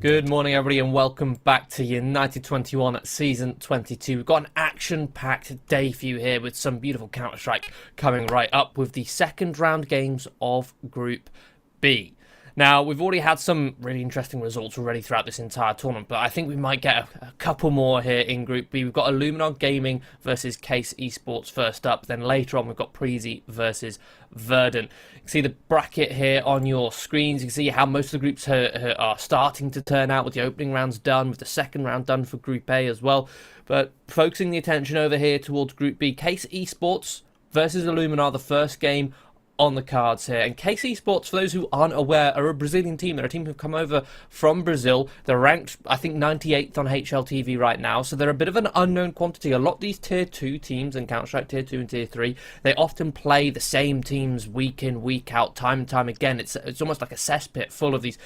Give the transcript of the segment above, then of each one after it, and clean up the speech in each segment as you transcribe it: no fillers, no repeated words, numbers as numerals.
Good morning, everybody, and welcome back to United21 Season 22. We've got an action-packed day for you here with some beautiful Counter-Strike coming right up with the second round games of Group B. Now, we've already had some really interesting results already throughout this entire tournament, but I think we might get a couple more here in Group B. We've got Illuminar Gaming versus Case Esports first up, then later on we've got Prezi versus Verdant. You can see the bracket here on your screens. You can see how most of the groups are starting to turn out with the opening rounds done, with the second round done for Group A as well. But focusing the attention over here towards Group B, Case Esports versus Illuminar, the first game on the cards here. And Case Esports, for those who aren't aware, are a Brazilian team. They're a team who've come over from Brazil. They're ranked, I think, 98th on HLTV right now, so they're a bit of an unknown quantity. A lot of these Tier 2 teams in Counter-Strike, Tier 2 and Tier 3, they often play the same teams week in, week out, time and time again. It's almost like a cesspit full of these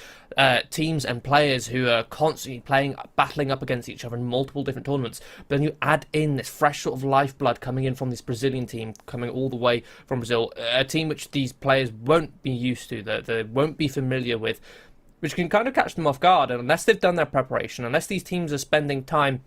teams and players who are constantly battling up against each other in multiple different tournaments. But then you add in this fresh sort of lifeblood coming in from this Brazilian team, coming all the way from Brazil, a team which these players won't be used to, that they won't be familiar with, which can kind of catch them off guard. And unless they've done their preparation, unless these teams are spending time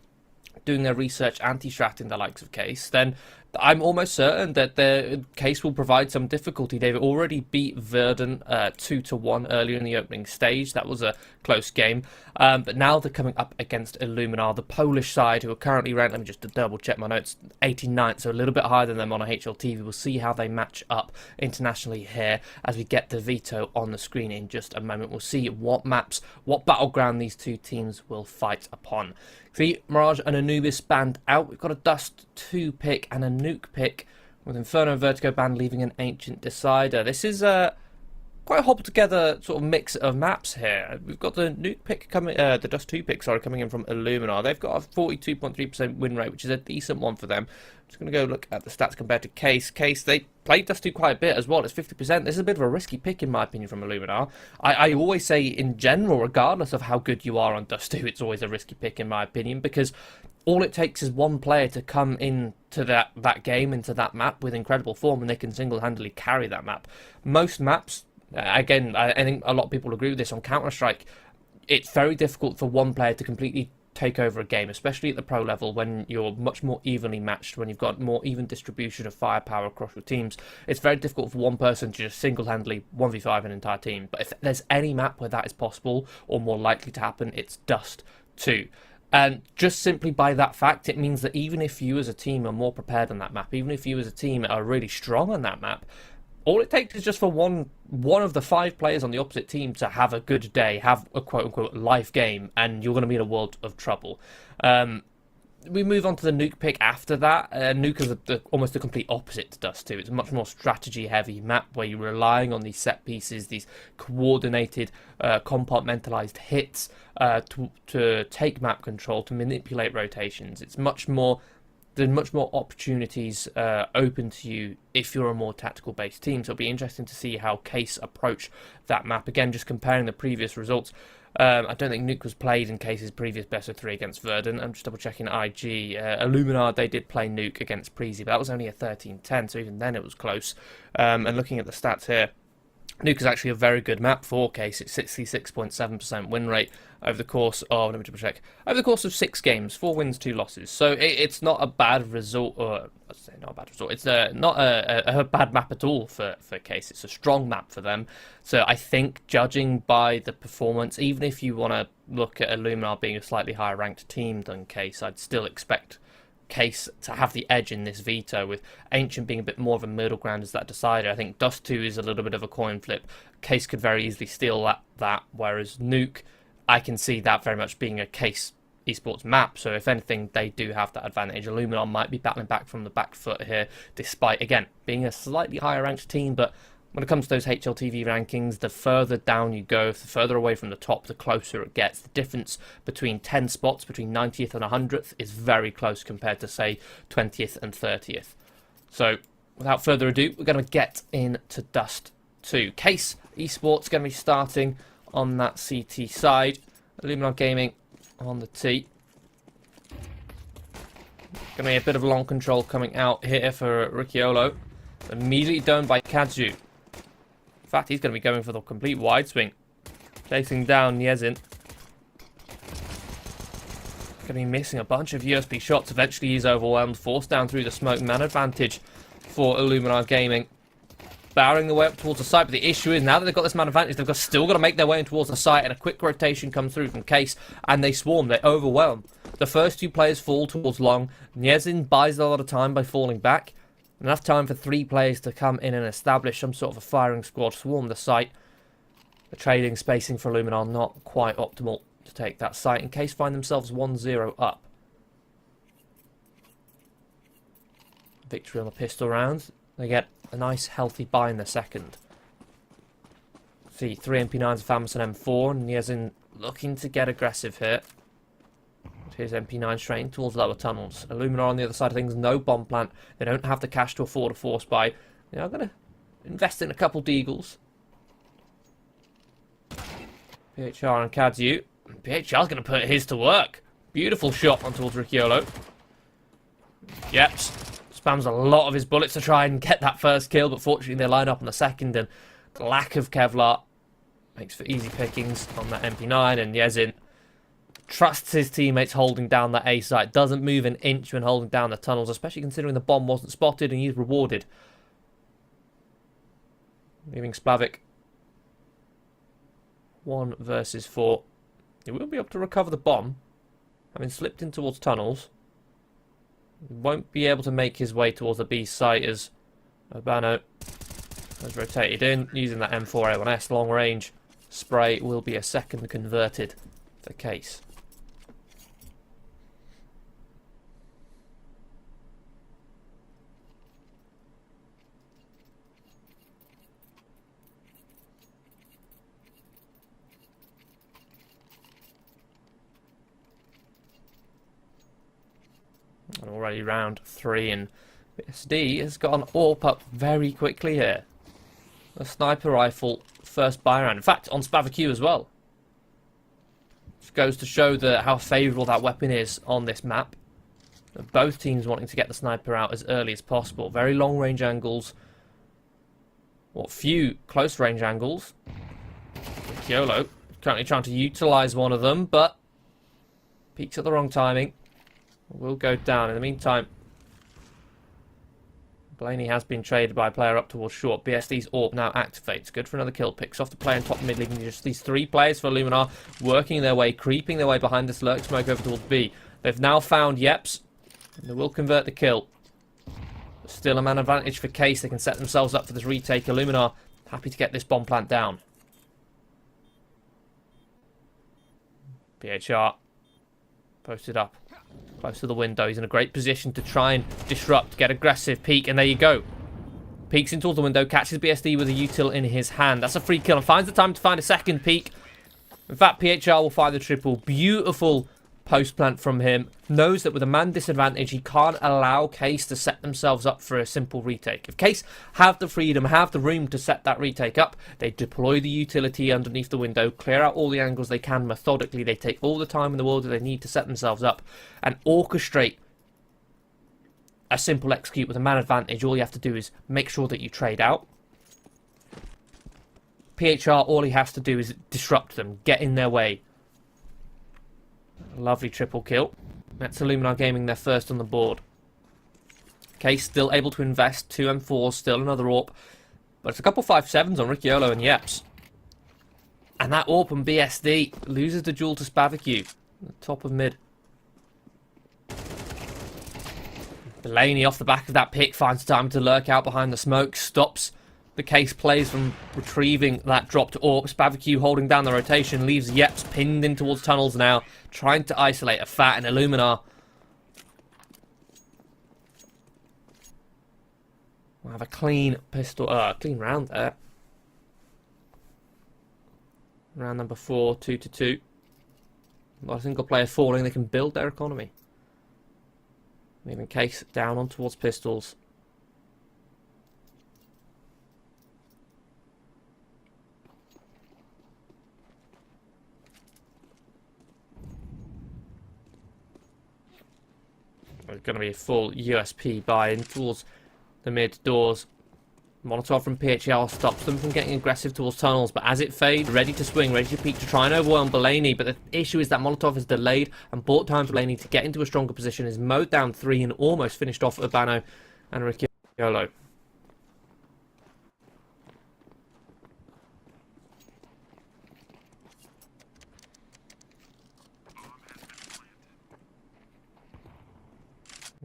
doing their research, anti-stratting the likes of Case, then I'm almost certain that their Case will provide some difficulty. They've already beat Verdant 2-1 earlier in the opening stage. That was a close game. But now they're coming up against Illuminar, the Polish side, who are currently ranked, let me just double check my notes, 89th, so a little bit higher than them on a HLTV. We'll see how they match up internationally here as we get the veto on the screen in just a moment. We'll see what maps, what battleground these two teams will fight upon. See, Mirage and Anubis banned out. We've got a Dust 2 pick and a Nuke pick, with Inferno and Vertigo banned, leaving an Ancient Decider. This is quite a hobbled together sort of mix of maps here. We've got the Nuke pick coming, the Dust 2 pick, sorry, coming in from Illuminar. They've got a 42.3% win rate, which is a decent one for them. I'm just going to go look at the stats compared to Case. Case, they played Dust 2 quite a bit as well. It's 50%. This is a bit of a risky pick, in my opinion, from Illuminar. I always say, in general, regardless of how good you are on Dust 2, it's always a risky pick, in my opinion, because all it takes is one player to come into that game, into that map with incredible form, and they can single-handedly carry that map. Most maps, again, I think a lot of people agree with this, on Counter-Strike, it's very difficult for one player to completely take over a game, especially at the pro level, when you're much more evenly matched, when you've got more even distribution of firepower across your teams. It's very difficult for one person to just single-handedly 1v5 an entire team. But if there's any map where that is possible, or more likely to happen, it's Dust 2. And just simply by that fact, it means that even if you as a team are more prepared on that map, even if you as a team are really strong on that map, all it takes is just for one of the 5 players on the opposite team to have a good day, have a quote-unquote life game, and you're going to be in a world of trouble. We move on to the Nuke pick after that. Nuke is almost the complete opposite to Dust 2. It's a much more strategy-heavy map where you're relying on these set pieces, these coordinated, compartmentalized hits to take map control, to manipulate rotations. It's much more... There's much more opportunities open to you if you're a more tactical-based team. So it'll be interesting to see how Case approach that map. Again, just comparing the previous results, I don't think Nuke was played in Case's previous best of 3 against Verdant. I'm just double-checking IG. Illuminar, they did play Nuke against Prezi, but that was only a 13-10, so even then it was close. And looking at the stats here, Nuke is actually a very good map for Case. It's 66.7% win rate over the course of, let me double check, over the course of 6 games, 4 wins, 2 losses. So it's not a bad result, or let's say not a bad result. It's not a bad map at all for Case. It's a strong map for them. So I think, judging by the performance, even if you want to look at Illuminar being a slightly higher ranked team than Case, I'd still expect Case to have the edge in this veto, with Ancient being a bit more of a middle ground as that decider. I think Dust 2 is a little bit of a coin flip. Case could very easily steal that, whereas Nuke, I can see that very much being a Case Esports map, so if anything, they do have that advantage. Illuminar might be battling back from the back foot here, despite, again, being a slightly higher ranked team, but when it comes to those HLTV rankings, the further down you go, the further away from the top, the closer it gets. The difference between 10 spots, between 90th and 100th, is very close compared to, say, 20th and 30th. So, without further ado, we're going to get into Dust 2. Case Esports going to be starting on that CT side. Illuminar Gaming on the T. Going to be a bit of long control coming out here for Ricciolo. Immediately done by Kazu. In fact, he's going to be going for the complete wide swing. Chasing down Yezin. going to be missing a bunch of USB shots. Eventually he's overwhelmed, forced down through the smoke. Man advantage for Illuminar Gaming. Barring the way up towards the site, but the issue is now that they've got this man advantage, they've still got to make their way in towards the site, and a quick rotation comes through from Case, and they swarm, they overwhelm. The first two players fall towards long. Niezin buys a lot of time by falling back. Enough time for 3 players to come in and establish some sort of a firing squad, swarm the site. The trading spacing for Illuminar not quite optimal to take that site. In Case find themselves 1-0 up. Victory on the pistol rounds. They get a nice healthy buy in the second. See, 3 MP9s, Famus and M4. And Niezin looking to get aggressive here. Here's MP9 straight towards lower tunnels. Illuminar on the other side of things, no bomb plant. They don't have the cash to afford a force buy. They are going to invest in a couple deagles. PHR and Kadzu. PHR's going to put his to work. Beautiful shot on towards Ricciolo. Yep, spams a lot of his bullets to try and get that first kill, but fortunately they line up on the second, and the lack of Kevlar makes for easy pickings on that MP9, and Niezin trusts his teammates holding down that A site, doesn't move an inch when holding down the tunnels, especially considering the bomb wasn't spotted and he's rewarded. Leaving Splavik 1 versus 4. He will be able to recover the bomb, having slipped in towards tunnels. He won't be able to make his way towards the B site as Urbano has rotated in, using that M4A1S long range spray. Will be a second converted for Case. And already round 3, and SD has got an AWP up very quickly here. A sniper rifle first buy round. In fact, on Spavaq as well. Which goes to show how favourable that weapon is on this map. Both teams wanting to get the sniper out as early as possible. Very long range angles. Few close range angles. Ricciolo currently trying to utilise one of them, but peaks at the wrong timing. Will go down. In the meantime, Blaney has been traded by a player up towards short. BSD's AWP now activates. Good for another kill. Picks off the player in top mid, leaving just these 3 players for Illuminar, working their way, creeping their way behind this lurk smoke over towards B. They've now found Yeps, and they will convert the kill. Still a man advantage for Case. They can set themselves up for this retake. Illuminar happy to get this bomb plant down. PHR posted up close to the window. He's in a great position to try and disrupt, get aggressive, peek, and there you go. Peeks in towards the window, catches BSD with a util in his hand. That's a free kill, and finds the time to find a second peek. In fact, PHR will fire the triple. Beautiful post plant from him. Knows that with a man disadvantage, he can't allow Case to set themselves up for a simple retake. If Case have the freedom, have the room to set that retake up, they deploy the utility underneath the window, clear out all the angles they can methodically. They take all the time in the world that they need to set themselves up and orchestrate a simple execute with a man advantage. All you have to do is make sure that you trade out. PHR, all he has to do is disrupt them, get in their way. Lovely triple kill. That's Illuminar Gaming, their first on the board. Case still able to invest. 2 M4s, still another AWP. But it's a couple 5.7s on Ricciolo and Yeps. And that AWP and BSD loses the duel to Spavaq, top of mid. Delaney off the back of that pick finds time to lurk out behind the smoke. Stops the Case plays from retrieving that dropped AWP. Spavaq holding down the rotation, leaves Yeps pinned in towards tunnels now, trying to isolate a Fat and Illuminar. We'll have a clean pistol, clean round there. Round number 4, 2-2. Not a single player falling, they can build their economy. Leaving Case down on towards pistols. There's going to be a full USP buy in towards the mid doors. Molotov from PHL stops them from getting aggressive towards tunnels, but as it fades, ready to swing, ready to peek to try and overwhelm Belaney. But the issue is that Molotov is delayed and bought time for Belaney to get into a stronger position, is mowed down 3 and almost finished off Urbano and Ricciolo.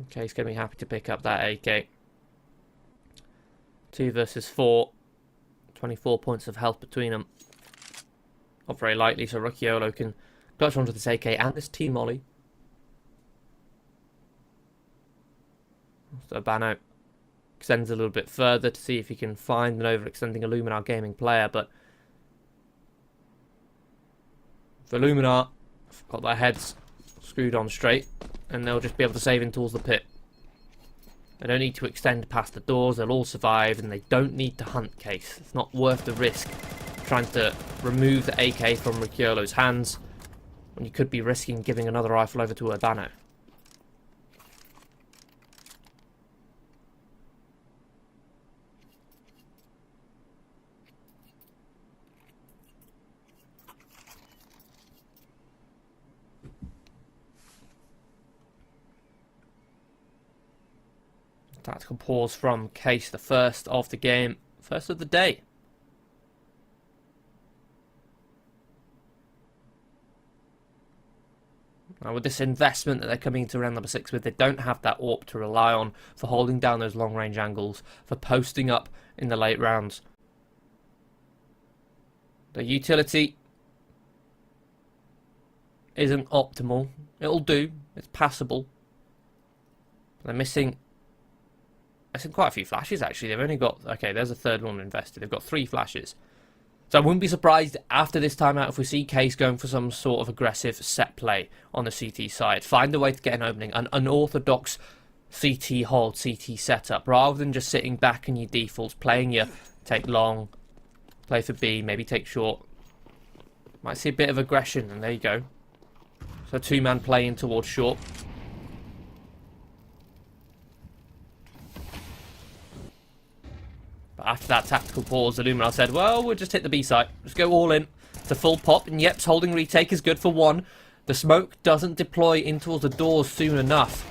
Okay, he's going to be happy to pick up that AK. 2 versus 4. 24 points of health between them. Not very likely, so Ricciolo can clutch onto this AK and this T-Molly. So Urbano extends a little bit further to see if he can find an overextending Illuminar gaming player, but for Illuminar, got their heads screwed on straight, and they'll just be able to save in towards the pit. They don't need to extend past the doors, they'll all survive, and they don't need to hunt Case. It's not worth the risk trying to remove the AK from Ricciolo's hands when you could be risking giving another rifle over to Urbano. Tactical pause from Case, the first of the game, first of the day. Now with this investment that they're coming into round number 6 with, they don't have that AWP to rely on for holding down those long range angles, for posting up in the late rounds. The utility isn't optimal. It'll do, it's passable. They're missing quite a few flashes, actually. They've only got... Okay, there's a third one invested. They've got 3 flashes. So I wouldn't be surprised after this timeout if we see Case going for some sort of aggressive set play on the CT side. Find a way to get an opening. An unorthodox CT hold, CT setup. Rather than just sitting back in your defaults, playing your take long, play for B, maybe take short. Might see a bit of aggression, and there you go. So 2-man play in towards short. After that tactical pause, Illuminar said, well, we'll just hit the B site. Just go all in. It's a full pop, and Yep's holding retake is good for 1. The smoke doesn't deploy in towards the doors soon enough.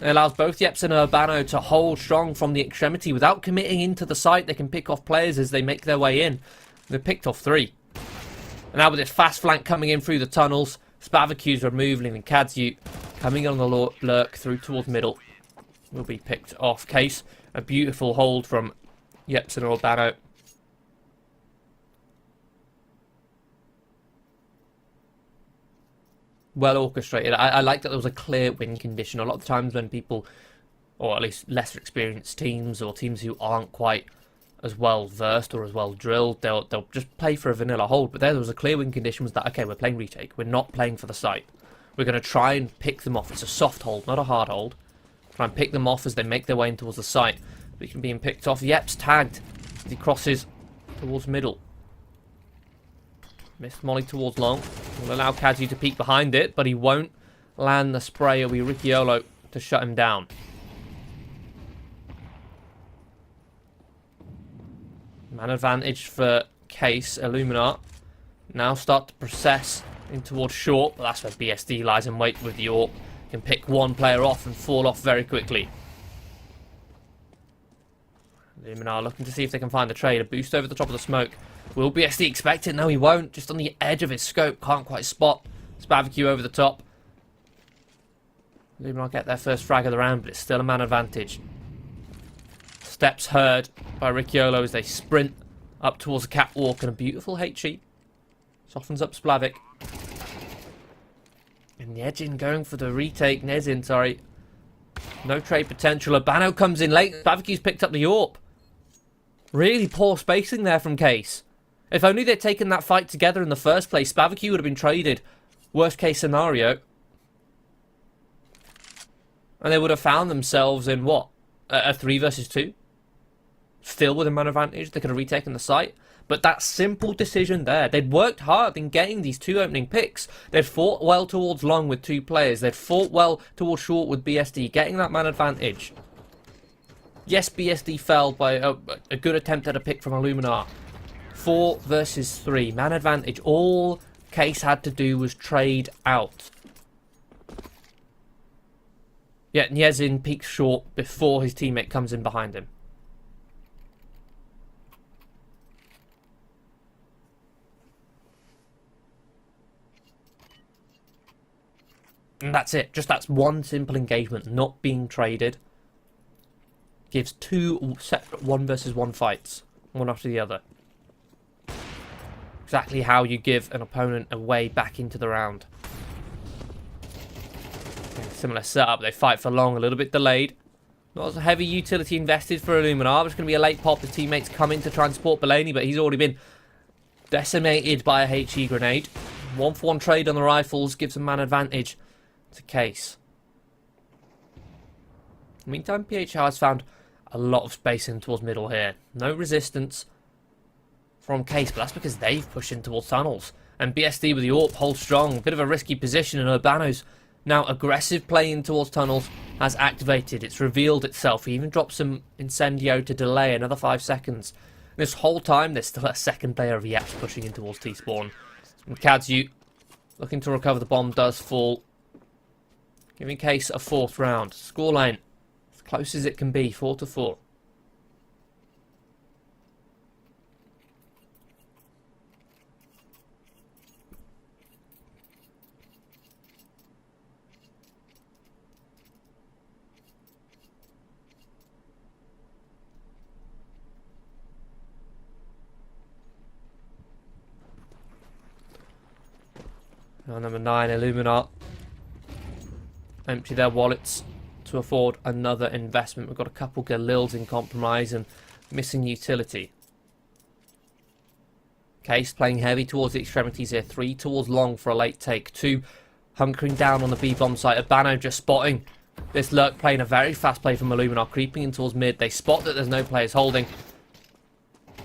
It allows both Yeps and Urbano to hold strong from the extremity without committing into the site. They can pick off players as they make their way in. They've picked off 3. And now with this fast flank coming in through the tunnels, Spavacu's removed, and Kadziu coming on the lurk through towards middle. Will be picked off. Case, a beautiful hold from Yeps and Urbano. Well orchestrated. I like that there was a clear win condition. A lot of the times when people, or at least lesser experienced teams, or teams who aren't quite as well versed or as well drilled, they'll just play for a vanilla hold. But there was a clear win condition, was that, okay, we're playing retake. We're not playing for the site. We're going to try and pick them off. It's a soft hold, not a hard hold. Try and pick them off as they make their way in towards the site. We can be picked off. Yep's tagged as he crosses towards middle. Missed Molly towards long. Will allow Kadziu to peek behind it, but he won't land the spray. It'll be Ricciolo to shut him down. Man advantage for Case. Illuminar now start to process in towards short, but that's where BSD lies in wait with the AWP. Can pick one player off and fall off very quickly. Illuminar looking to see if they can find a trade. A boost over the top of the smoke. Will BSD expect it? No, he won't. Just on the edge of his scope. Can't quite spot. Spavacu over the top. Illuminar get their first frag of the round, but it's still a man advantage. Steps heard by Ricciolo as they sprint up towards the catwalk, and a beautiful HE. Softens up Splavik. And Nezin going for the retake. Nezin, sorry. No trade potential. Urbano comes in late. Spavacu's picked up the AWP. Really poor spacing there from Case. If only they'd taken that fight together in the first place, Spavacu would have been traded. Worst case scenario. And they would have found themselves in what? A 3 versus 2? Still with a man advantage. They could have retaken the site. But that simple decision there. They'd worked hard in getting these 2 opening picks. They'd fought well towards long with 2 players. They'd fought well towards short with BSD. Getting that man advantage. Yes, BSD fell by a good attempt at a pick from Illuminar. 4 versus 3. Man advantage. All Case had to do was trade out. Yet Nyezin peeks short before his teammate comes in behind him. And that's it. Just that's one simple engagement, not being traded. Gives 2 separate 1 versus 1 fights. One after the other. Exactly how you give an opponent a way back into the round. Similar setup. They fight for long, a little bit delayed. Not as heavy utility invested for Illuminar. It's going to be a late pop. His teammates come in to transport Belaney, but he's already been decimated by a HE grenade. 1-for-1 trade on the rifles gives a man advantage to Case. In the meantime, PHR has found a lot of space in towards middle here. No resistance from Case, but that's because they've pushed in towards tunnels. And BSD with the AWP holds strong. A bit of a risky position, and Urbano's now aggressive play in towards tunnels has activated. It's revealed itself. He even drops some Incendio to delay another 5 seconds. This whole time, there's still a second layer of Yaps pushing in towards T-spawn. And Kadzu, looking to recover the bomb, does fall, giving Case a 4th round. Scoreline, as close as it can be, 4-4. Now number 9, Illuminar. Empty their wallets to afford another investment. We've got a couple Galils in compromise and missing utility. Case playing heavy towards the extremities here. 3 towards long for a late take. 2 hunkering down on the B-bomb site. Urbano just spotting this lurk, playing a very fast play from Illuminar, creeping in towards mid. They spot that there's no players holding.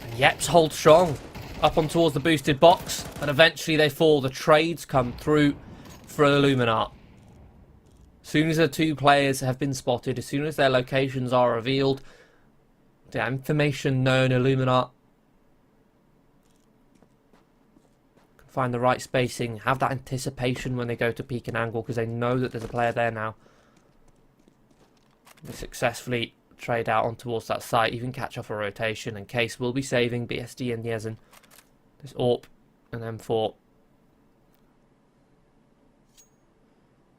And Yeps hold strong up on towards the boosted box, but eventually they fall. The trades come through for Illuminar. As soon as the 2 players have been spotted, as soon as their locations are revealed, the information known, Illuminar can find the right spacing, have that anticipation when they go to peek and angle, because they know that there's a player there now. They successfully trade out on towards that site, even catch off a rotation, and Case will be saving BSD and Nyezin. This AWP and M4.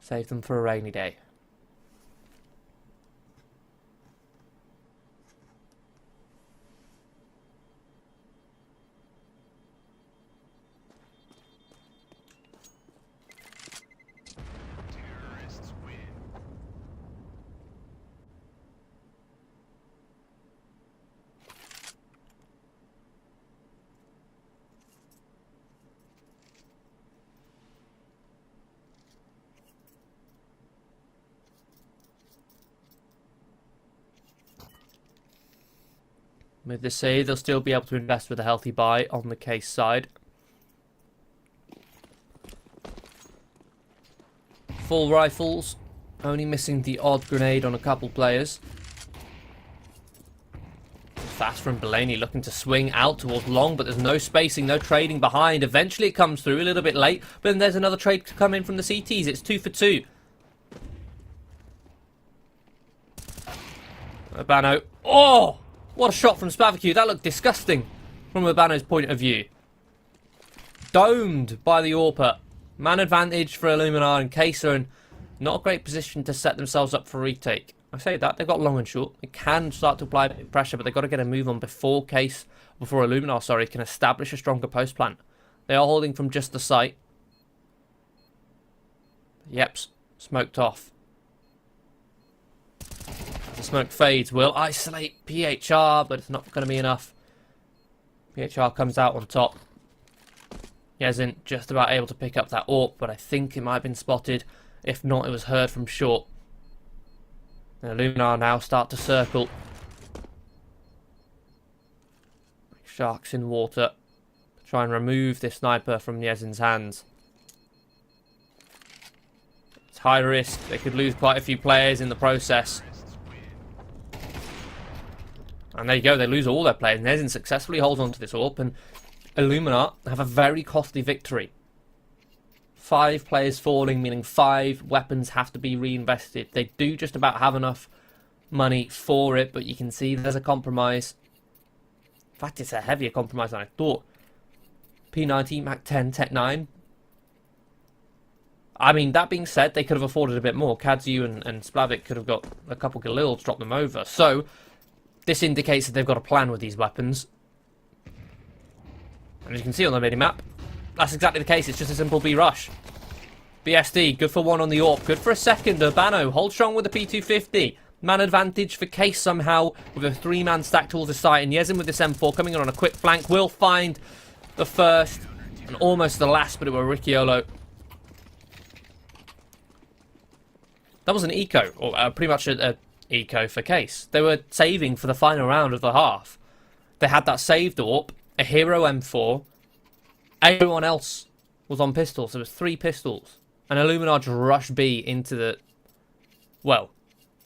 Save them for a rainy day. With the save, they'll still be able to invest with a healthy buy on the Case side. Full rifles, only missing the odd grenade on a couple players. Fast from Belaney, looking to swing out towards long, but there's no spacing, no trading behind. Eventually it comes through, a little bit late, but then there's another trade to come in from the CTs. It's 2 for 2. Urbano. Oh! What a shot from Spavacu. That looked disgusting from Urbano's point of view. Domed by the AWPer. Man advantage for Illuminar, and Case are in not a great position to set themselves up for retake. I say that, they've got long and short. They can start to apply pressure, but they've got to get a move on before Illuminar, sorry, can establish a stronger post plant. They are holding from just the site. Yeps, smoked off. The smoke fades, will isolate PHR, but it's not going to be enough. PHR comes out on top. He isn't just about able to pick up that AWP, but I think it might have been spotted. If not, it was heard from short. And Illuminar now start to circle. Sharks in water. To try and remove this sniper from Nyezin's hands. It's high risk. They could lose quite a few players in the process. And there you go, they lose all their players. Nezin successfully holds on to this AWP, and Illuminar have a very costly victory. 5 players falling, meaning 5 weapons have to be reinvested. They do just about have enough money for it, but you can see there's a compromise. In fact, it's a heavier compromise than I thought. P90, Mac 10, Tech 9. I mean, that being said, they could have afforded a bit more. Kadziu and Splavik could have got a couple Galil to drop them over. So, this indicates that they've got a plan with these weapons. And as you can see on the mini-map, that's exactly the case. It's just a simple B rush. BSD, good for 1 on the AWP. Good for a second. Urbano, hold strong with the P250. Man advantage for Case somehow with a 3-man stack towards the site. And Yezin with this M4 coming in on a quick flank will find the first and almost the last, but it were Ricciolo. That was an eco, or pretty much an eco for Case. They were saving for the final round of the half. They had that saved AWP, a hero M4. Everyone else was on pistols. There was 3 pistols. And Illuminar just rushed B into the... Well,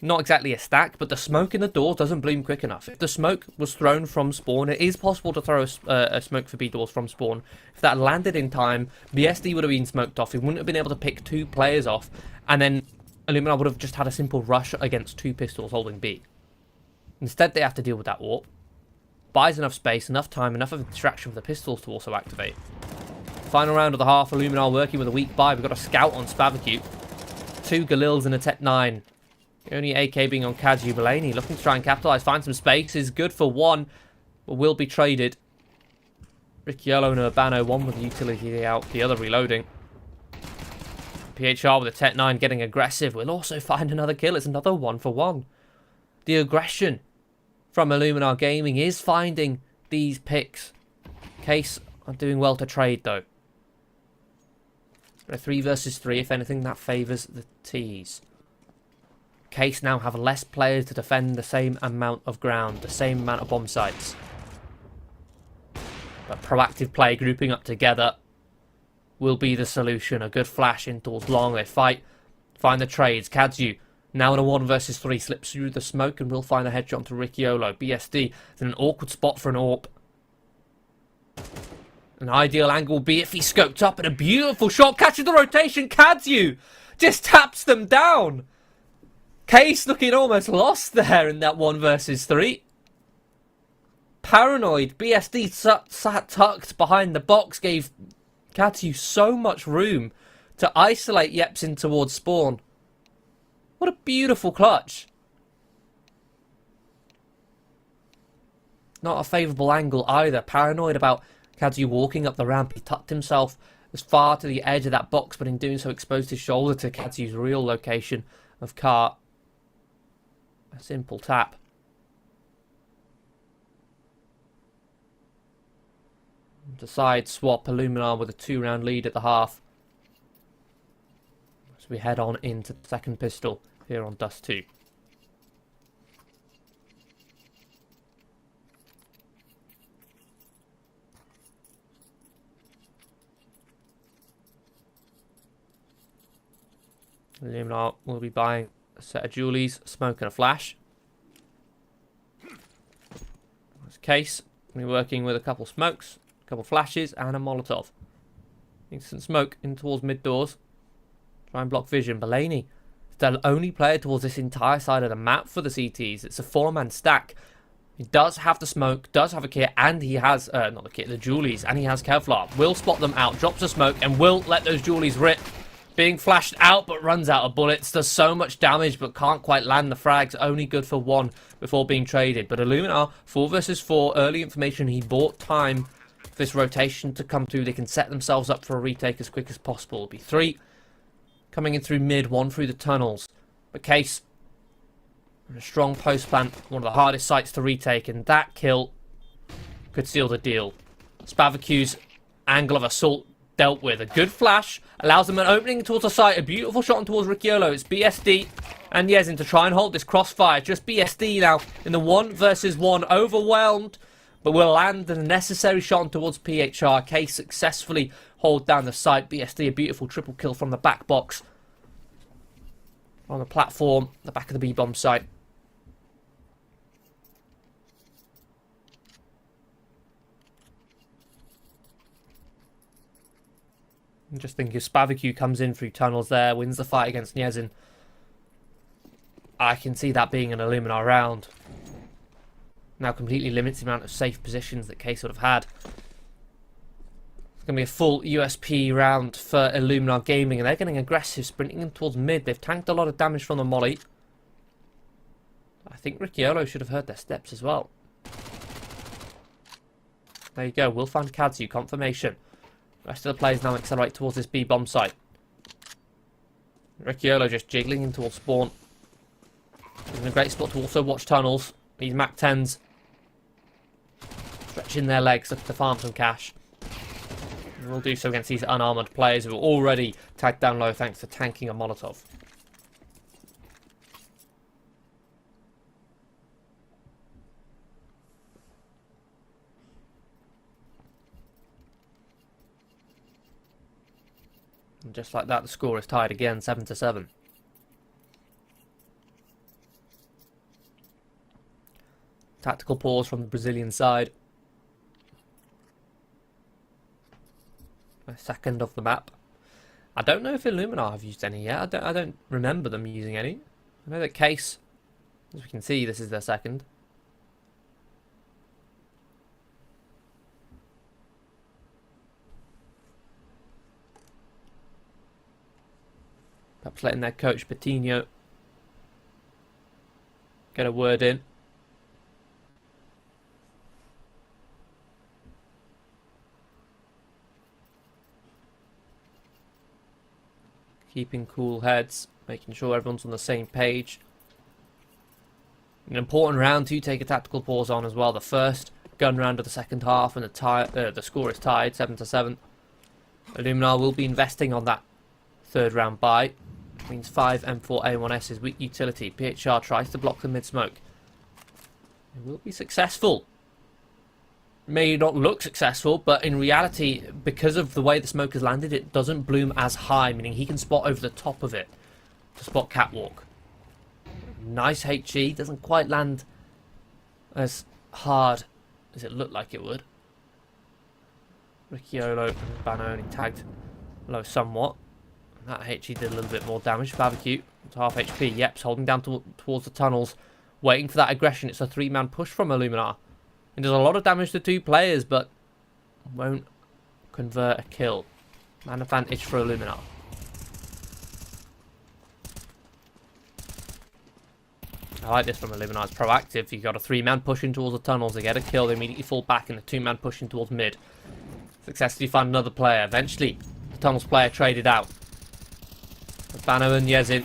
not exactly a stack, but the smoke in the door doesn't bloom quick enough. If the smoke was thrown from spawn, it is possible to throw a smoke for B doors from spawn. If that landed in time, BSD would have been smoked off. He wouldn't have been able to pick 2 players off. And then Illuminar would have just had a simple rush against 2 pistols holding B. Instead, they have to deal with that AWP. Buys enough space, enough time, enough of a distraction for the pistols to also activate. Final round of the half, Illuminar working with a weak buy. We've got a scout on Spavacute. 2 Galils and a Tech 9. The only AK being on Kadziu. Mulaney looking to try and capitalise. Find some space. Is good for 1, but will be traded. Ricciolo and Urbano, one with the utility out, the other reloading. PHR with a Tech 9 getting aggressive. We'll also find another kill. It's another 1 for 1. The aggression from Illuminar Gaming is finding these picks. Case are doing well to trade though. A 3 versus 3, if anything, that favours the T's. Case now have less players to defend the same amount of ground, the same amount of bomb sites. But proactive play, grouping up together, will be the solution. A good flash in towards long. They fight, find the trades. Kadziu now in a 1 versus 3, slips through the smoke and will find a headshot to Ricciolo. BSD is in an awkward spot for an AWP. An ideal angle will be if he scoped up, and a beautiful shot catches the rotation. Kadziu just taps them down. Case looking almost lost there in that 1 versus 3. Paranoid. BSD sat tucked behind the box, gave Kadziu so much room to isolate Yepsin towards spawn. What a beautiful clutch. Not a favourable angle either. Paranoid about Kadziu walking up the ramp. He tucked himself as far to the edge of that box, but in doing so exposed his shoulder to Kadziu's real location of cart. A simple tap. The side swap, Illuminar with a 2-round lead at the half. As we head on into the second pistol here on Dust 2. Illuminar will be buying a set of Julies, smoke and a flash. This Case, we're working with a couple smokes, a couple flashes and a Molotov. Instant smoke in towards mid doors. Try and block vision. Mulaney is the only player towards this entire side of the map for the CTs. It's a 4-man stack. He does have the smoke, does have a kit, and he has, not the kit, the Julies, and he has Kevlar. Will spot them out, drops a smoke, and will let those Julies rip. Being flashed out, but runs out of bullets. Does so much damage, but can't quite land the frags. Only good for 1 before being traded. But Illuminar, 4 versus 4. Early information. He bought time for this rotation to come through. They can set themselves up for a retake as quick as possible. It'll be 3 coming in through mid, 1 through the tunnels. But Case, a strong post plant. One of the hardest sites to retake. And that kill could seal the deal. Spavacue's angle of assault dealt with. A good flash allows them an opening towards the site. A beautiful shot on towards Ricciolo. It's BSD and Yezin to try and hold this crossfire. Just BSD now in the 1 versus 1. Overwhelmed, but will land the necessary shot on towards PHR. Case successfully hold down the site. BSD, a beautiful triple kill from the back box. On the platform, the back of the B-bomb site. I just think if Spavicu comes in through tunnels there, wins the fight against Niezin, I can see that being an Illuminar round. Now completely limits the amount of safe positions that Case would have had. It's going to be a full USP round for Illuminar Gaming, and they're getting aggressive, sprinting in towards mid. They've tanked a lot of damage from the molly. I think Ricciolo should have heard their steps as well. There you go, we'll find Kadzu, confirmation. The rest of the players now accelerate towards this B bomb site. Ricciolo just jiggling in towards spawn. He's in a great spot to also watch tunnels. These Mac 10s stretching their legs to farm some cash. And we'll do so against these unarmoured players who are already tagged down low thanks to tanking a Molotov. And just like that, the score is tied again, 7-7. Tactical pause from the Brazilian side. A second of the map. I don't know if Illuminar have used any yet. I don't remember them using any. I know that Case, as we can see, this is their second. Perhaps letting their coach Patino get a word in. Keeping cool heads, making sure everyone's on the same page. An important round to take a tactical pause on as well. The first gun round of the second half, and the score is tied 7-7. Illuminar will be investing on that third round buy. Means 5 M4 A1S's weak utility. PHR tries to block the mid smoke. It will be successful. May not look successful, but in reality, because of the way the smoke has landed, it doesn't bloom as high, meaning he can spot over the top of it to spot Catwalk. Nice HE, doesn't quite land as hard as it looked like it would. Ricciolo and Bano only tagged low somewhat. That HE did a little bit more damage. Barbecue, it's half HP. Yep, holding down towards the tunnels, waiting for that aggression. It's a 3-man push from Illuminar. It does a lot of damage to 2 players, but won't convert a kill. Man advantage for Illuminar. I like this from Illuminar. It's proactive. You've got a 3-man pushing towards the tunnels. They get a kill, they immediately fall back, and a 2-man pushing towards mid. Successfully find another player. Eventually, the tunnels player traded out. Bano and Yezin,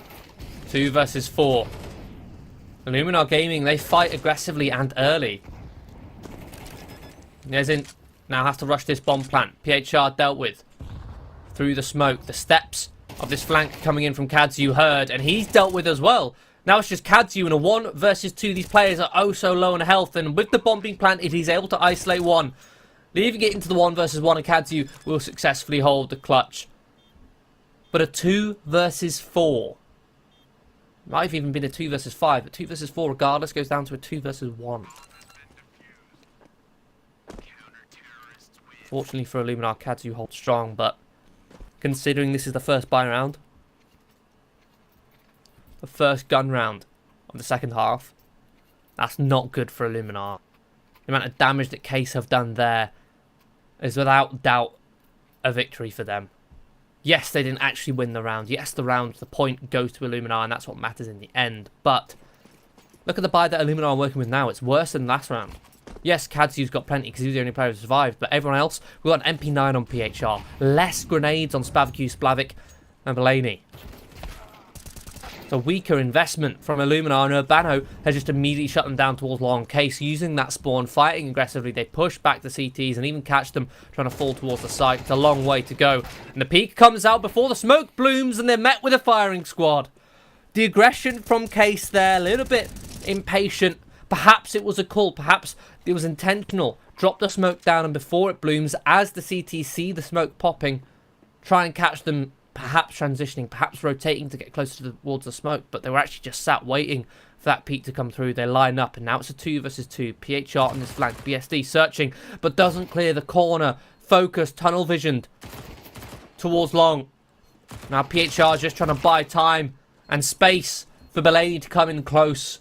2 versus 4. Illuminar Gaming, they fight aggressively and early. Yezin now has to rush this bomb plant. PHR dealt with through the smoke. The steps of this flank coming in from Kadzu heard, and he's dealt with as well. Now it's just Kadzu in a 1 versus 2. These players are oh so low on health, and with the bomb being planted, he's able to isolate 1. Leaving it into the 1 versus 1, and Kadzu will successfully hold the clutch. But a 2 versus 4. Might have even been a 2 versus 5, but 2 versus 4 regardless goes down to a 2 versus 1. Fortunately for Illuminar, Kadzu holds strong, but considering this is the first buy round, the first gun round of the second half, that's not good for Illuminar. The amount of damage that Case have done there is without doubt a victory for them. Yes, they didn't actually win the round. Yes, the point goes to Illuminar, and that's what matters in the end. But look at the buy that Illuminar are working with now. It's worse than last round. Yes, Kadzu's got plenty because he was the only player who survived, but everyone else, we got an MP9 on PHR. Less grenades on Spavicu, Splavik, and Belaney. It's a weaker investment from Illuminar, and Urbano has just immediately shut them down towards long. Case using that spawn, fighting aggressively. They push back the CTs and even catch them trying to fall towards the site. It's a long way to go. And the peak comes out before the smoke blooms, and they're met with a firing squad. The aggression from Case there, a little bit impatient. Perhaps it was a call. Perhaps it was intentional. Drop the smoke down, and before it blooms, as the CTs see the smoke popping, try and catch them. Perhaps transitioning, perhaps rotating to get closer towards the smoke, but they were actually just sat waiting for that peak to come through. They line up, and now it's a 2 versus 2. PHR on this flank. BSD searching, but doesn't clear the corner. Focused, tunnel visioned towards long. Now PHR is just trying to buy time and space for Belaney to come in close.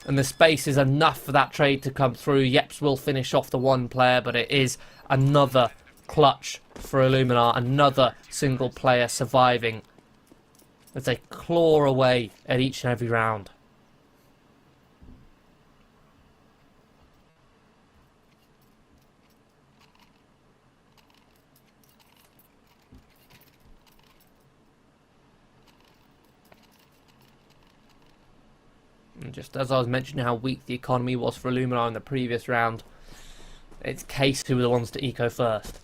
And the space is enough for that trade to come through. Yeps will finish off the one player, but it is another clutch for Illuminar. Another single player surviving as they claw away at each and every round. And just as I was mentioning how weak the economy was for Illuminar in the previous round, it's Case who were the ones to eco first.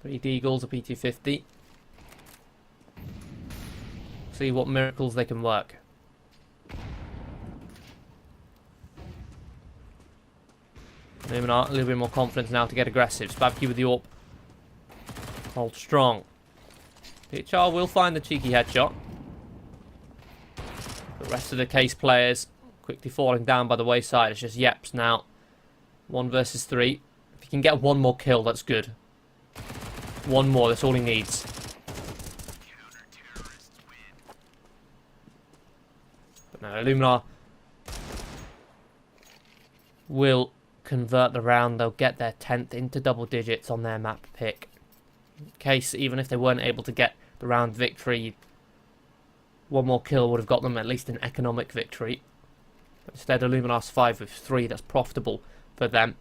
3 Deagles, a P250. See what miracles they can work. Illuminar a little bit more confidence now to get aggressive. Spavky with the AWP. Hold strong. PHR will find the cheeky headshot. The rest of the Case players quickly falling down by the wayside. It's just Yeps now. 1 versus 3. If he can get one more kill, that's good. One more, that's all he needs. But no, Illuminar will convert the round. They'll get their 10th into double digits on their map pick. Case, even if they weren't able to get the round victory, one more kill would have got them at least an economic victory. But instead, Illuminar's 5 with 3. That's profitable for them.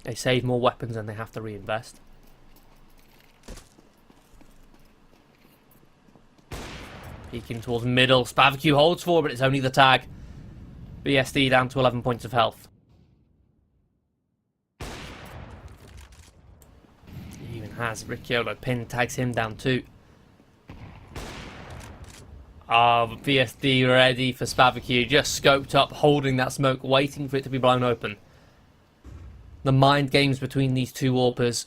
They save more weapons and they have to reinvest. Peeking towards middle. Spavky holds for, but it's only the tag. BSD down to 11 points of health. He even has Ricciolo pinned, tags him down too. BSD ready for Spavky, just scoped up, holding that smoke, waiting for it to be blown open. The mind games between these two AWPers.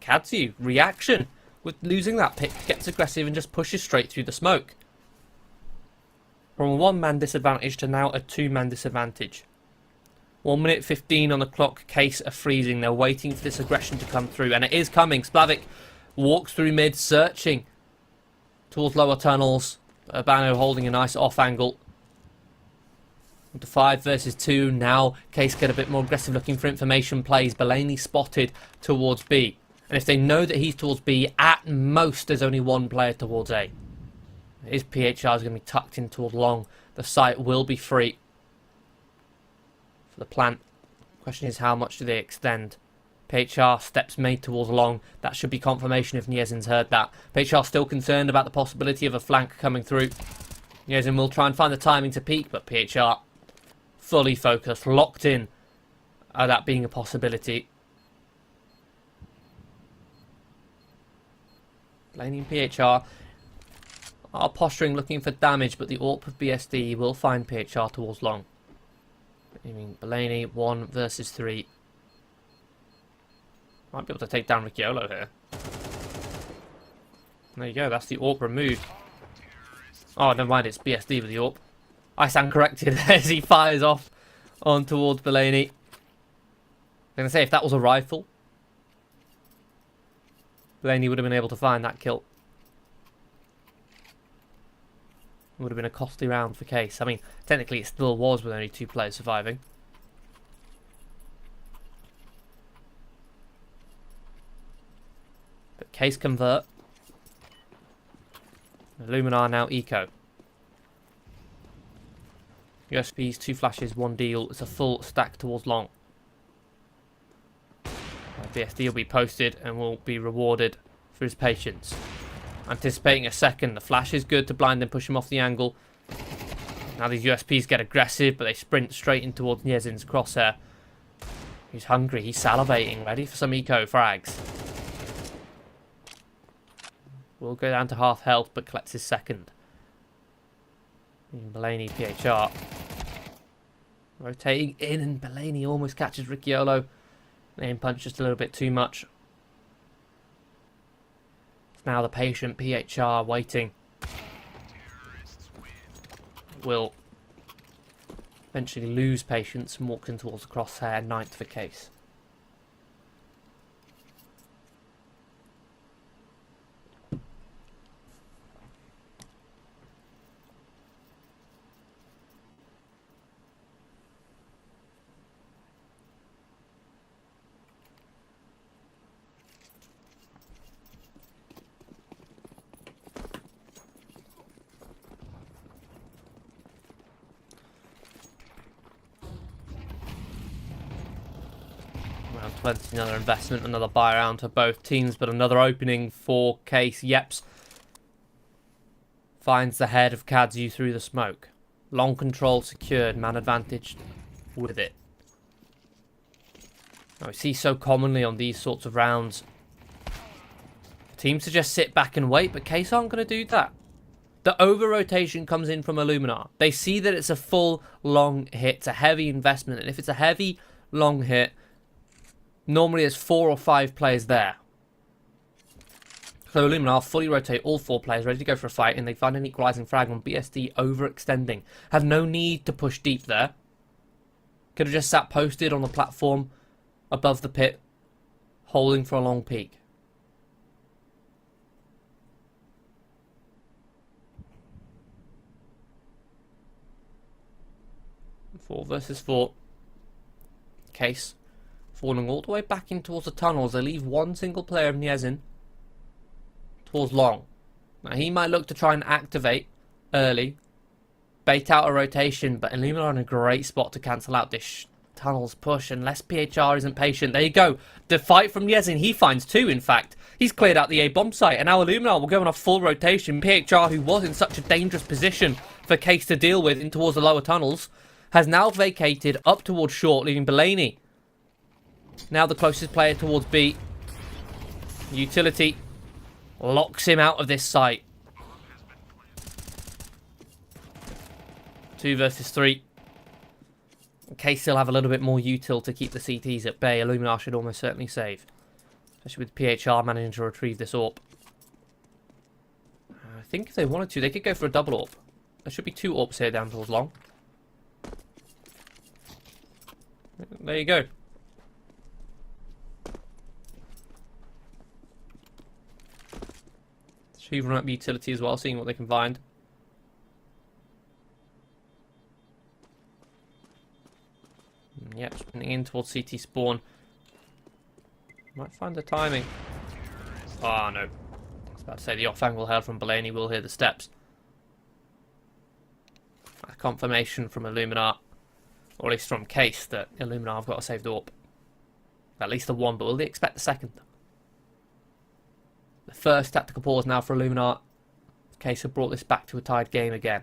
Katsu, reaction with losing that pick, gets aggressive and just pushes straight through the smoke. From a 1-man disadvantage to now a 2-man disadvantage. 1 minute 15 on the clock. Case are freezing. They're waiting for this aggression to come through, and it is coming. Splavik walks through mid, searching towards lower tunnels. Urbano holding a nice off angle. To 5 versus 2. Now Case get a bit more aggressive, looking for information plays. Belaney spotted towards B. And if they know that he's towards B, at most there's only one player towards A. His PHR is going to be tucked in towards long. The site will be free for the plant. Question is, how much do they extend? PHR steps made towards long. That should be confirmation if Niezin's heard that. PHR still concerned about the possibility of a flank coming through. Niezin will try and find the timing to peek, but PHR fully focused, locked in at that being a possibility. Belaney and PHR are posturing, looking for damage, but the AWP of BSD will find PHR towards long. I mean, Belaney 1 versus 3. Might be able to take down Ricciolo here. There you go, that's the AWP removed. Oh, never mind, it's BSD with the AWP. I stand corrected as he fires off on towards Belaney. I'm going to say, if that was a rifle, Belaney would have been able to find that kill. It would have been a costly round for Case. I mean, technically it still was with only 2 players surviving. But Case convert. Illuminar now eco. USPs, 2 flashes, 1 deal. It's a full stack towards long. BSD will be posted and will be rewarded for his patience. Anticipating a second. The flash is good to blind and push him off the angle. Now these USPs get aggressive, but they sprint straight in towards Niezin's crosshair. He's hungry. He's salivating, ready for some eco frags. Will go down to half health, but collects his second. Belaney, PHR. Rotating in, and Belaney almost catches Ricciolo. Aim punch just a little bit too much. It's now the patient PHR waiting. Will eventually lose patience and walks in towards the crosshair. 9th for Case. Round 20, another investment, another buy round for both teams, but another opening for Case. Yeps finds the head of Kadzu through the smoke. Long control secured, man advantage with it. Now, we see so commonly on these sorts of rounds, teams to just sit back and wait, but Case aren't going to do that. The over-rotation comes in from Illuminar. They see that it's a full, long hit. It's a heavy investment, and if it's a heavy, long hit, normally there's 4 or 5 players there. So Illuminar fully rotate all 4 players, ready to go for a fight, and they find an equalizing frag on BSD overextending. Have no need to push deep there. Could have just sat posted on the platform above the pit, holding for a long peek. Four versus 4. Case falling all the way back in towards the tunnels. They leave one single player of Niezin towards long. Now he might look to try and activate early, bait out a rotation, but Illuminar are in a great spot to cancel out this tunnels push unless PHR isn't patient. There you go. The fight from Niezin. He finds 2, in fact. He's cleared out the A bomb site, and now Illuminar will go on a full rotation. PHR, who was in such a dangerous position for Case to deal with in towards the lower tunnels, has now vacated up towards short, leaving Belaney now the closest player towards B. Utility locks him out of this site. 2 versus 3. Case still have a little bit more util to keep the CTs at bay. Illuminar should almost certainly save, especially with PHR managing to retrieve this AWP. I think if they wanted to, they could go for a double AWP. There should be 2 AWPs here down towards long. There you go. Should run up utility as well, seeing what they can find. Yep, spinning in towards CT spawn. Might find the timing. Oh no. I was about to say the off angle held from Belaney will hear the steps. A confirmation from Illuminar, or at least from Case, that Illuminar have got a saved AWP. At least the one, but will they expect the second? The first tactical pause now for Illuminar. Case have brought this back to a tied game again.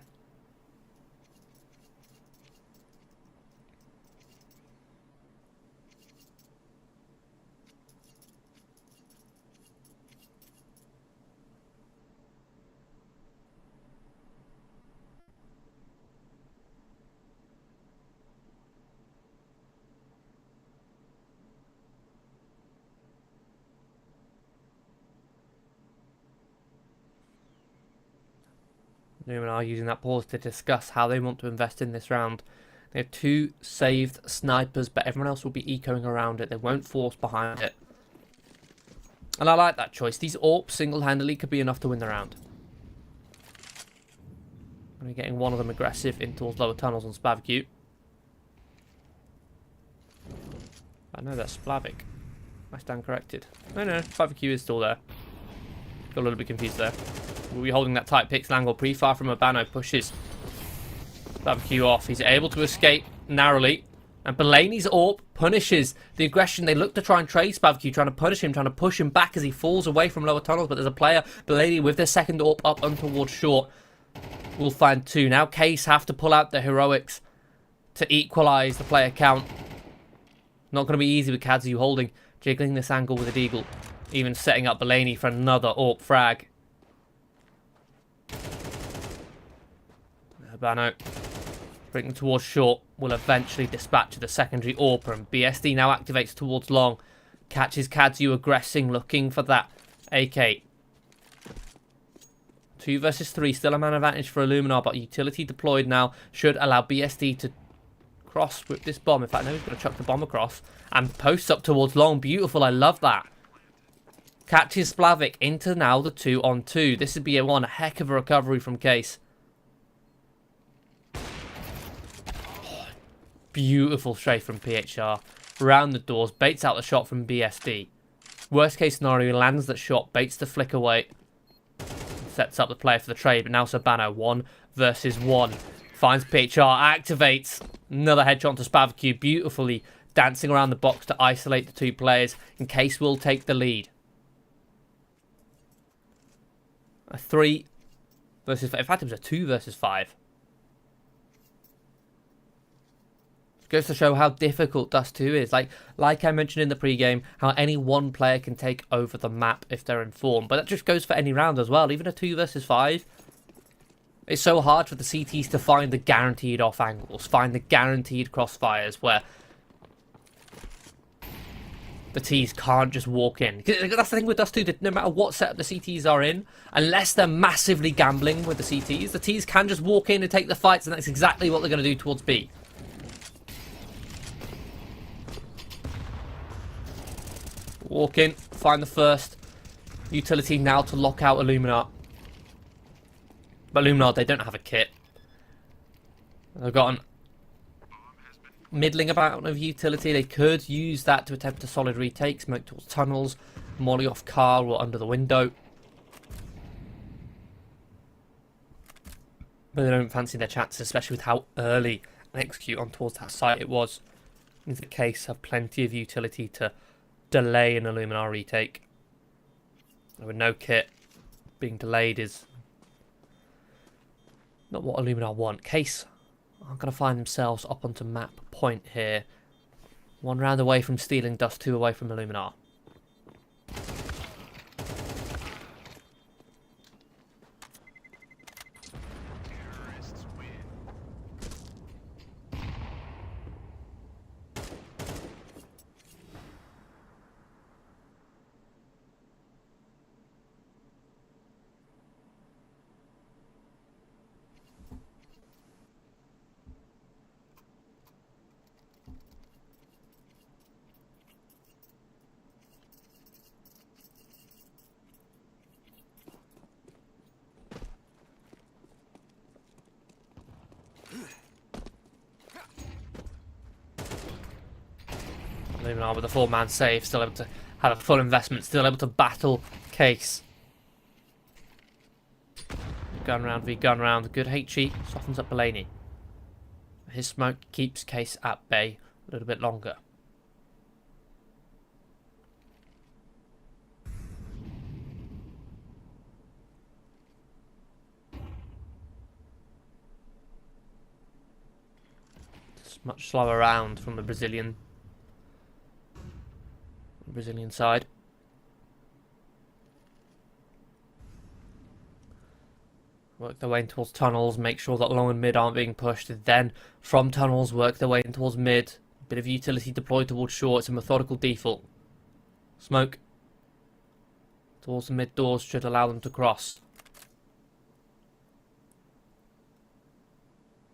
Illuminar using that pause to discuss how they want to invest in this round. They have 2 saved snipers, but everyone else will be ecoing around it. They won't force behind it. And I like that choice. These AWPs single-handedly could be enough to win the round. Only getting one of them aggressive in towards lower tunnels on Spavacute. I know that's Splavik. I stand corrected. No, Spavacute is still there. Got a little bit confused there. We'll be holding that tight pixel angle. Pre-fire from Urbano pushes Barbecue off. He's able to escape narrowly. And Belaney's AWP punishes the aggression. They look to try and trace Barbecue, trying to punish him, trying to push him back as he falls away from lower tunnels. But there's a player, Belaney, with their second AWP up and towards short. We'll find 2. Now Case have to pull out the heroics to equalise the player count. Not going to be easy with Kadzu holding, jiggling this angle with a deagle. Even setting up Belaney for another AWP frag. Urbano, bringing towards short, will eventually dispatch the secondary AWP, and BSD now activates towards long. Catches Kadzu aggressing, looking for that AK. 2 versus 3, still a man advantage for Illuminar, but utility deployed now should allow BSD to cross with this bomb. In fact, no, he's going to chuck the bomb across and posts up towards long. Beautiful, I love that. Catches Splavik into now the 2-on-2. This would be a heck of a recovery from Case. Beautiful strafe from PHR. Round the doors, baits out the shot from BSD. Worst case scenario, lands that shot, baits the flick away. Sets up the player for the trade, but now Sabano, 1 versus 1. Finds PHR, activates. Another headshot to Spavacue, beautifully dancing around the box to isolate the two players in case we'll take the lead. A 3 versus 5. In fact, it was a 2 versus 5. Goes to show how difficult Dust 2 is. Like I mentioned in the pre-game, how any one player can take over the map if they're in form. But that just goes for any round as well. Even a 2 versus 5. It's so hard for the CTs to find the guaranteed off angles, find the guaranteed crossfires where the Ts can't just walk in. That's the thing with Dust 2, that no matter what setup the CTs are in, unless they're massively gambling with the CTs, the Ts can just walk in and take the fights, and that's exactly what they're going to do towards B. Walk in, find the first utility now to lock out Illuminar. But Illuminar, they don't have a kit. They've got an middling amount of utility. They could use that to attempt a solid retake, smoke towards tunnels, molly off car or under the window. But they don't fancy their chances, especially with how early an execute on towards that site it was. In the case, have plenty of utility to delay an Illuminar retake. With no kit, being delayed is not what Illuminar want. Case are going to find themselves up onto map point here. 1 round away from stealing Dust, 2 away from Illuminar. Illuminar with a 4-man save, still able to have a full investment, still able to battle Case. Gun round v gun round, good HE, softens up Belaney. His smoke keeps Case at bay a little bit longer. It's much slower round from the Brazilian side. Work their way in towards tunnels, make sure that long and mid aren't being pushed, and then from tunnels work their way in towards mid. Bit of utility deployed towards short. It's a methodical default. Smoke towards the mid doors should allow them to cross.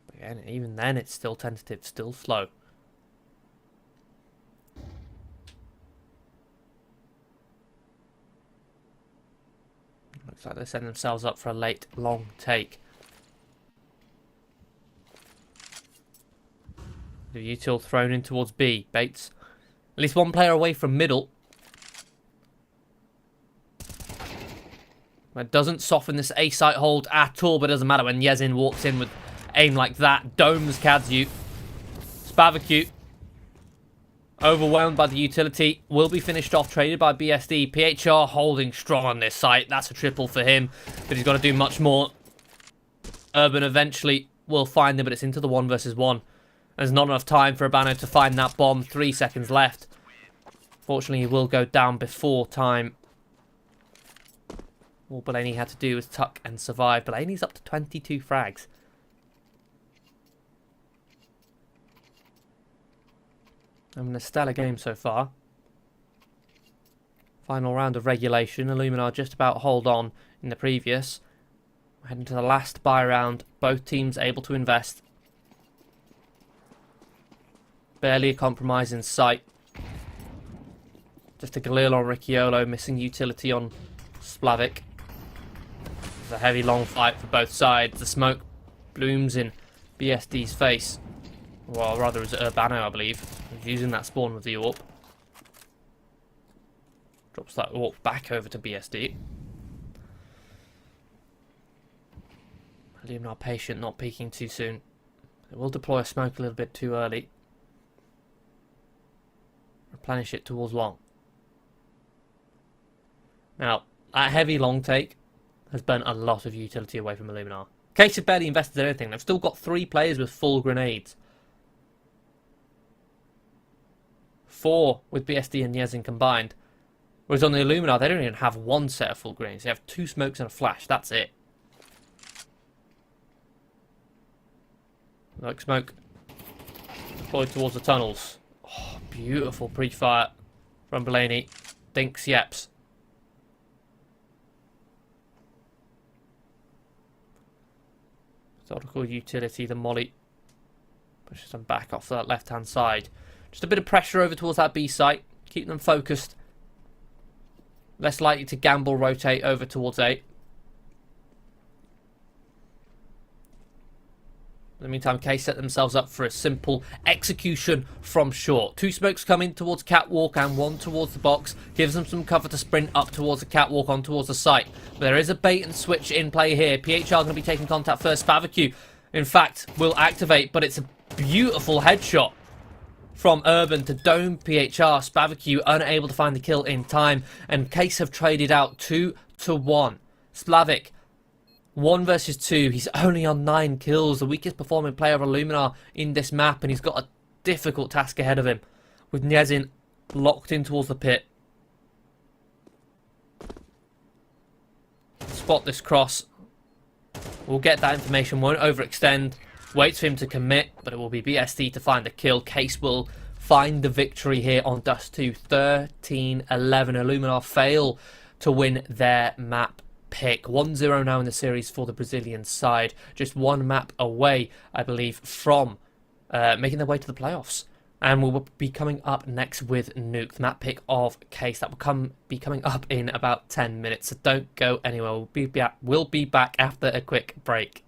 But again, even then it's still tentative, still slow. Looks like they're setting themselves up for a late, long take. The util thrown in towards B. Bates. At least one player away from middle. It doesn't soften this A-site hold at all, but it doesn't matter when Yezin walks in with aim like that. Domes Kadzu. Spavacute. Overwhelmed by the utility, will be finished off, traded by BSD. PHR holding strong on this site. That's a triple for him, but he's got to do much more. Urban eventually will find him, but it's into the 1 versus 1. There's not enough time for Urbano to find that bomb. 3 seconds left. Fortunately, he will go down before time. All Belaney had to do was tuck and survive. Belaney's up to 22 frags. Having a stellar game so far. Final round of regulation. Illuminar just about hold on in the previous. We're heading to the last buy round. Both teams able to invest. Barely a compromise in sight. Just a Galil on Ricciolo. Missing utility on Splavik. It's a heavy long fight for both sides. The smoke blooms in BSD's face. Well, rather it's Urbano, I believe. He's using that spawn with the AWP. Drops that AWP back over to BSD. Illuminar patient, not peeking too soon. They will deploy a smoke a little bit too early. replenish it towards long. Now, that heavy long take has burnt a lot of utility away from Illuminar. Case have barely invested in anything. They've still got 3 players with full grenades. 4 with BSD and Yezin combined. Whereas on the Illuminar, they don't even have 1 set of full grenades. They have 2 smokes and a flash. That's it. Like smoke. Deployed towards the tunnels. Oh, beautiful pre-fire from Blaney. Dinks Yeps. Methodical utility, the molly. Pushes them back off that left-hand side. Just a bit of pressure over towards that B site. Keep them focused. Less likely to gamble, rotate over towards A. In the meantime, K set themselves up for a simple execution from short. 2 smokes coming towards catwalk and 1 towards the box. Gives them some cover to sprint up towards the catwalk on towards the site. But there is a bait and switch in play here. PHR going to be taking contact first. Favicue, in fact, will activate, but it's a beautiful headshot from Urban to dome PHR. Spavacue unable to find the kill in time, and Case have traded out 2-1. Splavic 1 versus 2. He's only on 9 kills, the weakest performing player of Illuminar in this map, and he's got a difficult task ahead of him with Nyezin locked in towards the pit. Spot this cross. We'll get that information, won't overextend. Waits for him to commit, but it will be BSD to find the kill. Case will find the victory here on Dust 2. 13-11. Illuminar fail to win their map pick. 1-0 now in the series for the Brazilian side. Just 1 map away, I believe, from making their way to the playoffs. And we'll be coming up next with Nuke, the map pick of Case. That will be coming up in about 10 minutes. So don't go anywhere. We'll be back after a quick break.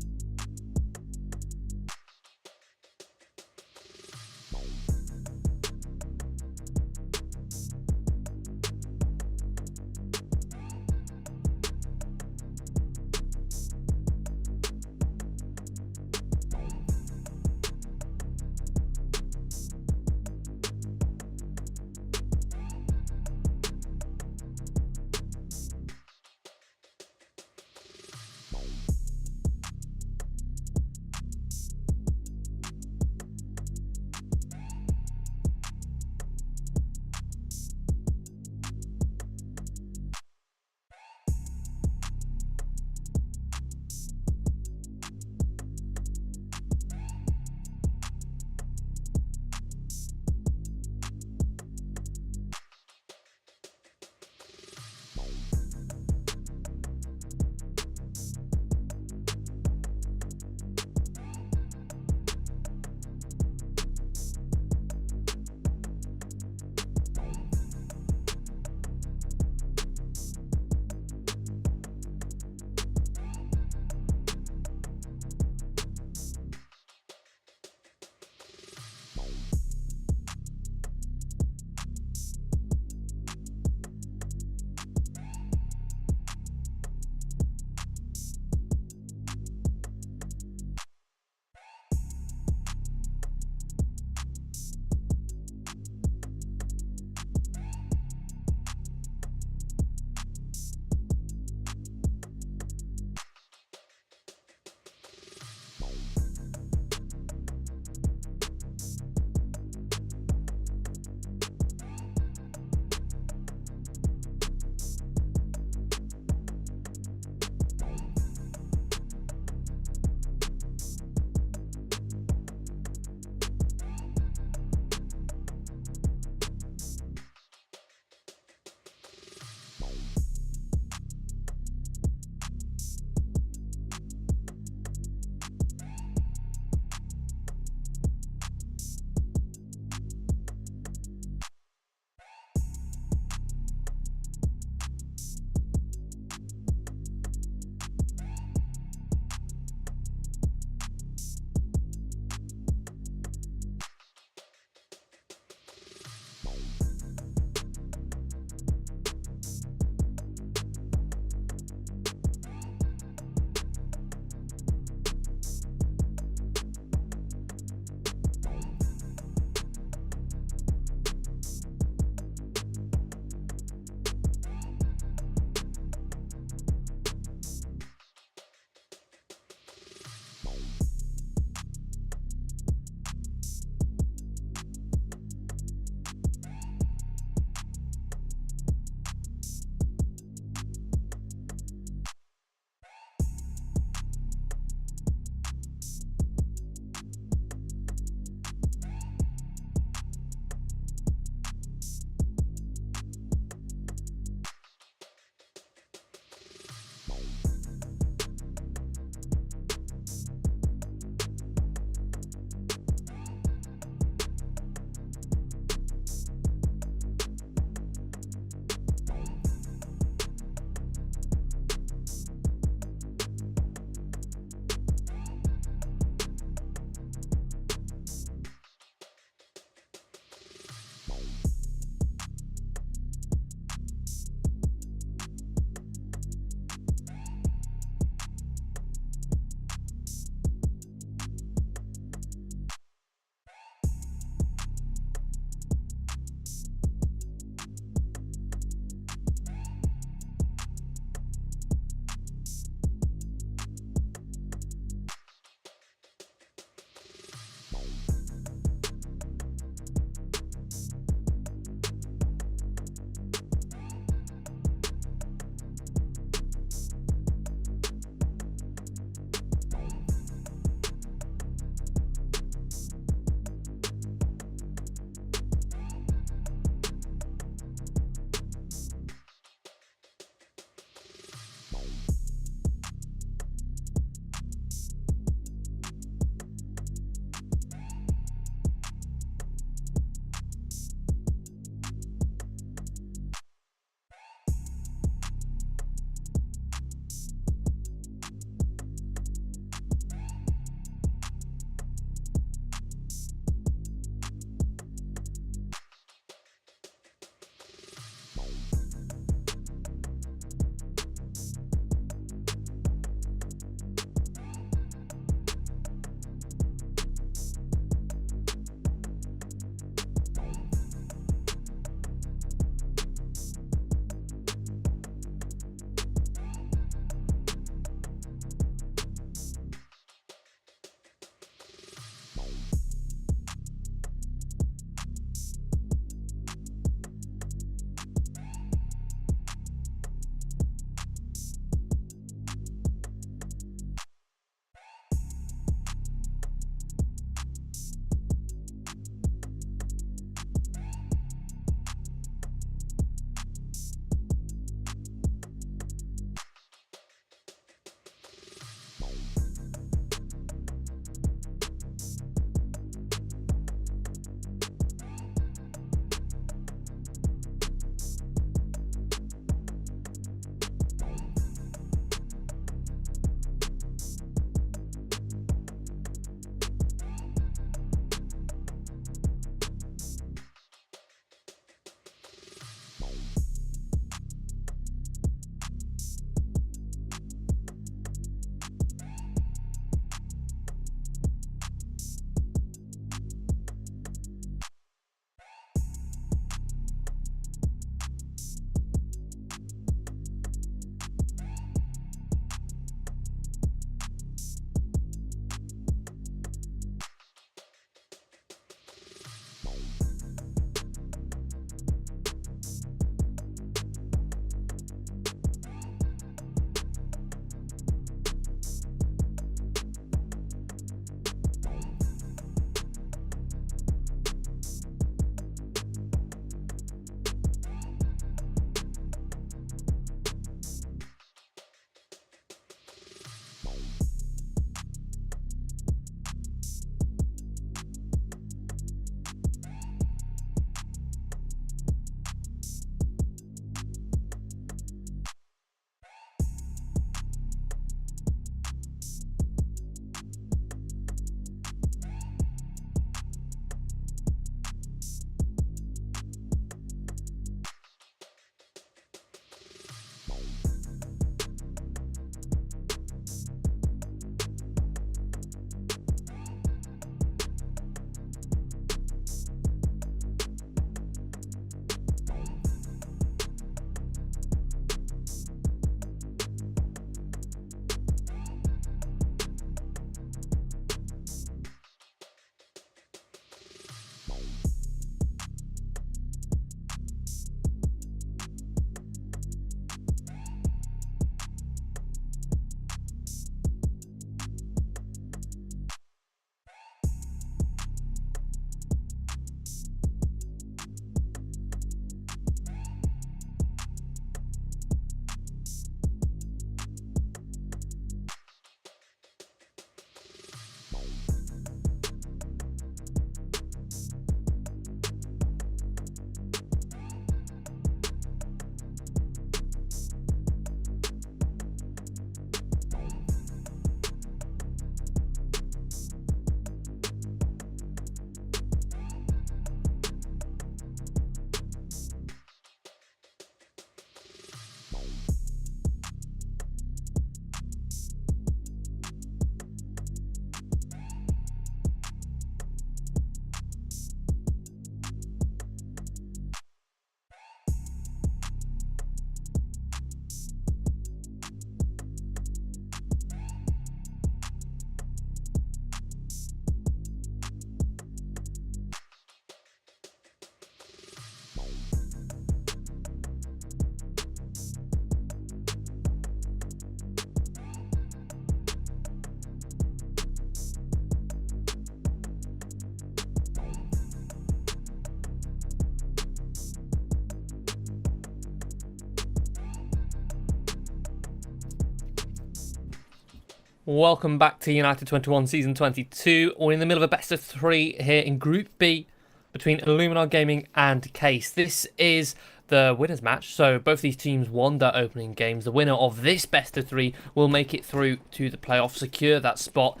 Welcome back to United21 Season 22. We're in the middle of a best of 3 here in Group B between Illuminar Gaming and Case. This is the winners match, so both these teams won their opening games. The winner of this best of 3 will make it through to the playoffs, secure that spot.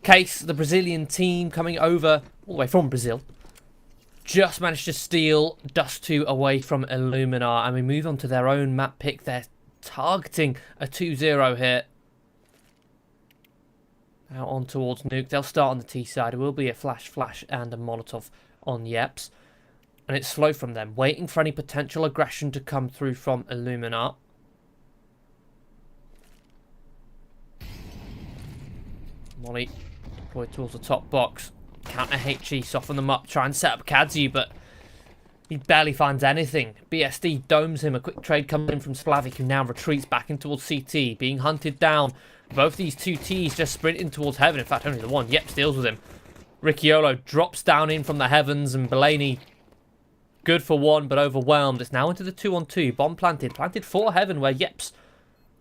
Case, the Brazilian team coming over all the way from Brazil, just managed to steal Dust 2 away from Illuminar, and we move on to their own map pick. They're targeting a 2-0 here. Out on towards Nuke. They'll start on the T side. It will be a flash, and a Molotov on Yeps. And it's slow from them, waiting for any potential aggression to come through from Illuminar. Molly deployed towards the top box. Counter HE, soften them up, try and set up Kadzu, but he barely finds anything. BSD domes him. A quick trade comes in from Splavic, who now retreats back in towards CT, being hunted down. Both these two Ts just sprinting towards heaven. In fact, only the one. Yep, deals with him. Ricciolo drops down in from the heavens, and Belaney, good for one, but overwhelmed. It's now into the 2-on-2. Bomb planted. Planted for heaven, where Yeps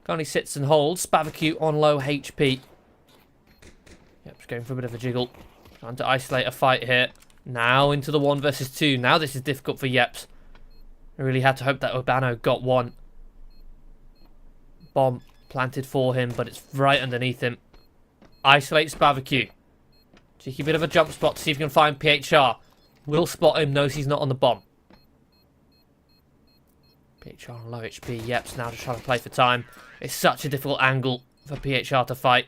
only sits and holds. Spavacu on low HP. Yeps going for a bit of a jiggle. Trying to isolate a fight here. Now into the 1 versus 2. Now this is difficult for Yeps. I really had to hope that Urbano got one. Bomb planted for him, but it's right underneath him. Isolates Spavacu. Cheeky bit of a jump spot to see if he can find PHR. Will spot him, knows he's not on the bomb. PHR on low HP. Yeps now just trying to play for time. It's such a difficult angle for PHR to fight.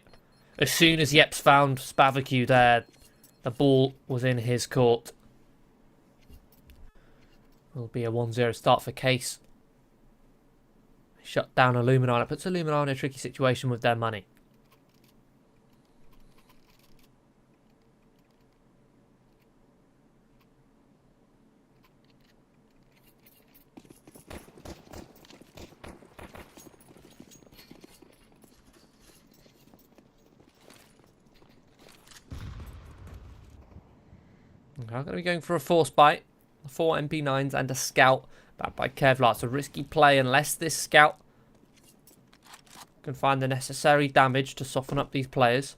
As soon as Yeps found Spavacu there, the ball was in his court. Will be a 1-0 start for Case. Shut down Illuminar. It puts Illuminar in a tricky situation with their money. Okay, I'm going to be going for a force bite. 4 MP9s and a scout. Backed by Kevlar. It's a risky play unless this scout can find the necessary damage to soften up these players.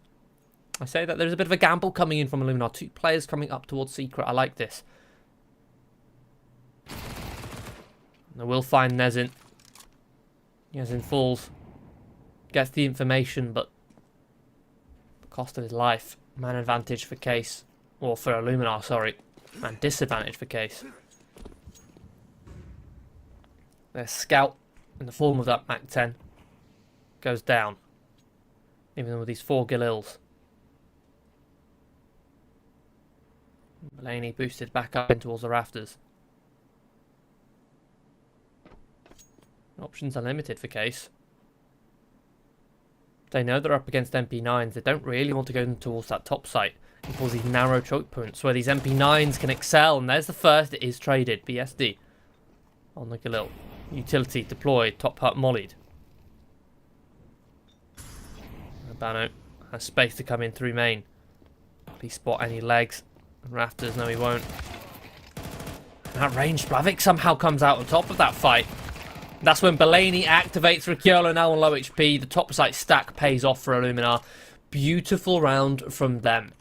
I say that there's a bit of a gamble coming in from Illuminar. 2 players coming up towards Secret. I like this. They will find Nezin. Nezin falls. Gets the information, but the cost of his life. Man advantage for Case. Or for Illuminar, sorry. Man disadvantage for Case. Their scout, in the form of that Mac 10, goes down. Even with these 4 Galils. Belaney boosted back up in towards the rafters. Options are limited for Case. They know they're up against MP9s. They don't really want to go towards that top site. Towards these narrow choke points where these MP9s can excel. And there's the first. It is traded. BSD on the Galil. Utility deployed. Top hut mollied. Urbano has space to come in through main. Will he spot any legs? Rafters, no he won't. And that range, Splavik somehow comes out on top of that fight. That's when Belaney activates. Ricciolo now on low HP. The top site stack pays off for Illuminar. Beautiful round from them.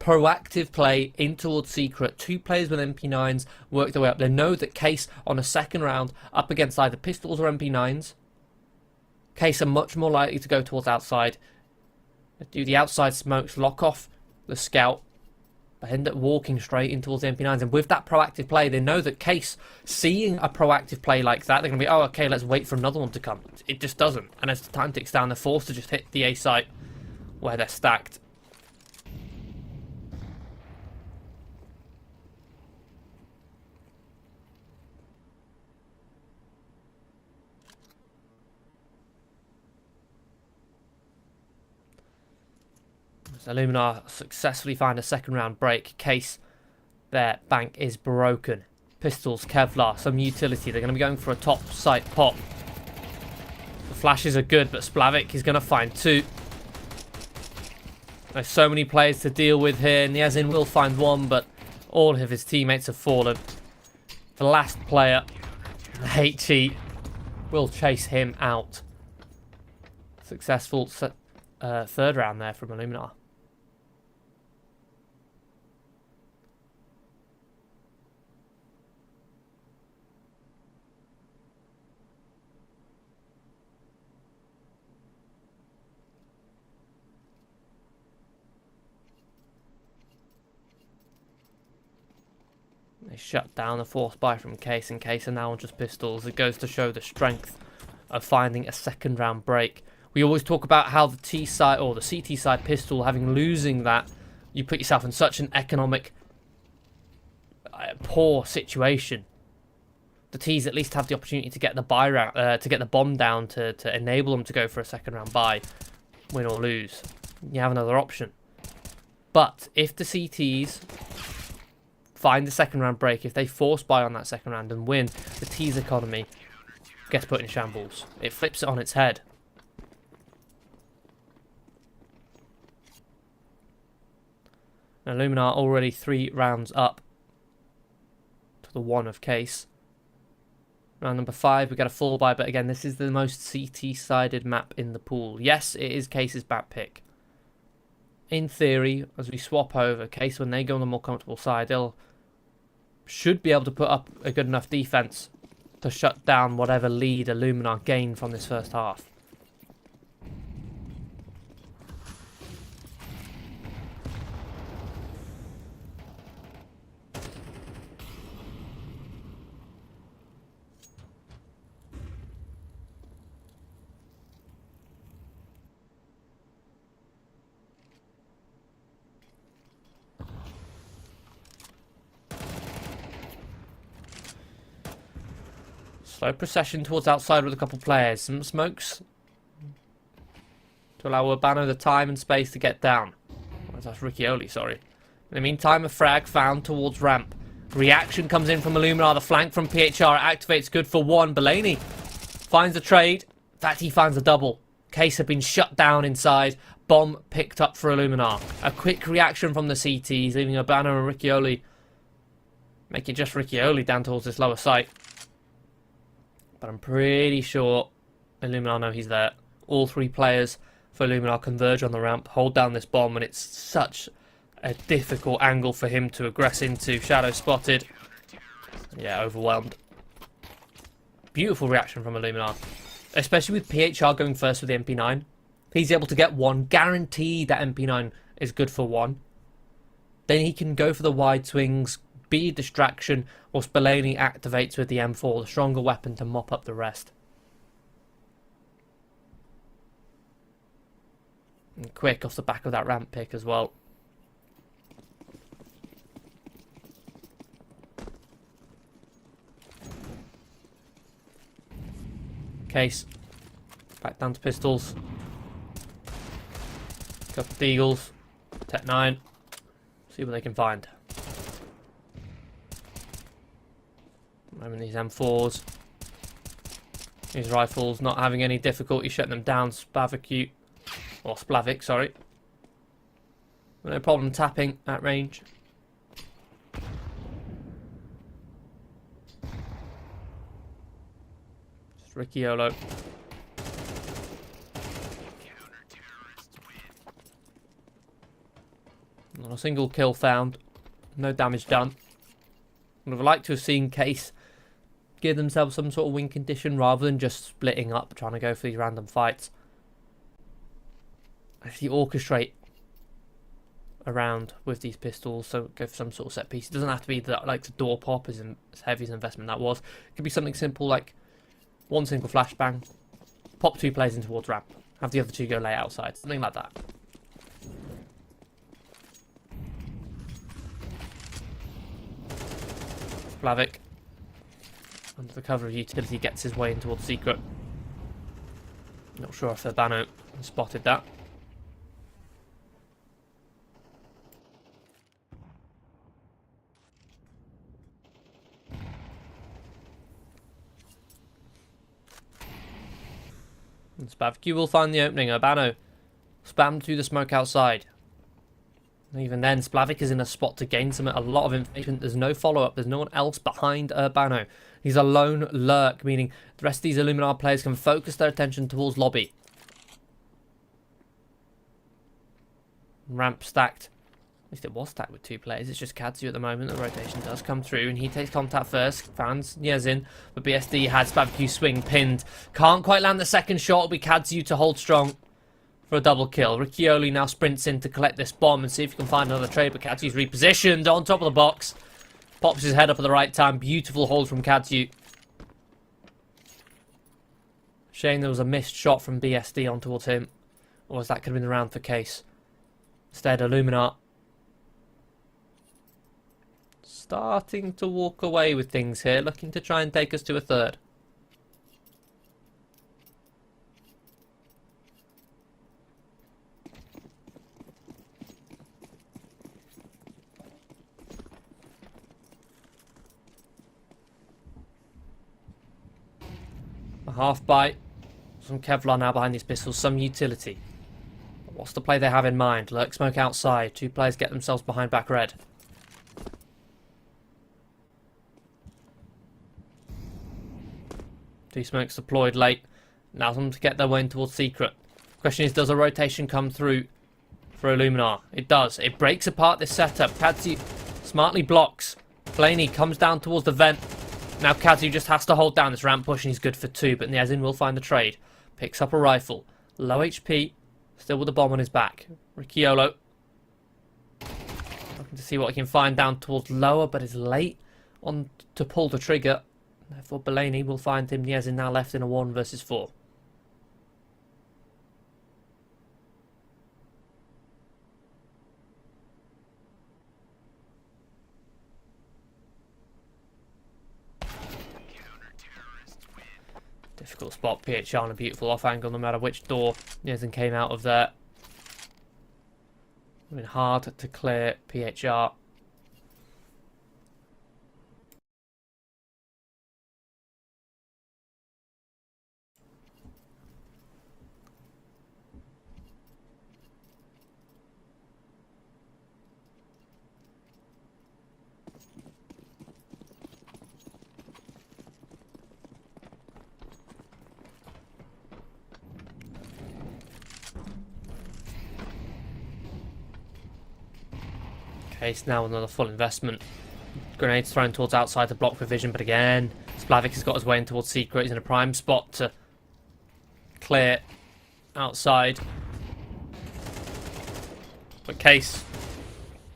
Proactive play in towards Secret. 2 players with MP9s work their way up. They know that Case on a second round up against either pistols or MP9s. Case are much more likely to go towards outside. They do the outside smokes, lock off the scout, but end up walking straight in towards the MP9s. And with that proactive play, they know that Case, seeing a proactive play like that, they're going to be, oh, okay, let's wait for another one to come. It just doesn't. And as the time ticks down, they're forced to just hit the A site where they're stacked. Illuminar successfully find a second round break. Case, their bank is broken. Pistols, Kevlar, some utility. They're going to be going for a top site pop. The flashes are good, but Splavik is going to find 2. There's so many players to deal with here. Niazin will find 1, but all of his teammates have fallen. The last player, HE, will chase him out. Successful third round there from Illuminar. They shut down a forced buy from Case, and Case are now on just pistols. It goes to show the strength of finding a second round break. We always talk about how the T side or the CT side pistol, losing that, you put yourself in such an economic poor situation. The T's at least have the opportunity to get the buy round, to get the bomb down to enable them to go for a second round buy, win or lose. You have another option. But if the CTs find the second round break, if they force buy on that second round and win, the T's economy gets put in shambles. It flips it on its head. Now, Illuminar already 3 rounds up to the 1 of Case. Round number 5, we get a full buy, but again, this is the most CT-sided map in the pool. Yes, it is Case's back pick. In theory, as we swap over, Case, when they go on the more comfortable side, they'll should be able to put up a good enough defense to shut down whatever lead Illuminar gain from this first half. Slow procession towards outside with a couple players. Some smokes to allow Urbano the time and space to get down. Oh, that's Riccioli, sorry. In the meantime, a frag found towards ramp. Reaction comes in from Illuminar. The flank from PHR activates, good for 1. Belaney finds a trade. In fact, he finds a double. Case had been shut down inside. Bomb picked up for Illuminar. A quick reaction from the CTs, leaving Urbano and Riccioli. Making just Riccioli down towards this lower site. But I'm pretty sure Illuminar know he's there. All 3 players for Illuminar converge on the ramp, hold down this bomb, and it's such a difficult angle for him to aggress into. Shadow spotted. Yeah, overwhelmed. Beautiful reaction from Illuminar. Especially with PHR going first with the MP9. He's able to get 1. Guaranteed that MP9 is good for 1. Then he can go for the wide swings, be a distraction, or Spillane activates with the M4, the stronger weapon to mop up the rest. And quick off the back of that ramp pick as well. Case. Back down to pistols. Couple of Deagles. Tech 9. See what they can find. These M4s, these rifles, not having any difficulty shutting them down. Splavik, sorry. No problem tapping at range. Just Ricciolo. Not a single kill found. No damage done. Would have liked to have seen Case give themselves some sort of win condition rather than just splitting up, trying to go for these random fights. Actually orchestrate around with these pistols, so go for some sort of set piece. It doesn't have to be that, like the door pop as heavy as an investment that was. It could be something simple like 1 single flashbang, pop 2 players in towards ramp, have the other 2 go lay outside, something like that. Splavik, under the cover of utility, gets his way in towards secret. Not sure if Urbano spotted that. And Spavik will find the opening. Urbano spammed through the smoke outside. Even then, Splavik is in a spot to gain a lot of information. There's no follow-up. There's no one else behind Urbano. He's a lone lurk, meaning the rest of these Illuminar players can focus their attention towards lobby. Ramp stacked. At least it was stacked with 2 players. It's just Kadzu at the moment. The rotation does come through, and he takes contact first. Finds Yezin, but BSD has Spavq swing pinned. Can't quite land the second shot. It'll be Kadzu to hold strong for a double kill. Riccioli now sprints in to collect this bomb and see if he can find another trade, but Kadzu's repositioned on top of the box. Pops his head up at the right time. Beautiful hold from Kadzu. Shame there was a missed shot from BSD on towards him. Or as that could have been the round for Case. Instead, Illuminar starting to walk away with things here, looking to try and take us to a third. A half bite. Some Kevlar now behind these pistols. Some utility. But what's the play they have in mind? Lurk smoke outside. 2 players get themselves behind back red. Two smokes deployed late. Allows them to get their way in towards secret. Question is, does a rotation come through for Illuminar? It does. It breaks apart this setup. Kadzu smartly blocks. Blaney comes down towards the vent. Now Kadzu just has to hold down this ramp push and he's good for 2, but Niazin will find the trade. Picks up a rifle. Low HP, still with the bomb on his back. Ricciolo looking to see what he can find down towards lower, but is late on to pull the trigger. Therefore Blaney will find him. Niazin now left in a 1 versus 4. Difficult spot. PHR on a beautiful off angle no matter which door Niazin came out of there. I mean, hard to clear PHR. Case now another full investment. Grenades thrown towards outside to block for vision, but again, Splavik has got his way in towards secret. He's in a prime spot to clear outside. But Case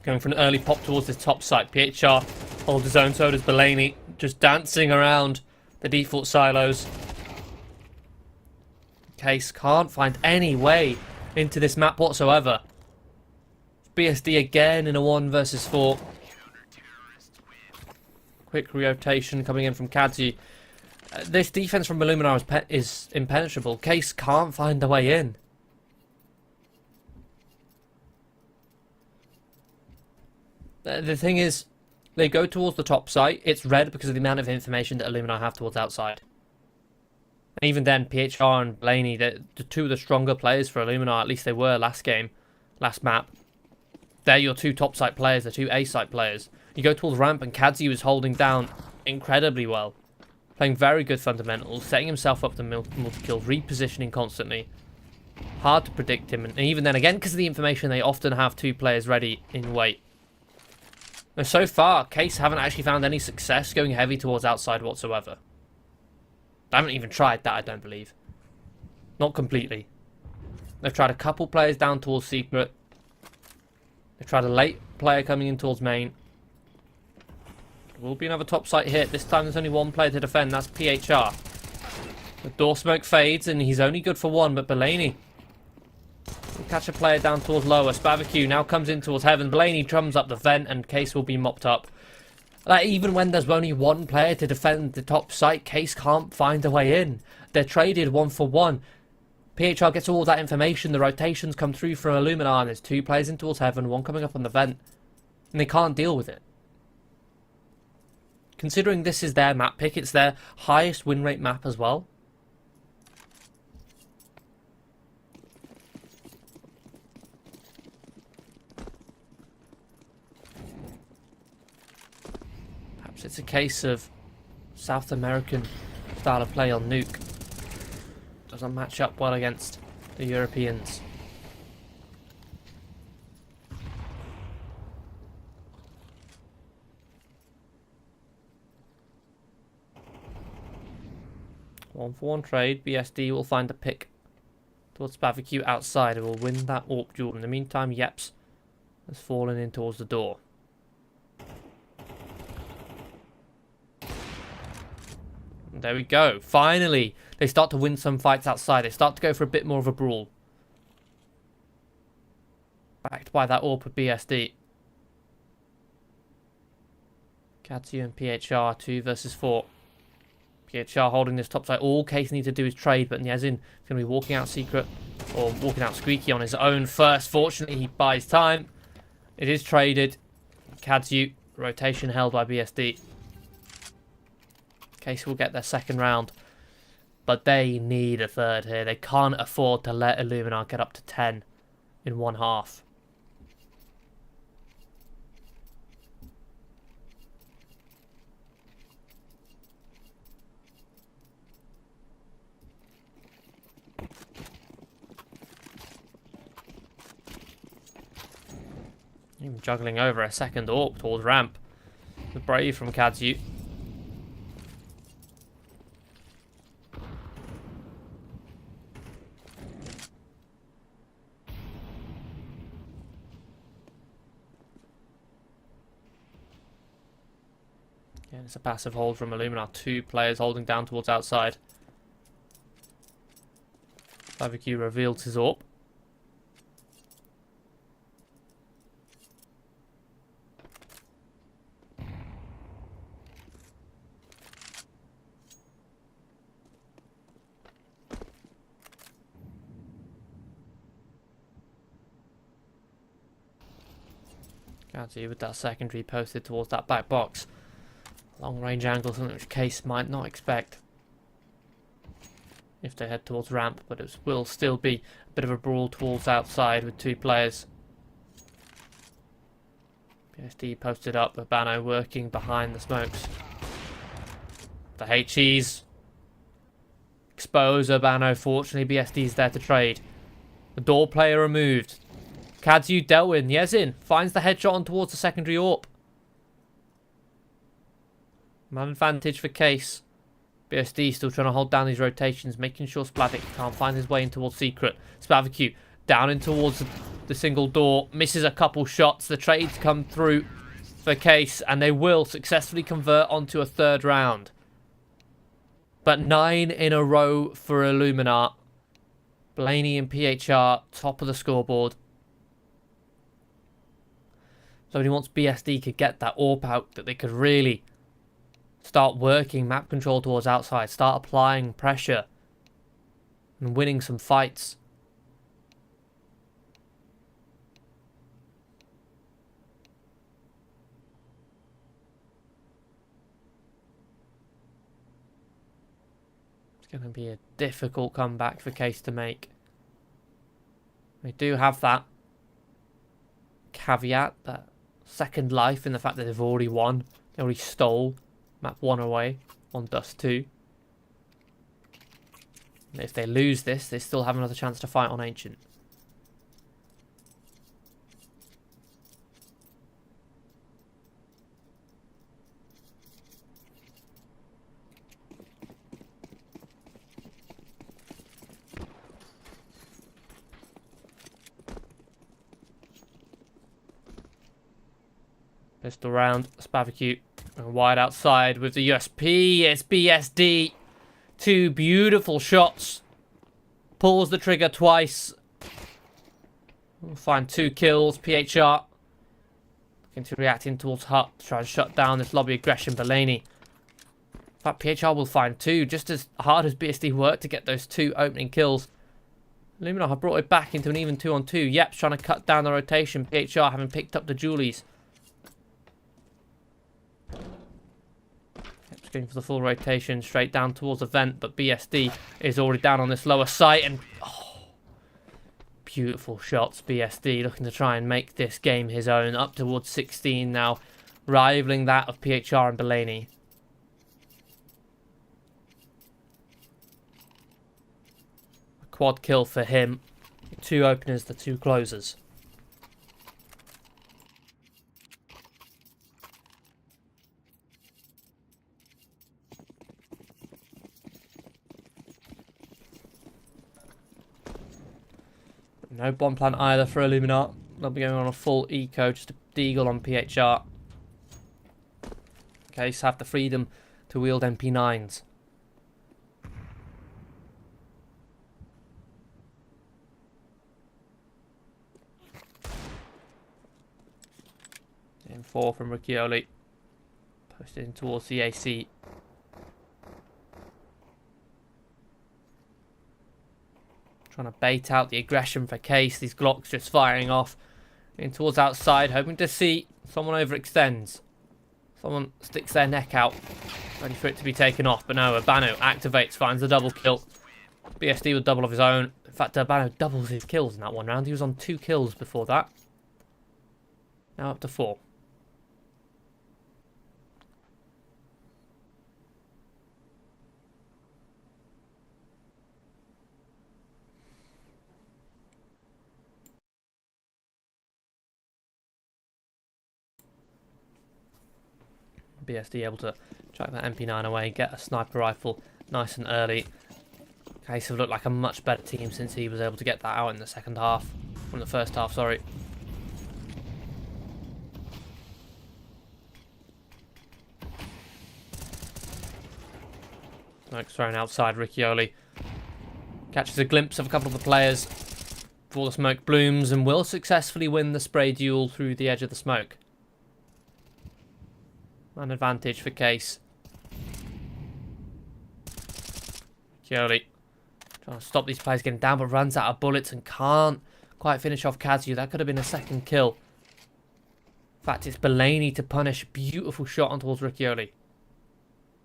going for an early pop towards this top site. PHR holds his own, so does Blaney, just dancing around the default silos. Case can't find any way into this map whatsoever. BSD again in a 1 versus 4. Quick rotation coming in from Kadzu. This defense from Illuminar is impenetrable. Case can't find a way in. The thing is, they go towards the top site. It's red because of the amount of information that Illuminar have towards outside. And even then, PHR and Blaney, the 2 of the stronger players for Illuminar, at least they were last game, last map. They're your 2 top site players, the 2 A site players. You go towards ramp and Kadzu is holding down incredibly well. Playing very good fundamentals, setting himself up to multi-kill, repositioning constantly. Hard to predict him, and even then again, because of the information, they often have 2 players ready in wait. Now, so far, Case haven't actually found any success going heavy towards outside whatsoever. They haven't even tried that, I don't believe. Not completely. They've tried a couple players down towards secret. They've tried a late player coming in towards main. There will be another top site hit. This time there's only 1 player to defend. That's PHR. The door smoke fades and he's only good for 1, but Blaney will catch a player down towards lower. Spavq now comes in towards heaven. Blaney drums up the vent and Case will be mopped up. Like, even when there's only 1 player to defend the top site, Case can't find a way in. They're traded 1 for 1. PHR gets all that information, the rotations come through from Illuminar, and there's 2 players in towards heaven, 1 coming up on the vent, and they can't deal with it. Considering this is their map pick, it's their highest win rate map as well. Perhaps it's a case of South American style of play on Nuke. Doesn't match up well against the Europeans. 1-for-1 trade. BSD will find a pick towards Barbecue outside and will win that AWP duel. In the meantime, Yeps has fallen in towards the door. And there we go. Finally, they start to win some fights outside. They start to go for a bit more of a brawl. Backed by that AWP of BSD. Katsu and PHR 2 versus 4. PHR holding this top side. All Case needs to do is trade, but Nyezin is going to be walking out secret or walking out squeaky on his own first. Fortunately, he buys time. It is traded. Katsu, rotation held by BSD. Case will get their second round, but they need a third here. They can't afford to let Illuminar get up to 10 in one half. Even juggling over a second AWP towards ramp. The Brave from Kadzu. Again, it's a passive hold from Illuminar. 2 players holding down towards outside. Barbecue reveals his AWP. Gadzi with that secondary posted towards that back box. Long range angle, something which Case might not expect if they head towards ramp, but it will still be a bit of a brawl towards outside with 2 players. PSD posted up, Urbano working behind the smokes. The HEs expose Urbano. Fortunately, BSD is there to trade. The door player removed. Kadzu dealt with. Nyezin finds the headshot on towards the secondary AWP. Man advantage for Case. BSD still trying to hold down these rotations, making sure Splavik can't find his way in towards secret. Splavik down in towards the single door, misses a couple shots. The trades come through for Case, and they will successfully convert onto a third round. But 9 in a row for Illuminar. Blaney and PHR top of the scoreboard. So only once BSD could get that AWP out, that they could really start working map control towards outside, start applying pressure and winning some fights. It's going to be a difficult comeback for Case to make. They do have that caveat, that second life in the fact that they've already won. They already stole map 1 away on Dust 2. And if they lose this, they still have another chance to fight on Ancient. Pistol round, Spavacute, and wide outside with the USP. It's BSD. 2 beautiful shots. Pulls the trigger twice. We'll find 2 kills. PHR looking to react in towards Hut to try and shut down this lobby aggression. Blaney. In fact, PHR will find 2. Just as hard as BSD worked to get those 2 opening kills. Illuminar have brought it back into an even 2-on-2. Yep's trying to cut down the rotation. PHR having picked up the Julies. Going for the full rotation straight down towards the vent, but BSD is already down on this lower site, and beautiful shots. BSD looking to try and make this game his own, up towards 16 now, rivaling that of PHR and Blaney. A quad kill for him. 2 openers, the 2 closers. No bomb plant either for Illuminar. They'll be going on a full eco, just a deagle on PHR. Case have the freedom to wield MP9s. In 4 from Riccioli. Posted in towards the AC. Trying to bait out the aggression for Case. These Glocks just firing off. In towards outside, hoping to see someone overextends. Someone sticks their neck out. Ready for it to be taken off. But no, Urbano activates, finds the double kill. BSD with double of his own. In fact, Urbano doubles his kills in that one round. He was on 2 kills before that. Now up to 4. BSD able to track that MP9 away, get a sniper rifle nice and early. Case have looked like a much better team since he was able to get that out in the second half. From the first half, sorry. Smoke's thrown outside. Riccioli catches a glimpse of a couple of the players before the smoke blooms and will successfully win the spray duel through the edge of the smoke. Man advantage for Case. Riccioli trying to stop these players getting down, but runs out of bullets and can't quite finish off Kazu. That could have been a second kill. In fact, it's Belaney to punish. Beautiful shot on towards Riccioli.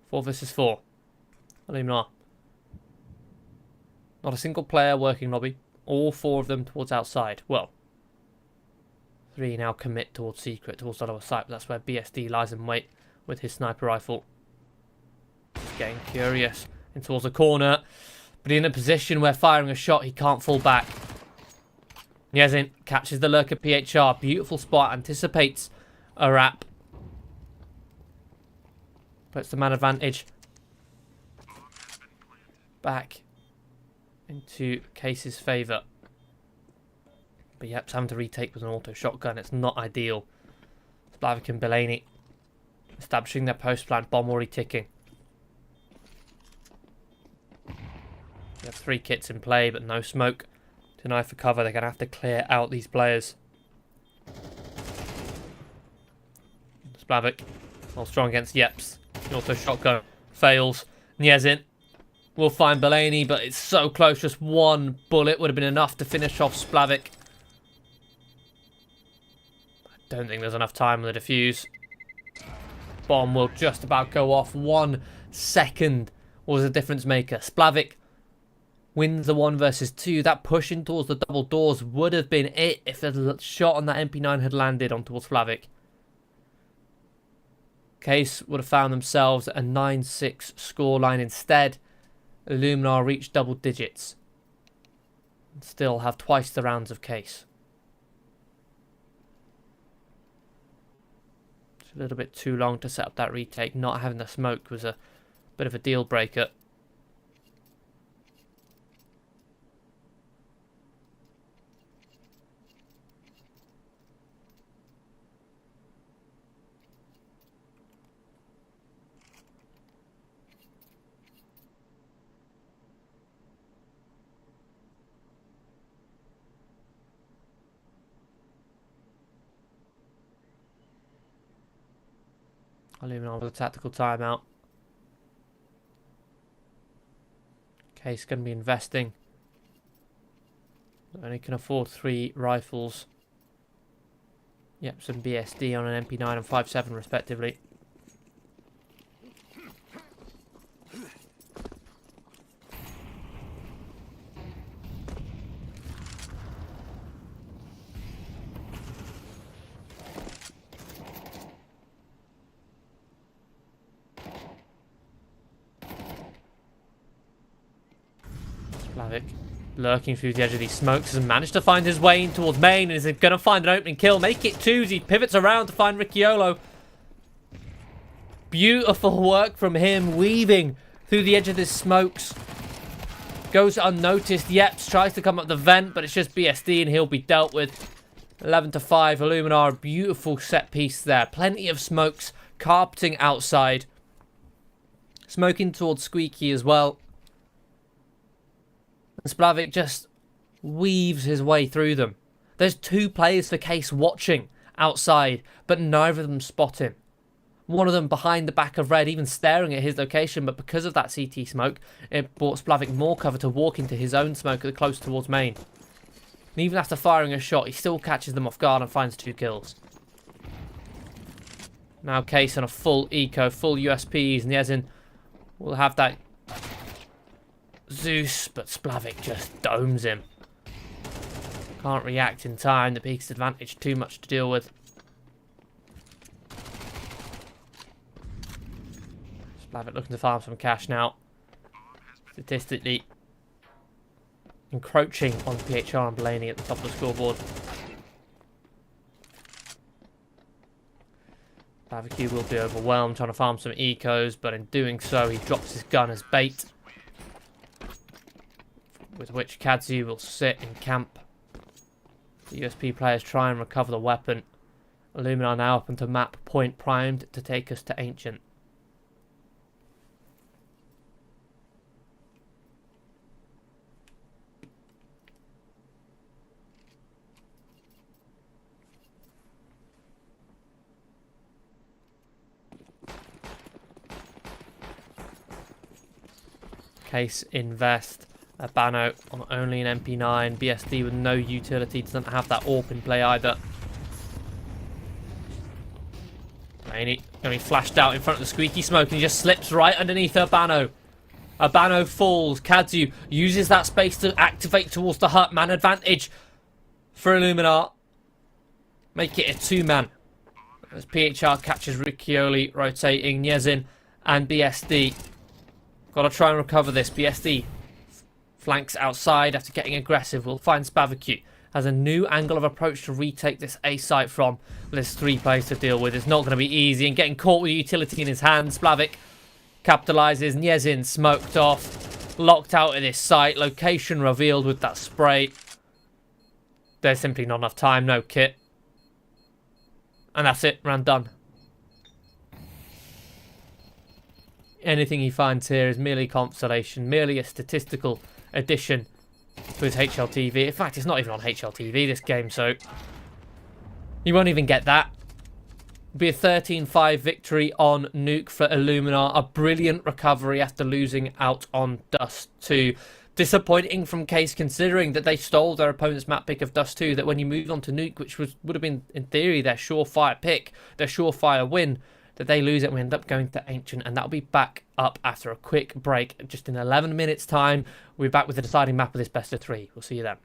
4 versus 4. Illuminar. Not a single player working lobby. All 4 of them towards outside. Well, 3 now commit towards secret, towards the lower site. But that's where BSD lies in wait with his sniper rifle. Just getting curious in towards the corner. But in a position where firing a shot, he can't fall back. Yezin catches the lurker PHR. Beautiful spot. Anticipates a wrap. Puts the man advantage back into Case's favour. But yep, having to retake with an auto shotgun. It's not ideal. Splavik and Belaney establishing their post plant. Bomb already ticking. We have 3 kits in play, but no smoke. Deny for cover. They're going to have to clear out these players. Splavik, well strong against Yeps. The auto shotgun fails. Niezin will find Belaney, but it's so close. Just 1 bullet would have been enough to finish off Splavik. I don't think there's enough time on the defuse. Bomb will just about go off. 1 second was a difference maker. Splavik wins the 1 versus 2. That pushing towards the double doors would have been it if the shot on that MP9 had landed on towards Splavik. Case would have found themselves at a 9-6 scoreline instead. Illuminar reach double digits. And still have twice the rounds of Case. It's a little bit too long to set up that retake. Not having the smoke was a bit of a deal breaker. Illuminar with a tactical timeout. Case going to be investing. Only can afford 3 rifles. Yep, some BSD on an MP9 and 5.7 respectively. Splavik lurking through the edge of these smokes has managed to find his way in towards main and is going to find an opening kill. Make it 2. He pivots around to find Ricciolo. Beautiful work from him, weaving through the edge of his smokes. Goes unnoticed. Yep, tries to come up the vent, but it's just BSD and he'll be dealt with. 11-5, Illuminar, a beautiful set piece there. Plenty of smokes carpeting outside. Smoking towards Squeaky as well. And Splavik just weaves his way through them. There's 2 players for Case watching outside, but neither of them spot him. One of them behind the back of Red, even staring at his location, but because of that CT smoke, it brought Splavik more cover to walk into his own smoke close towards main. And even after firing a shot, he still catches them off guard and finds 2 kills. Now Case on a full eco, full USPs, and Yezin will have that Zeus, but Splavik just domes him. Can't react in time, the Peak's advantage too much to deal with. Splavik looking to farm some cash now. Statistically encroaching on PHR and Blaney at the top of the scoreboard. Barbecue will be overwhelmed trying to farm some ecos, but in doing so he drops his gun as bait, with which Kadzu will sit in camp. The USP players try and recover the weapon. Illuminar now up into map point, primed to take us to Ancient. Case invest. Bano on only an MP9. BSD with no utility. Doesn't have that AWP in play either. Laney going to be flashed out in front of the Squeaky smoke and he just slips right underneath Urbano. Urbano falls. Kadzu uses that space to activate towards the hut. Man advantage for Illuminar. Make it a 2-man. As PHR catches Riccioli rotating. Nyezin and BSD. Got to try and recover this. BSD flanks outside after getting aggressive. We'll find Spavacute has a new angle of approach to retake this A site from. Well, there's 3 players to deal with. It's not going to be easy. And getting caught with utility in his hand, Splavik capitalizes. Nyezin smoked off. Locked out of this site. Location revealed with that spray. There's simply not enough time. No kit. And that's it. Round done. Anything he finds here is merely consolation, merely a statistical addition to his HLTV. In fact, it's not even on HLTV, this game, so you won't even get that. It'll be a 13-5 victory on Nuke for Illuminar. A brilliant recovery after losing out on Dust 2. Disappointing from Case, considering that they stole their opponent's map pick of Dust 2, that when you move on to Nuke, which would have been, in theory, their surefire pick, their surefire win, that they lose it and we end up going to Ancient, and that'll be back up after a quick break. Just in 11 minutes time, we'll be back with the deciding map of this best of 3. We'll see you then.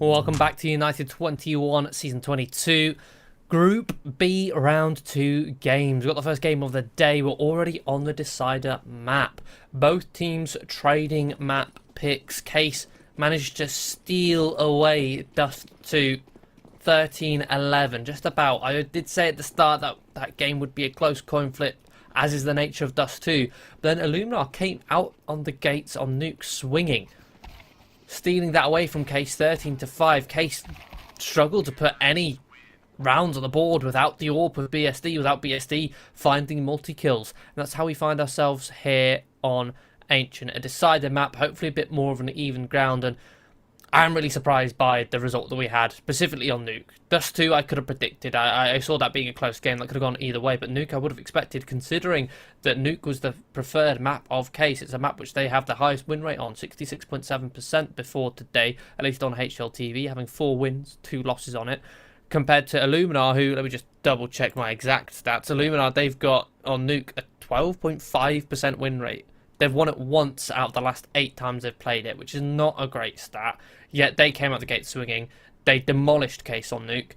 Welcome back to United21 Season 22. Group B Round 2 games. We've got the first game of the day. We're already on the decider map. Both teams trading map picks. Case managed to steal away Dust to 13-11. Just about. I did say at the start that that game would be a close coin flip, as is the nature of Dust 2. But then Illuminar came out on the gates on Nuke swinging, stealing that away from Case 13-5. Case struggled to put any rounds on the board without the AWP with BSD, without BSD finding multi-kills. And that's how we find ourselves here on Ancient. A decided map, hopefully a bit more of an even ground, and I'm really surprised by the result that we had, specifically on Nuke. Dust 2 I could have predicted. I saw that being a close game that could have gone either way, but Nuke I would have expected, considering that Nuke was the preferred map of Case. It's a map which they have the highest win rate on, 66.7% before today, at least on HLTV, having 4 wins, 2 losses on it, compared to Illuminar, who, let me just double check my exact stats. Illuminar, they've got on Nuke a 12.5% win rate. They've won it once out of the last 8 times they've played it, which is not a great stat. Yet they came out the gate swinging. They demolished Case on Nuke.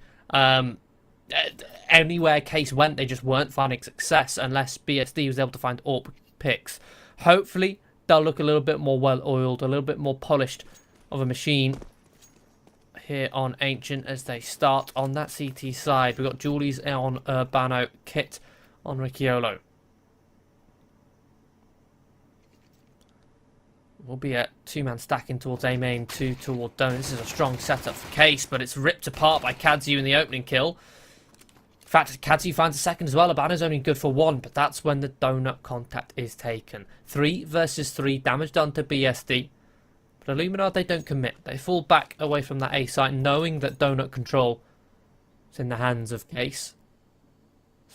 Anywhere Case went, they just weren't finding success unless BSD was able to find AWP picks. Hopefully, they'll look a little bit more well-oiled, a little bit more polished of a machine here on Ancient as they start on that CT side. We've got Julie's on Urbano, Kit on Ricciolo. Will be a 2-man stacking towards A main, 2 toward Donut. This is a strong setup for Case, but it's ripped apart by Kadzu in the opening kill. In fact, Kadzu finds a second as well. Urbano's only good for 1, but that's when the Donut contact is taken. 3 versus 3, damage done to BSD. But Illuminar, they don't commit. They fall back away from that A site, knowing that Donut control is in the hands of Case.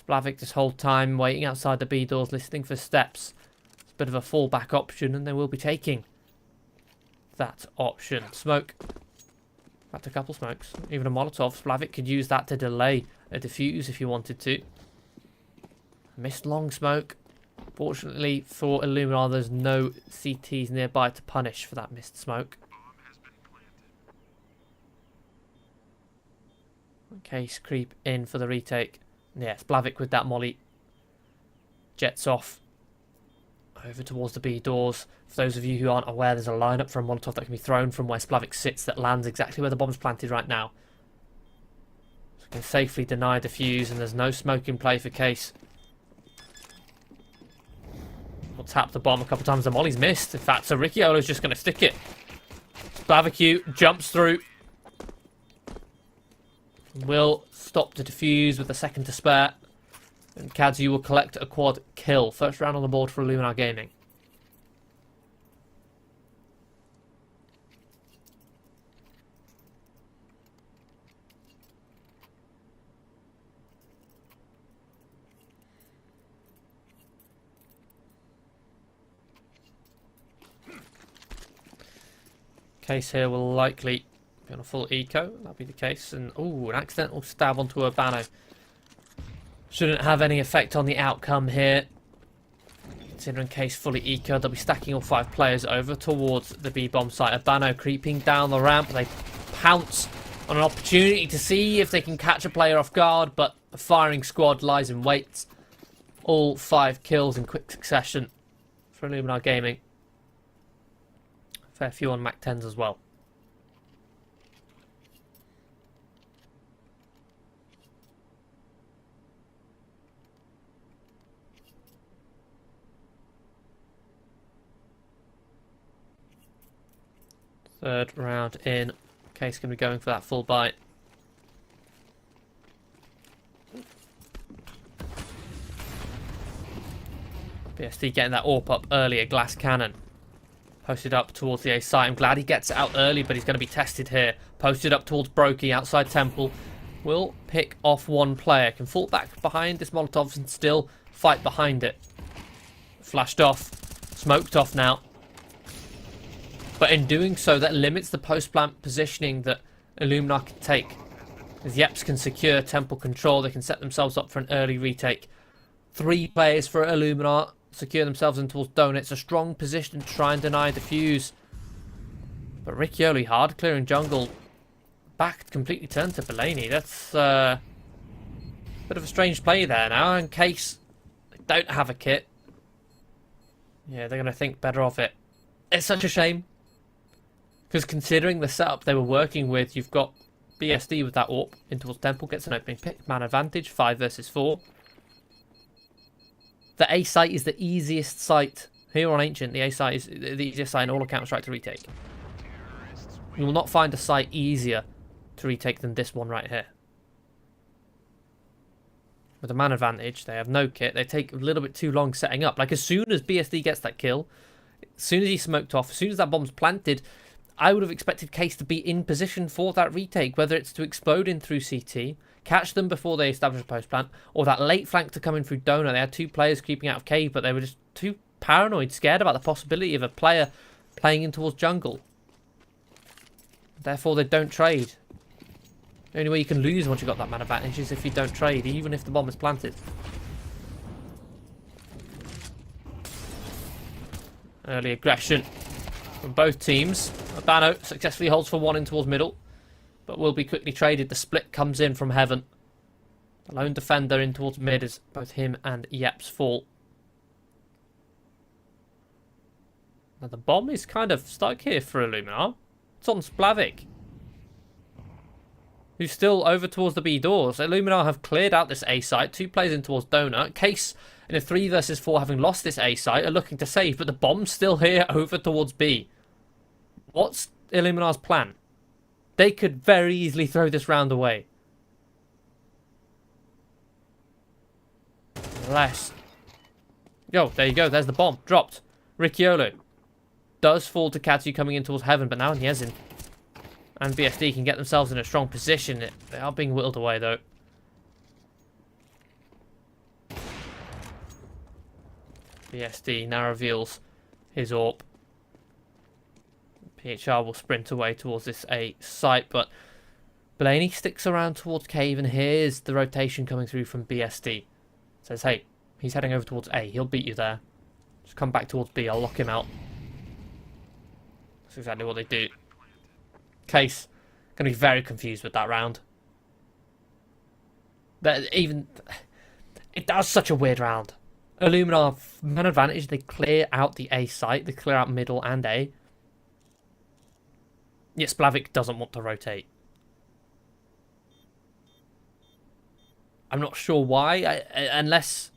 Splavik this whole time waiting outside the B doors, listening for steps. It's a bit of a fallback option, and they will be taking that option. Smoke. That's a couple smokes. Even a Molotov. Splavik could use that to delay a defuse if you wanted to. Missed long smoke. Fortunately for Illuminar, there's no CTs nearby to punish for that missed smoke. Case creep in for the retake. Yeah, Splavik with that molly. Jets off over towards the B doors. For those of you who aren't aware, there's a lineup for a Molotov that can be thrown from where Splavik sits that lands exactly where the bomb's planted right now. So can safely deny defuse, and there's no smoke in play for Case. We'll tap the bomb a couple times. The molly's missed. In fact, so Ricciolo's just going to stick it. Splavik jumps through. Will stop the defuse with a second to spare. And Kadzu will collect a quad kill. First round on the board for Illuminar Gaming. Case here will likely be on a full eco. That'll be the case. And ooh, an accidental stab onto Urbano. Shouldn't have any effect on the outcome here. Considering Case fully eco, they'll be stacking all 5 players over towards the B-bomb site. Urbano creeping down the ramp. They pounce on an opportunity to see if they can catch a player off guard, but the firing squad lies in wait. All 5 kills in quick succession for Illuminar Gaming. Fair few on Mac 10s as well. Third round in. Case going to be going for that full bite. BSD getting that AWP up earlier. Glass cannon. Posted up towards the A site. I'm glad he gets it out early, but he's going to be tested here. Posted up towards Brokey, outside Temple. Will pick off 1 player. Can fall back behind this Molotov and still fight behind it. Flashed off. Smoked off now. But in doing so, that limits the post-plant positioning that Illuminar can take. As Yeps can secure Temple control, they can set themselves up for an early retake. 3 players for Illuminar secure themselves in towards Donut. It's a strong position to try and deny defuse. But Riccioli hard clearing jungle. back completely turned to Belaney. That's a bit of a strange play there now, in case they don't have a kit. Yeah, they're going to think better of it. It's such a shame. Because considering the setup they were working with, you've got BSD with that AWP in towards Temple, gets an opening pick, man advantage, 5 versus 4. The A site is the easiest site. Here on Ancient, the A site is the easiest site in all of Counter-Strike to retake. You will not find a site easier to retake than this one right here. With a man advantage, they have no kit. They take a little bit too long setting up. Like, as soon as BSD gets that kill, as soon as he smoked off, as soon as that bomb's planted, I would have expected Case to be in position for that retake, whether it's to explode in through CT, catch them before they establish a post plant, or that late flank to come in through Donut. They had 2 players creeping out of cave, but they were just too paranoid, scared about the possibility of a player playing in towards jungle. Therefore, they don't trade. The only way you can lose once you've got that man advantage is if you don't trade, even if the bomb is planted. Early aggression from both teams. Abano successfully holds for 1 in towards middle, but will be quickly traded. The split comes in from heaven. The lone defender in towards mid as both him and Yeps fall. Now the bomb is kind of stuck here for Illuminar. It's on Splavik, who's still over towards the B doors. Illuminar have cleared out this A site. 2 players in towards Donut. Case in a 3 versus 4, having lost this A site, are looking to save, but the bomb's still here over towards B. What's Illuminar's plan? They could very easily throw this round away. Unless... Yo, there you go. There's the bomb. Dropped. Ricciolo does fall to Katsu coming in towards heaven, but now Niezin and BSD can get themselves in a strong position. They are being whittled away, though. BSD now reveals his AWP. PHR will sprint away towards this A site, but Belaney sticks around towards cave, and here's the rotation coming through from BSD. Says, hey, he's heading over towards A. He'll beat you there. Just come back towards B. I'll lock him out. That's exactly what they do. Case going to be very confused with that round. It does such a weird round. Illuminar, man advantage, they clear out the A site, they clear out middle and A. Yet Splavik doesn't want to rotate. I'm not sure why, unless...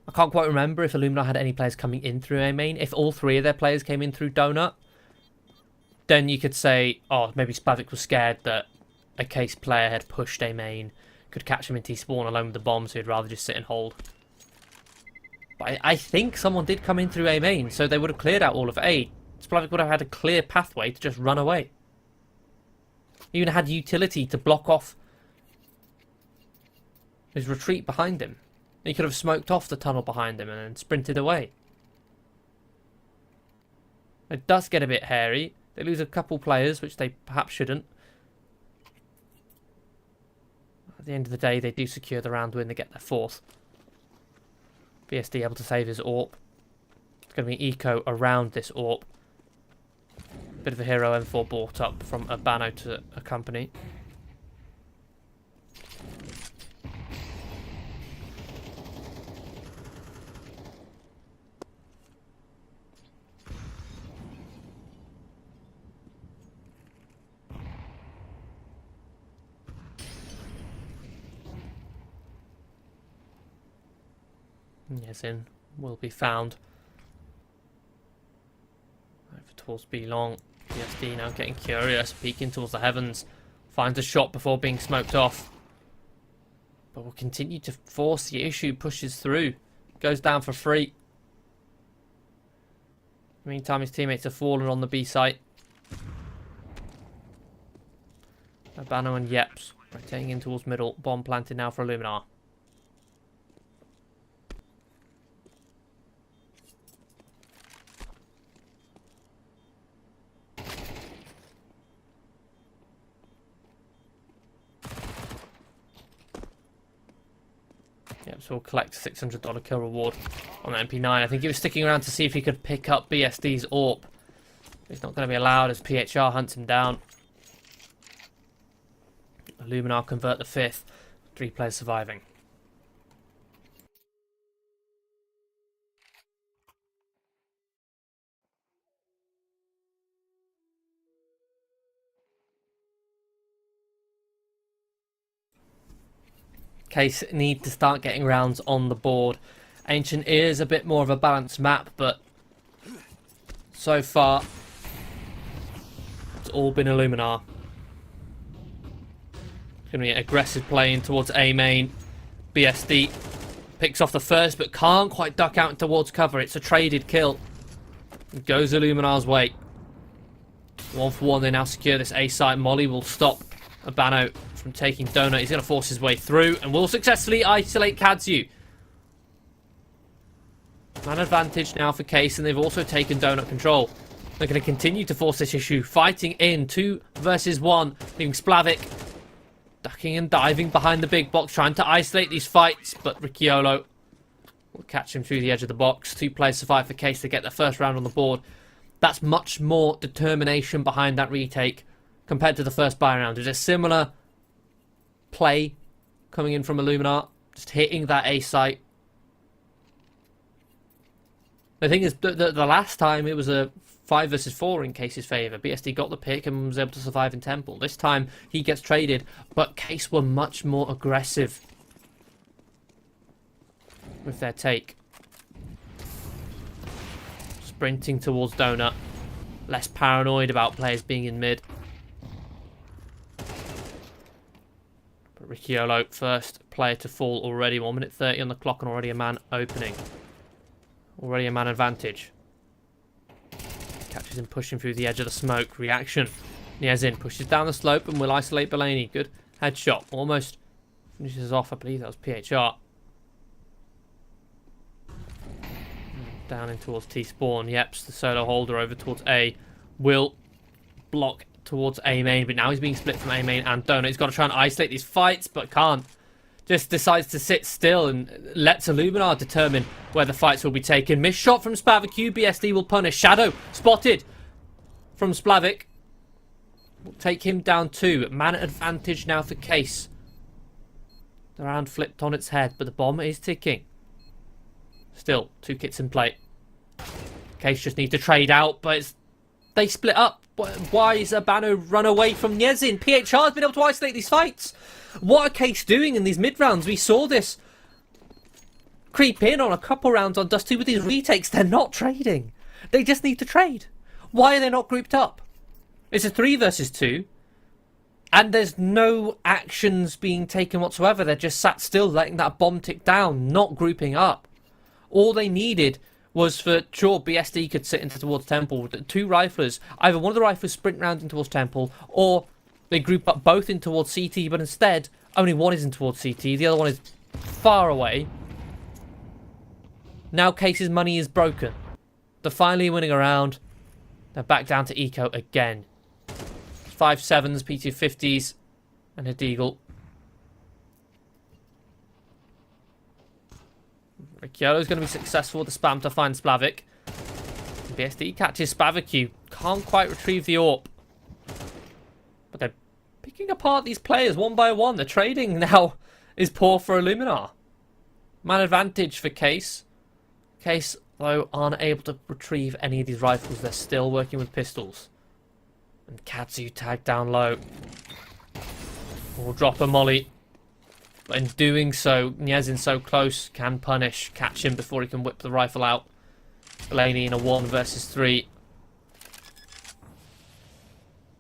I can't quite remember if Illuminar had any players coming in through A main. If all 3 of their players came in through Donut, then you could say, oh, maybe Splavik was scared that a Case player had pushed A main, could catch him in T-spawn alone with the bomb, so he'd rather just sit and hold. But I think someone did come in through A main, so they would have cleared out all of A. Splavik would have had a clear pathway to just run away. He even had utility to block off his retreat behind him. He could have smoked off the tunnel behind him and then sprinted away. It does get a bit hairy. They lose a couple players, which they perhaps shouldn't. At the end of the day, they do secure the round win. They get their 4th. BSD able to save his AWP. It's going to be eco around this AWP. Bit of a hero M4 brought up from Abano to accompany. Niezin will be found over towards B long. BSD now getting curious, peeking towards the heavens, finds a shot before being smoked off, but will continue to force the issue, pushes through, goes down for free. Meantime, his teammates have fallen on the B site. Abano and Yeps rotating in towards middle, bomb planted now for Illuminar. Yep, so we'll collect a $600 kill reward on the MP9. I think he was sticking around to see if he could pick up BSD's AWP. He's not going to be allowed as PHR hunts him down. Illuminar convert the 5th. 3 players surviving. Case need to start getting rounds on the board. Ancient is a bit more of a balanced map, but so far it's all been Illuminar. Going to be an aggressive play in towards A main. BSD picks off the first, but can't quite duck out towards cover. It's a traded kill. It goes Illuminar's way. 1 for 1. They now secure this A site. Molly will stop Abano from taking Donut. He's going to force his way through and will successfully isolate Kadzu. Man advantage now for Case, and they've also taken Donut control. They're going to continue to force this issue, fighting in 2 versus 1, leaving Splavik ducking and diving behind the big box, trying to isolate these fights, but Ricciolo will catch him through the edge of the box. 2 players survive for Case to get their first round on the board. That's much more determination behind that retake compared to the first buy round. There's a similar play coming in from Illuminar, just hitting that A site. The thing is, the last time it was a 5 versus 4 in Case's favour. BSD got the pick and was able to survive in Temple. This time he gets traded, but Case were much more aggressive with their take. Sprinting towards Donut. Less paranoid about players being in mid. But Ricciolo, first player to fall already. 1 minute 30 on the clock and already a man opening. Already a man advantage. Catches him pushing through the edge of the smoke. Reaction. Niezin pushes down the slope and will isolate Belaney. Good headshot. Almost finishes off. I believe that was PHR. Down in towards T-spawn. Yeps, the solo holder over towards A. Will block towards A main, but now he's being split from A main and Donut. He's got to try and isolate these fights, but can't. Just decides to sit still and lets Illuminar determine where the fights will be taken. Missed shot from Splavik. BSD will punish. Shadow spotted from Splavik. Will take him down 2. Man advantage now for Case. The round flipped on its head, but the bomb is ticking. Still, 2 kits in play. Case just need to trade out, but they split up. Why is Abano run away from Niezin? PHR has been able to isolate these fights. What are Case doing in these mid-rounds? We saw this creep in on a couple rounds on Dust 2 with these retakes. They're not trading. They just need to trade. Why are they not grouped up? It's a 3 versus 2. And there's no actions being taken whatsoever. They're just sat still, letting that bomb tick down, not grouping up. All they needed was for, sure, BSD could sit into towards Temple with 2 riflers. Either one of the riflers sprint round in towards Temple, or they group up both in towards CT, but instead, only one is in towards CT, the other one is far away. Now Case's money is broken. They're finally winning a round. They're back down to Eco again. 5-7s, P250s, and a Deagle. Ricciolo's going to be successful with the spam to find Splavik. BSD catches Spavik. Can't quite retrieve the AWP. But they're picking apart these players one by one. The trading now is poor for Illuminar. Man advantage for Case. Case, though, aren't able to retrieve any of these rifles. They're still working with pistols. And Kadzu tagged down low. Will drop a molly. But in doing so, Niezin so close, can punish, catch him before he can whip the rifle out. Belaney in a 1 versus 3.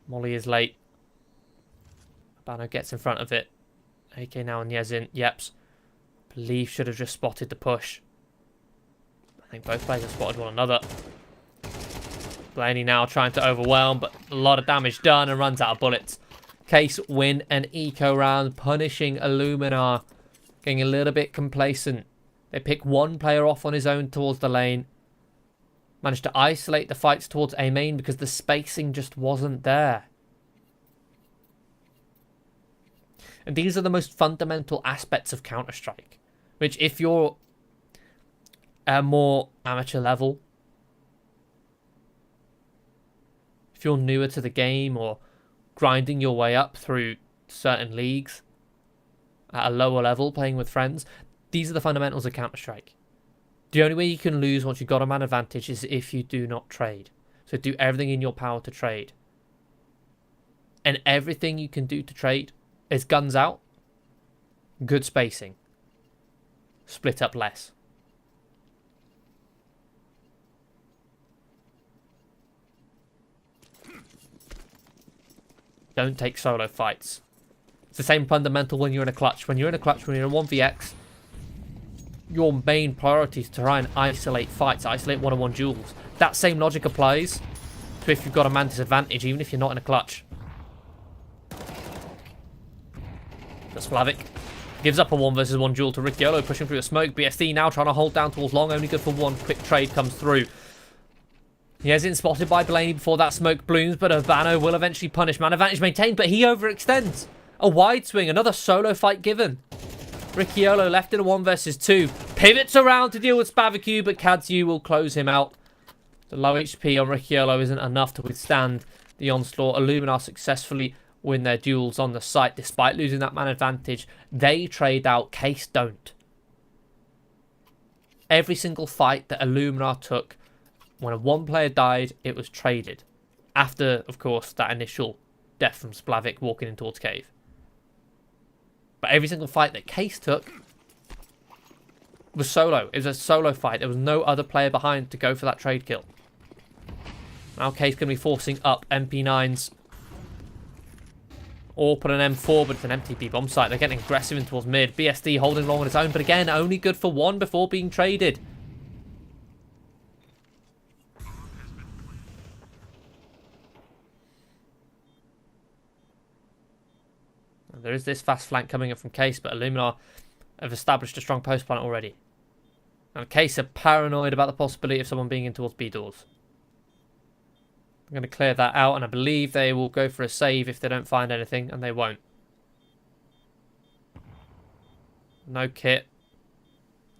Molly is late. Abano gets in front of it. AK now on Niezin. Yeps. Believe should have just spotted the push. I think both players have spotted one another. Belaney now trying to overwhelm, but a lot of damage done and runs out of bullets. Case win an eco round, punishing Illuminar. Getting a little bit complacent. They pick one player off on his own towards the lane. Managed to isolate the fights towards A main because the spacing just wasn't there. And these are the most fundamental aspects of Counter-Strike. Which, if you're a more amateur level, if you're newer to the game or grinding your way up through certain leagues at a lower level, playing with friends. These are the fundamentals of Counter-Strike. The only way you can lose once you've got a man advantage is if you do not trade. So do everything in your power to trade. And everything you can do to trade is guns out, good spacing, split up less. Don't take solo fights. It's the same fundamental when you're in a clutch. When you're in a 1vx, your main priority is to try and isolate fights, isolate one-on-one duels. That same logic applies to if you've got a man disadvantage, even if you're not in a clutch. That's Slavic. Gives up a 1v1 duel to Ricciolo, pushing through a smoke. BSD now trying to hold down towards long, only good for one. Quick trade comes through. He hasn't spotted by Blaney before that smoke blooms, but Urbano will eventually punish. Man advantage maintained, but he overextends. A wide swing, another solo fight given. Ricciolo left in a 1v2. Pivots around to deal with Spavicu, but Kadzu will close him out. The low HP on Ricciolo isn't enough to withstand the onslaught. Illuminar successfully win their duels on the site. Despite losing that man advantage, they trade out. Case don't. Every single fight that Illuminar took, when one player died, it was traded. After, of course, that initial death from Splavik walking in towards cave. But every single fight that Case took was solo. It was a solo fight. There was no other player behind to go for that trade kill. Now Case going to be forcing up MP9s. Or put an M4, but it's an MTP bomb site. They're getting aggressive in towards mid. BSD holding long on its own, but again, only good for one before being traded. There is this fast flank coming up from Case, but Illuminar have established a strong post plant already. And Case are paranoid about the possibility of someone being in towards B doors. I'm going to clear that out, and I believe they will go for a save if they don't find anything, and they won't. No kit.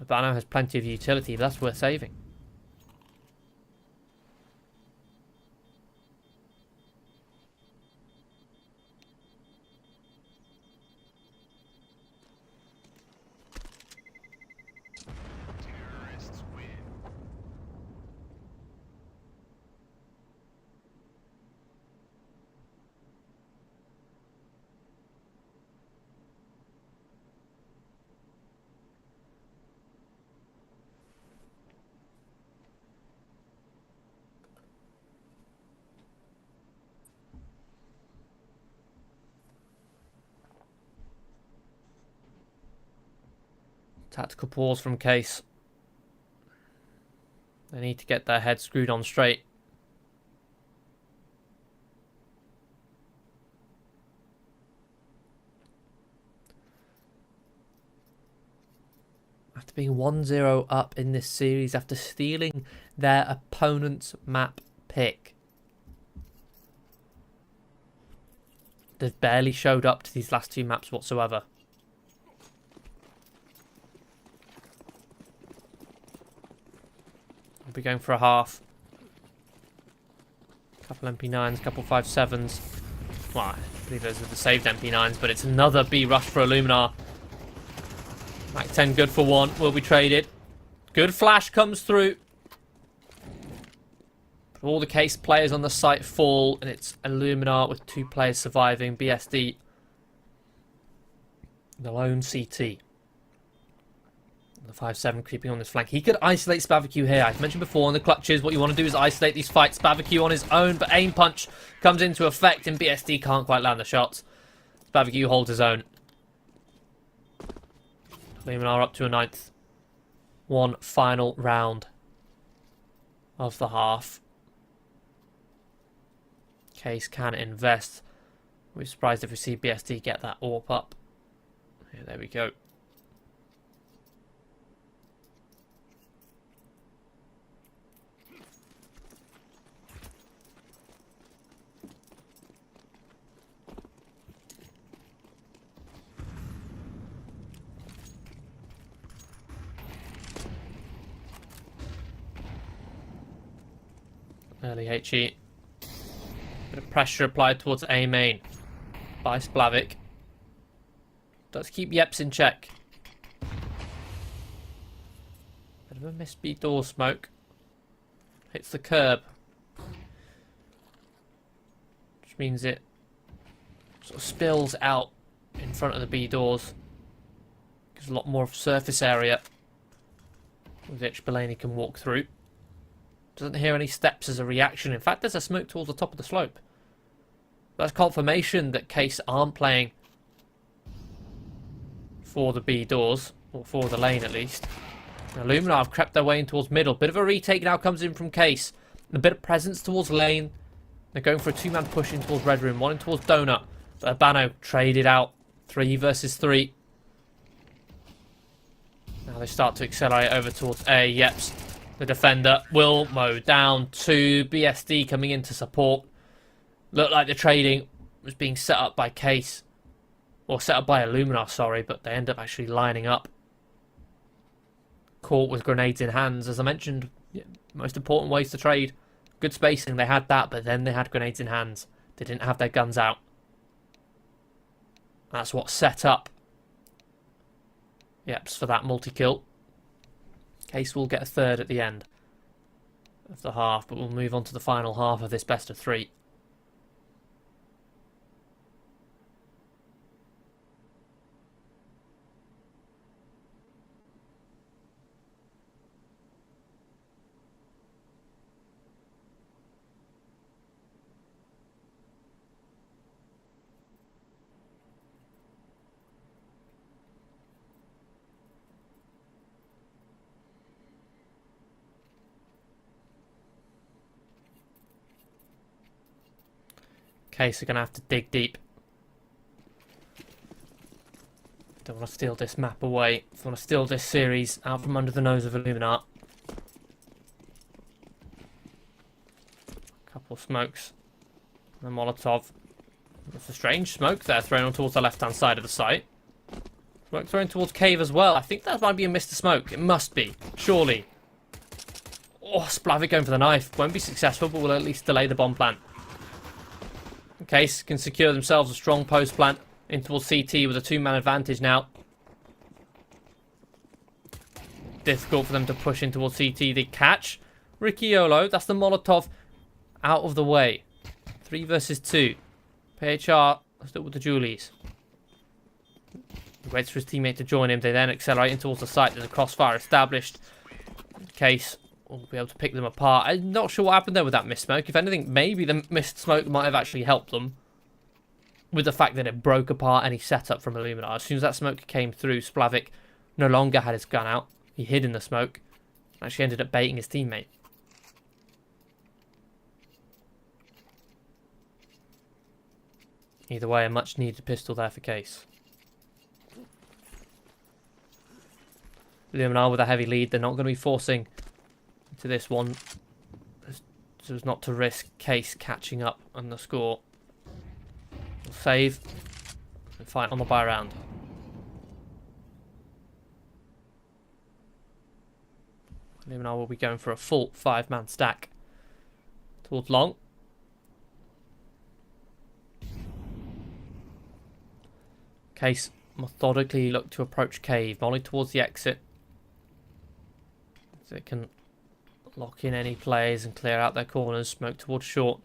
Urbano has plenty of utility, but that's worth saving. Tactical pause from Case. They need to get their head screwed on straight. After being 1-0 up in this series, after stealing their opponent's map pick, they've barely showed up to these last two maps whatsoever. We'll be going for a half. Couple MP9s, couple 5.7s. Well, I believe those are the saved MP9s, but it's another B rush for Illuminar. Mac 10 good for one, will be traded. Good flash comes through. But all the Case players on the site fall, and it's Illuminar with two players surviving. BSD, the lone CT. The 5-7 creeping on this flank. He could isolate Spavicu here. I've mentioned before in the clutches, what you want to do is isolate these fights. Spavicu on his own, but aim punch comes into effect, and BSD can't quite land the shots. Spavicu holds his own. Illuminar up to a 9th. One final round of the half. Case can invest. We're surprised if we see BSD get that AWP up. Yeah, there we go. Early HE. Bit of pressure applied towards A main by Splavik. Let's keep Yeps in check. Bit of a missed B door smoke. Hits the curb. Which means it sort of spills out in front of the B doors. Gives a lot more of surface area which Belaney can walk through. Doesn't hear any steps as a reaction. In fact, there's a smoke towards the top of the slope. That's confirmation that Case aren't playing for the B doors, or for the lane at least. Now, Illuminar have crept their way in towards middle. Bit of a retake now comes in from Case. And a bit of presence towards lane. They're going for a two-man push in towards red room, one in towards donut. But Urbano traded out. 3 versus 3. Now they start to accelerate over towards A. Yeps, the defender, will mow down 2. BSD coming in to support. Looked like the trading was being set up by Case. Or set up by Illuminar, sorry, but they end up actually lining up. Caught with grenades in hands. As I mentioned, most important ways to trade. Good spacing, they had that, but then they had grenades in hands. They didn't have their guns out. That's what set up Yeps for that multi-kill. Case will get a third at the end of the half, but we'll move on to the final half of this best of 3. Case are going to have to dig deep. Don't want to steal this map away. Don't want to steal this series out from under the nose of Illuminar. Couple of smokes. And a Molotov. It's a strange smoke there thrown on towards the left-hand side of the site. Smoke thrown towards cave as well. I think that might be a Mr. Smoke. It must be. Surely. Oh, Splavik going for the knife. Won't be successful, but will at least delay the bomb plant. Case can secure themselves a strong post plant in towards CT with a 2-man advantage now. Difficult for them to push in towards CT. They catch Ricciolo. That's the Molotov out of the way. 3 versus 2. PHR still with the Julies. He waits for his teammate to join him. They then accelerate in towards the site. There's a crossfire established. Case will be able to pick them apart. I'm not sure what happened there with that missed smoke. If anything, maybe the missed smoke might have actually helped them. With the fact that it broke apart any setup from Illuminar. As soon as that smoke came through, Splavik no longer had his gun out. He hid in the smoke. Actually ended up baiting his teammate. Either way, a much needed pistol there for Case. Illuminar with a heavy lead. They're not going to be forcing to this one, so as not to risk Case catching up on the score. We'll save and fight on the buy round. Illuminar will be going for a full 5-man stack towards long. Case methodically look to approach cave, molly towards the exit, so it can lock in any plays and clear out their corners. Smoke towards short.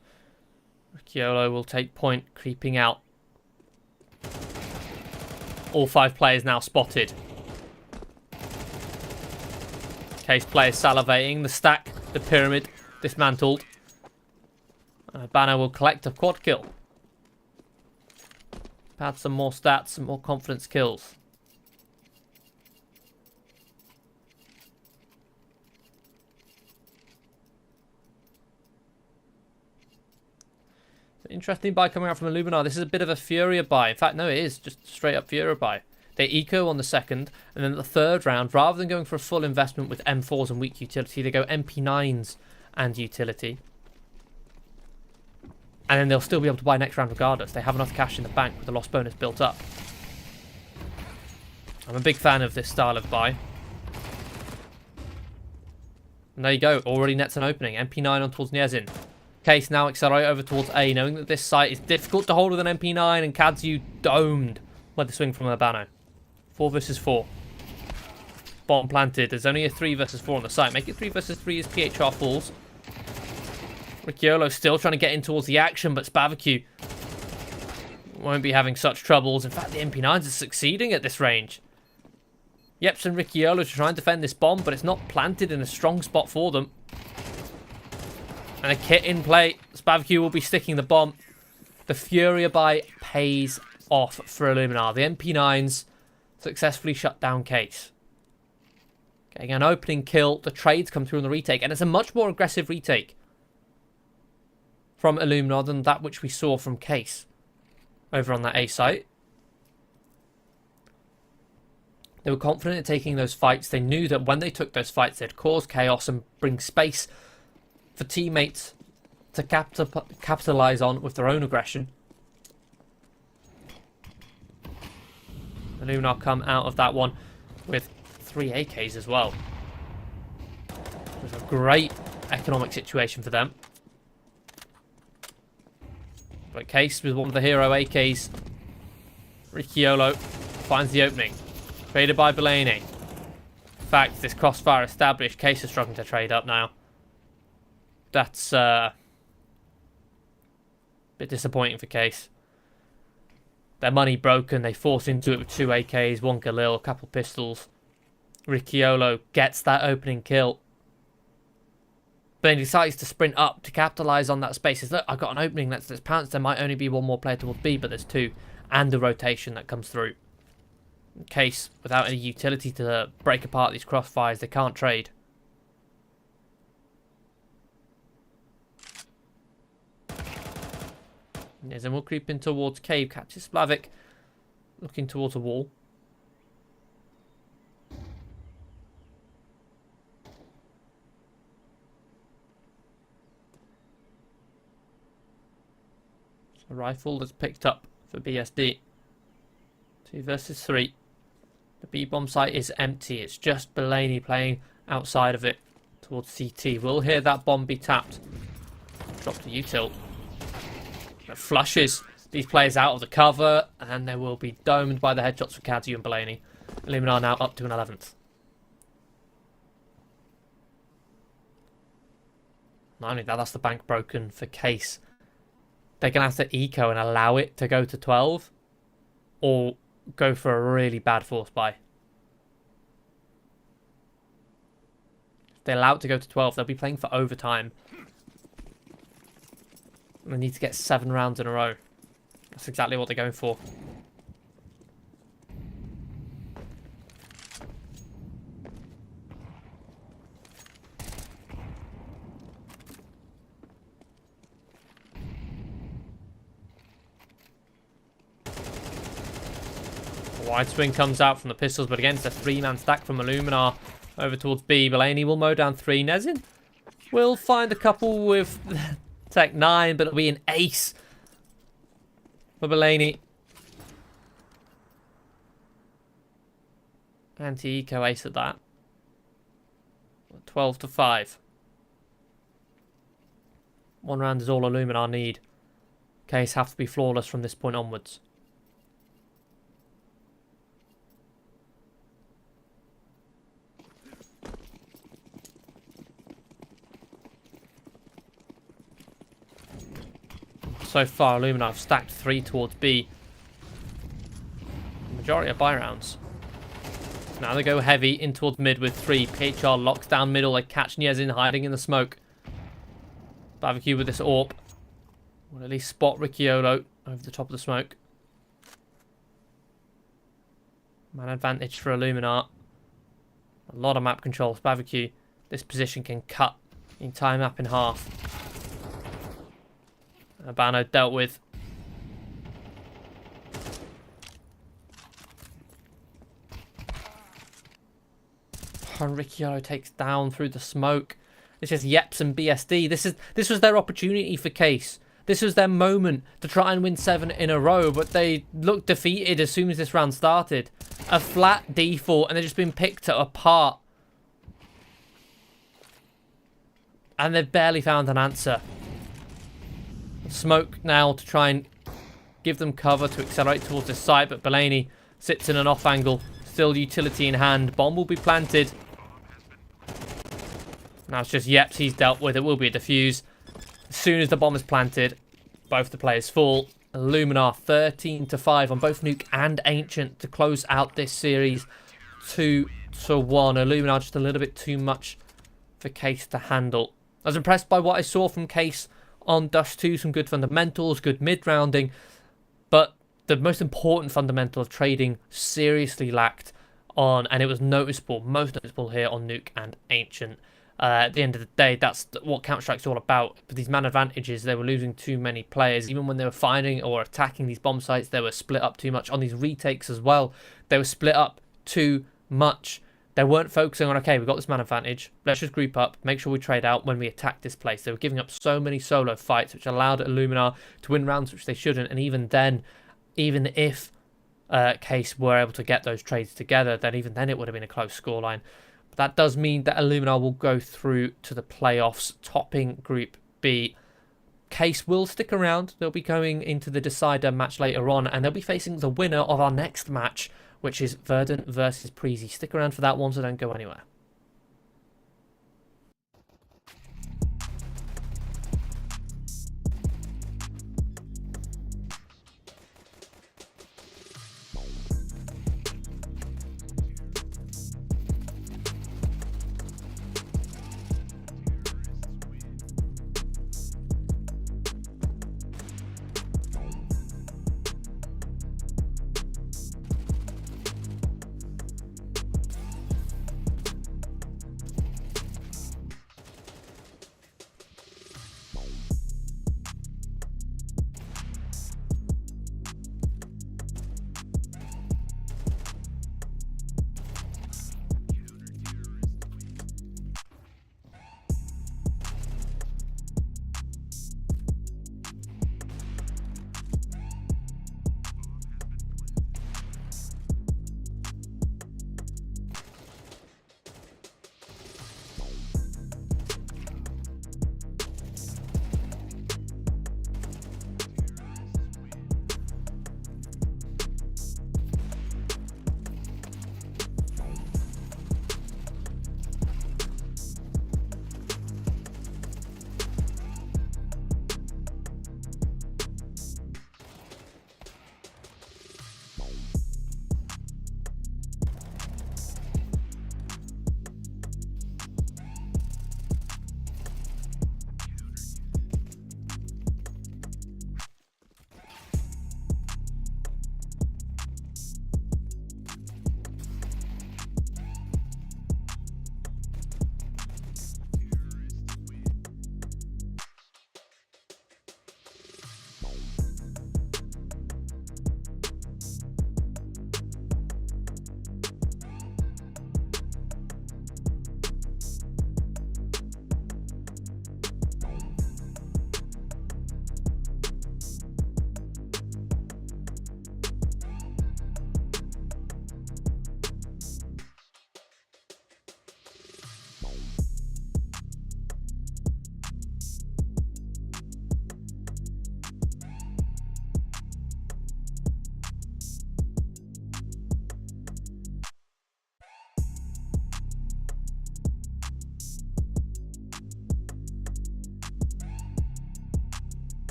Ricciolo will take point, creeping out. All 5 players now spotted. Case players salivating. The stack, the pyramid, dismantled. And Urbano will collect a quad kill. Add some more stats, some more confidence kills. Interesting buy coming out from Illuminar. This is a bit of a Furia buy. In fact, no, it is just straight up Furia buy. They eco on the second, and then the third round, rather than going for a full investment with M4s and weak utility, they go MP9s and utility. And then they'll still be able to buy next round regardless. They have enough cash in the bank with the loss bonus built up. I'm a big fan of this style of buy. And there you go. Already nets an opening. MP9 on towards Niezin. Case now accelerate over towards A, knowing that this site is difficult to hold with an MP9, and Kadzu domed by the swing from Urbano. 4 versus 4. Bomb planted. There's only a 3 versus 4 on the site. Make it 3 versus 3 as PHR falls. Ricciolo still trying to get in towards the action, but Spavacu won't be having such troubles. In fact, the MP9s are succeeding at this range. Yeps and Ricciolo to try and defend this bomb, but it's not planted in a strong spot for them. And a kit in play. Spavacu will be sticking the bomb. The Furia buy pays off for Illuminar. The MP9s successfully shut down Case. Getting an opening kill. The trades come through on the retake, and it's a much more aggressive retake from Illuminar than that which we saw from Case over on that A site. They were confident in taking those fights. They knew that when they took those fights, they'd cause chaos and bring space for teammates to capitalize on with their own aggression. Illuminar come out of that one with 3 AKs as well. It was a great economic situation for them. But Case with one of the hero AKs. Ricciolo finds the opening. Traded by Belaney. In fact, this crossfire established. Case is struggling to trade up now. That's a bit disappointing for Case. Their money broken. They force into it with 2 AKs, 1 Galil, a couple pistols. Ricciolo gets that opening kill. But then he decides to sprint up to capitalise on that space. Says, look, I've got an opening. Let's pounce. There might only be 1 more player towards B, but there's 2. And the rotation that comes through. In Case, without any utility to break apart these crossfires, they can't trade. And we'll creep in towards Cave. Catches Slavic. Looking towards a wall. A rifle that's picked up for BSD. 2 versus 3. The B-bomb site is empty. It's just Belaney playing outside of it towards CT. We'll hear that bomb be tapped. Drop to util. It flushes these players out of the cover, and they will be domed by the headshots for Kazu and Belaney. Illuminar now up to an 11th. Not only that, that's the bank broken for Case. They're going to have to eco and allow it to go to 12, or go for a really bad force buy. If they allow it to go to 12, they'll be playing for overtime. And they need to get 7 rounds in a row. That's exactly what they're going for. Wide swing comes out from the pistols, but again, it's a 3-man stack from Illuminar over towards B. Belaney will mow down 3. Nezin will find a couple with Tech 9, but it'll be an ace for Belaney. Anti-eco ace at that. 12 to 5. 1 round is all Illuminar need. Case have to be flawless from this point onwards. So far, Illuminar have stacked 3 towards B. The majority are buy rounds. Now they go heavy in towards mid with 3. PHR locks down middle. They catch Niezin hiding in the smoke. Barbecue with this AWP. Will at least spot Ricciolo over the top of the smoke. Man advantage for Illuminar. A lot of map control. Barbecue. This position can cut the entire map in half. Abano dealt with. And Ricciolo takes down through the smoke. It's just Yeps and BSD. This was their opportunity for Case. This was their moment to try and win 7 in a row, but they looked defeated as soon as this round started. A flat default, and they've just been picked apart. And they've barely found an answer. Smoke now to try and give them cover to accelerate towards the site, but Belaney sits in an off angle, Still utility in hand. Bomb will be planted. Now it's just Yeps he's dealt with. It will be a defuse. As soon as the bomb is planted, both the players fall. Illuminar 13-5 on both Nuke and Ancient to close out this series 2-1. Illuminar just a little bit too much for Case to handle. I was impressed by what I saw from Case on Dust 2. Some good fundamentals, good mid-rounding. But the most important fundamental of trading seriously lacked on, and it was noticeable, most noticeable here on Nuke and Ancient. At the end of the day, that's what Counter-Strike's all about. But these man advantages, they were losing too many players. Even when they were finding or attacking these bomb sites, they were split up too much. On these retakes as well, they were split up too much. They weren't focusing on, okay, we've got this man advantage. Let's just group up, make sure we trade out when we attack this place. They were giving up so many solo fights, which allowed Illuminar to win rounds, which they shouldn't. And even then, even if Case were able to get those trades together, then even then it would have been a close scoreline. But that does mean that Illuminar will go through to the playoffs, topping Group B. Case will stick around. They'll be going into the decider match later on, and they'll be facing the winner of our next match, which is Verdant versus Preezy. Stick around for that one, so don't go anywhere.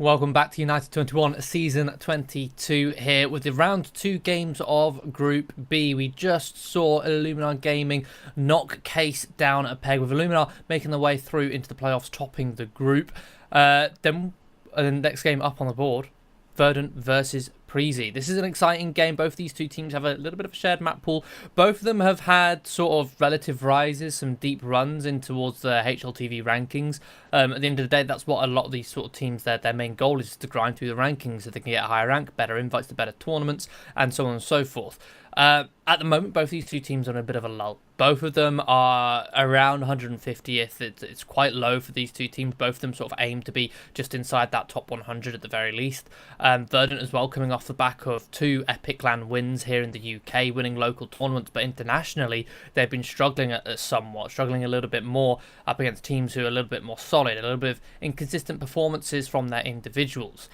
Welcome back to United21 Season 22 here with the round 2 games of Group B. We just saw Illuminar Gaming knock Case down a peg, with Illuminar making their way through into the playoffs, topping the group. Then the next game up on the board, Verdant versus Preezy. This is an exciting game. Both these two teams have a little bit of a shared map pool. Both of them have had sort of relative rises, some deep runs in towards the HLTV rankings. At the end of the day, that's what a lot of these sort of teams, their main goal is to grind through the rankings so they can get a higher rank, better invites to better tournaments, and so on and so forth. At the moment, both these two teams are in a bit of a lull. Both of them are around 150th. It's quite low for these two teams. Both of them sort of aim to be just inside that top 100 at the very least. Verdant as well, coming off the back of 2 Epic LAN wins here in the UK, winning local tournaments, but internationally they've been struggling struggling a little bit more up against teams who are a little bit more solid, a little bit of inconsistent performances from their individuals.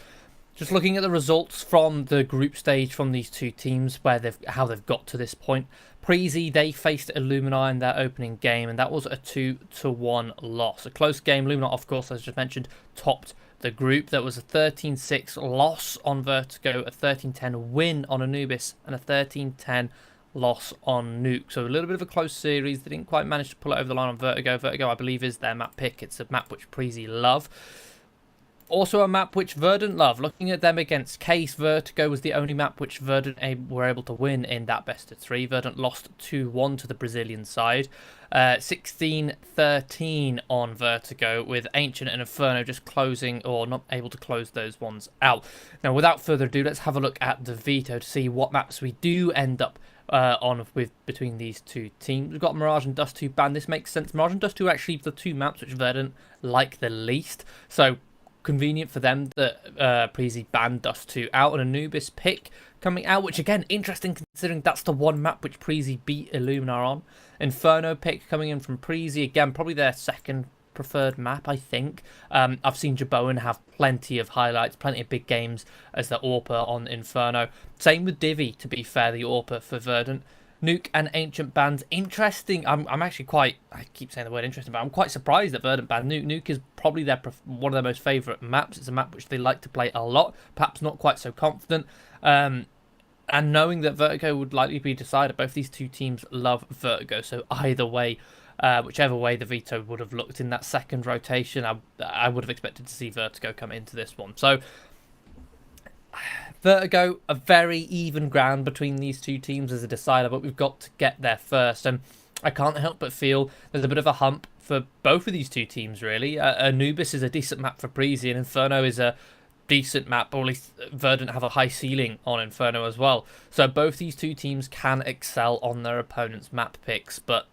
Just looking at the results from the group stage from these two teams, how they've got to this point. Preezy, they faced Illuminar in their opening game, and that was a 2-1 loss. A close game. Illuminar, of course, as I just mentioned, topped the group. There was a 13-6 loss on Vertigo, a 13-10 win on Anubis, and a 13-10 loss on Nuke. So a little bit of a close series. They didn't quite manage to pull it over the line on Vertigo. Vertigo, I believe, is their map pick. It's a map which Preezy love. Also a map which Verdant love. Looking at them against Case, Vertigo was the only map which Verdant were able to win in that best of 3. Verdant lost 2-1 to the Brazilian side. 16-13 on Vertigo, with Ancient and Inferno just closing, or not able to close those ones out. Now, without further ado, let's have a look at the veto to see what maps we do end up on with between these two teams. We've got Mirage and Dust 2 banned. This makes sense. Mirage and Dust 2 are actually the two maps which Verdant like the least. So convenient for them that Preezy banned Dust 2 out. An Anubis pick coming out, which again, interesting considering that's the one map which Preezy beat Illuminar on. Inferno pick coming in from Preezy, again, probably their second preferred map, I think. I've seen Jaboan have plenty of highlights, plenty of big games as the AWPer on Inferno. Same with Divi, to be fair, the AWPer for Verdant. Nuke and Ancient bans. Interesting. I'm actually quite, I keep saying the word interesting, but I'm quite surprised that Verdant banned Nuke. Nuke is probably one of their most favourite maps. It's a map which they like to play a lot, perhaps not quite so confident. And knowing that Vertigo would likely be decided, both these two teams love Vertigo, so either way, whichever way the veto would have looked in that second rotation, I would have expected to see Vertigo come into this one. So Vertigo, a very even ground between these two teams as a decider, but we've got to get there first. And I can't help but feel there's a bit of a hump for both of these two teams, really. Anubis is a decent map for Preezy, and Inferno is a decent map, or at least Verdant have a high ceiling on Inferno as well. So both these two teams can excel on their opponent's map picks, but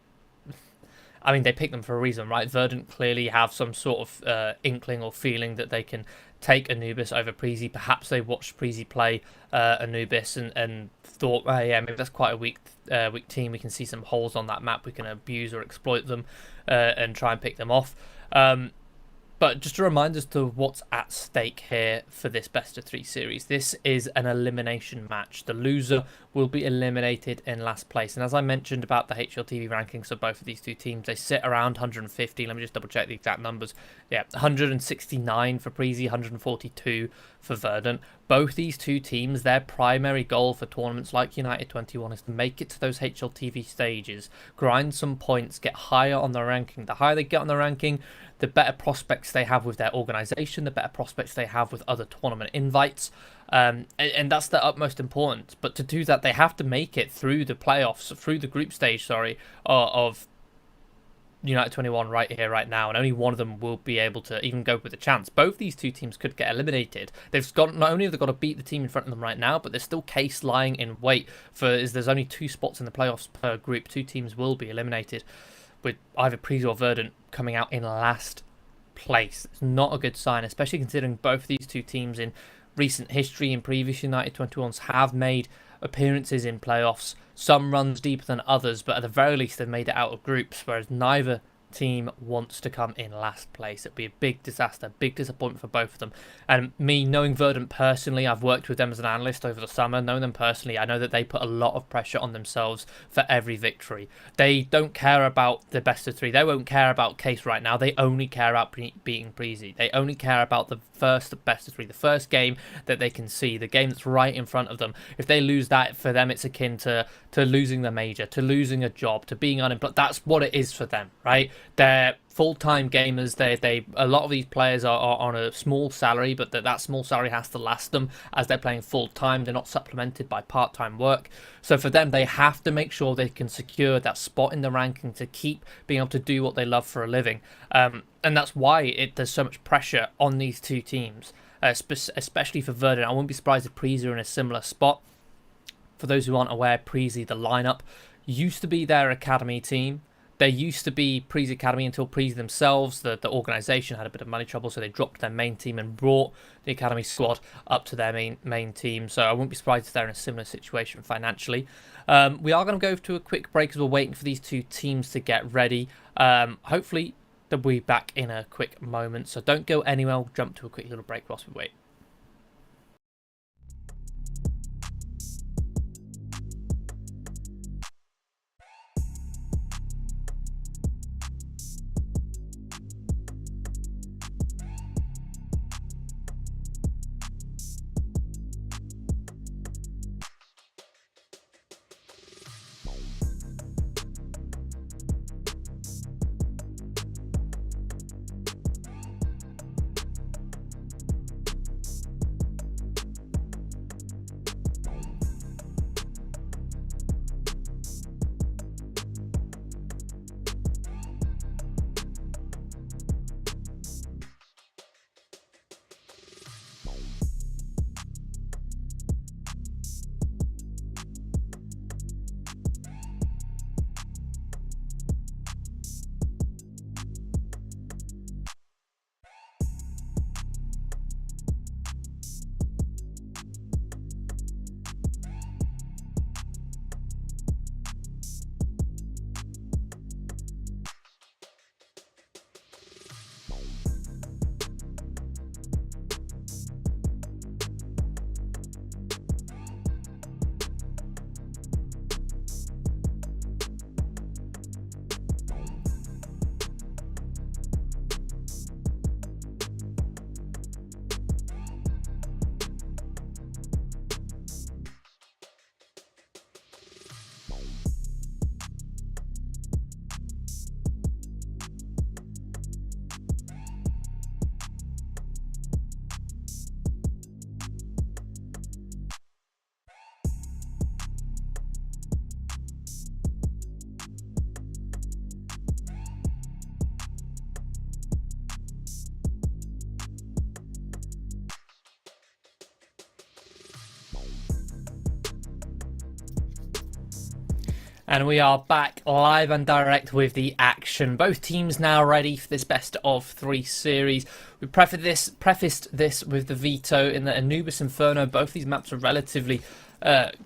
I mean, they pick them for a reason, right? Verdant clearly have some sort of inkling or feeling that they can take Anubis over Preezy. Perhaps they watched Preezy play Anubis and thought, oh, yeah, maybe that's quite a weak team. We can see some holes on that map. We can abuse or exploit them and try and pick them off. But just a reminder as to what's at stake here for this best of 3 series. This is an elimination match. The loser will be eliminated in last place. And as I mentioned about the HLTV rankings of both of these two teams, they sit around 150. Let me just double check the exact numbers. Yeah, 169 for Preezy, 142 for Verdant. Both these two teams, their primary goal for tournaments like United21 is to make it to those HLTV stages, grind some points, get higher on the ranking. The higher they get on the ranking, the better prospects they have with their organisation, the better prospects they have with other tournament invites. And that's the utmost importance. But to do that, they have to make it through the playoffs, through the group stage, of United21 right here, right now. And only one of them will be able to even go with a chance. Both these two teams could get eliminated. Not only have they got to beat the team in front of them right now, but there's still Case lying in wait there's only 2 spots in the playoffs per group. 2 teams will be eliminated, with either Preezy or Verdant coming out in last place. It's not a good sign, especially considering both of these two teams in recent history in previous United21s have made appearances in playoffs, some runs deeper than others, but at the very least they've made it out of groups, whereas neither team wants to come in last place. It'd be a big disaster, big disappointment for both of them. And me, knowing Verdant personally, I've worked with them as an analyst over the summer. Knowing them personally, I know that they put a lot of pressure on themselves for every victory. They don't care about the best of 3. They won't care about Case right now. They only care about beating Breezy. They only care about the first best of 3, the first game that they can see, the game that's right in front of them. If they lose that, for them it's akin to losing the major, to losing a job, to being unemployed. That's what it is for them, right? They're full-time gamers. They a lot of these players are on a small salary, but that small salary has to last them as they're playing full-time. They're not supplemented by part-time work. So for them, they have to make sure they can secure that spot in the ranking to keep being able to do what they love for a living. And that's why there's so much pressure on these two teams, especially for Verdant. I wouldn't be surprised if Preezy are in a similar spot. For those who aren't aware, Preezy, the lineup, used to be their academy team. There used to be Preezy Academy until Preezy themselves, the organisation, had a bit of money trouble, so they dropped their main team and brought the academy squad up to their main team. So I wouldn't be surprised if they're in a similar situation financially. We are going to go to a quick break as we're waiting for these two teams to get ready. Hopefully they'll be back in a quick moment, so don't go anywhere. We'll jump to a quick little break whilst we wait. And we are back live and direct with the action. Both teams now ready for this best of 3 series. We prefaced this with the veto in the Anubis Inferno. Both these maps are relatively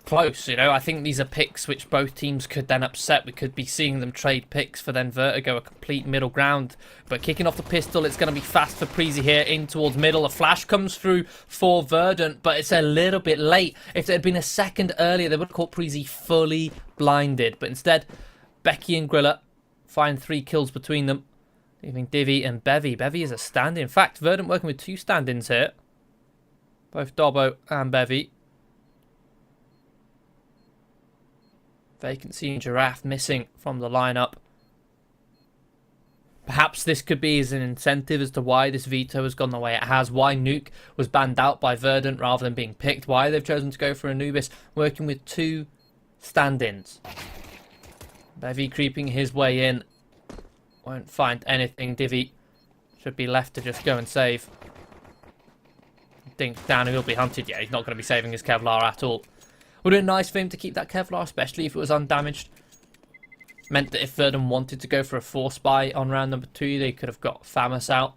close. You know, I think these are picks which both teams could then upset. We could be seeing them trade picks for then Vertigo, a complete middle ground. But kicking off the pistol, it's going to be fast for Preezy here in towards middle. A flash comes through for Verdant, but it's a little bit late. If it had been a second earlier, they would have caught Preezy fully blinded. But instead, Becky and Grilla find 3 kills between them, leaving Divi and Bevy. Bevy is a stand-in. In fact, Verdant working with 2 stand-ins here. Both Dobbo and Bevy. Vacancy and Giraffe missing from the lineup. Perhaps this could be as an incentive as to why this veto has gone the way it has. Why Nuke was banned out by Verdant rather than being picked. Why they've chosen to go for Anubis, working with 2 stand-ins. Bevy creeping his way in. Won't find anything. Divi should be left to just go and save. Think down, he'll be hunted. Yeah, he's not going to be saving his Kevlar at all. Would have been nice for him to keep that Kevlar, especially if it was undamaged. Meant that if Verdant wanted to go for a force buy on round number 2, they could have got Famus out.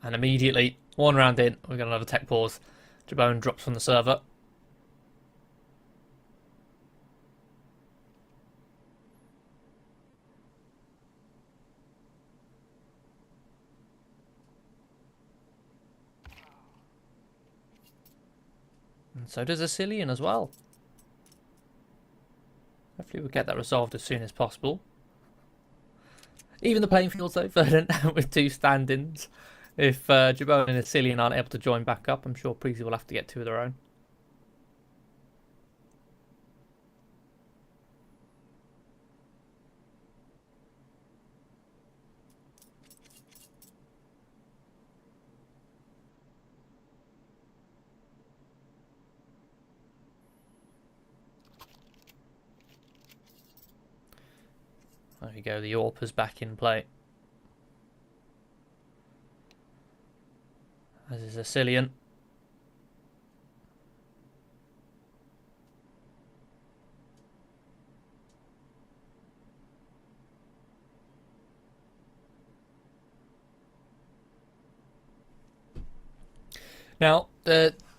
And immediately, 1 round in, we've got another tech pause. Jabone drops from the server. And so does Asilian as well. Hopefully we'll get that resolved as soon as possible. Even the playing fields though, Verdant with 2 stand-ins. If Jabon and Asilian aren't able to join back up, I'm sure Preezy will have to get 2 of their own. There we go, the Orpa's back in play. As is Asilian. Now,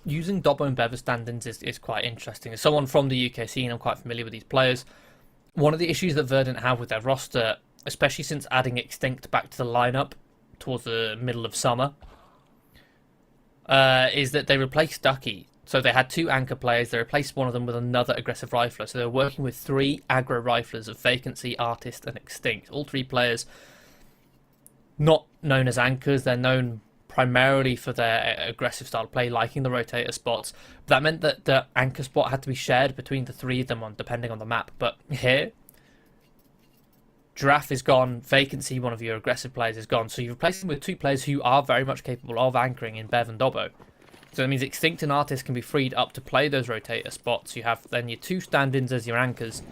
using Dobbo and Bev as stand-ins is quite interesting. As someone from the UK scene, I'm quite familiar with these players. One of the issues that Verdant have with their roster, especially since adding Extinct back to the lineup towards the middle of summer, is that they replaced Ducky. So they had 2 anchor players, they replaced one of them with another aggressive rifler. So they were working with 3 aggro riflers of Vacancy, Artist and Extinct. All 3 players not known as anchors, they're known primarily for their aggressive style of play, liking the rotator spots. That meant that the anchor spot had to be shared between the 3 of them depending on the map. But here, Giraffe is gone, Vacancy, one of your aggressive players, is gone. So you replace them with 2 players who are very much capable of anchoring in Bev and Dobbo. So that means Extinct and Artist can be freed up to play those rotator spots. You have then your 2 stand-ins as your anchors.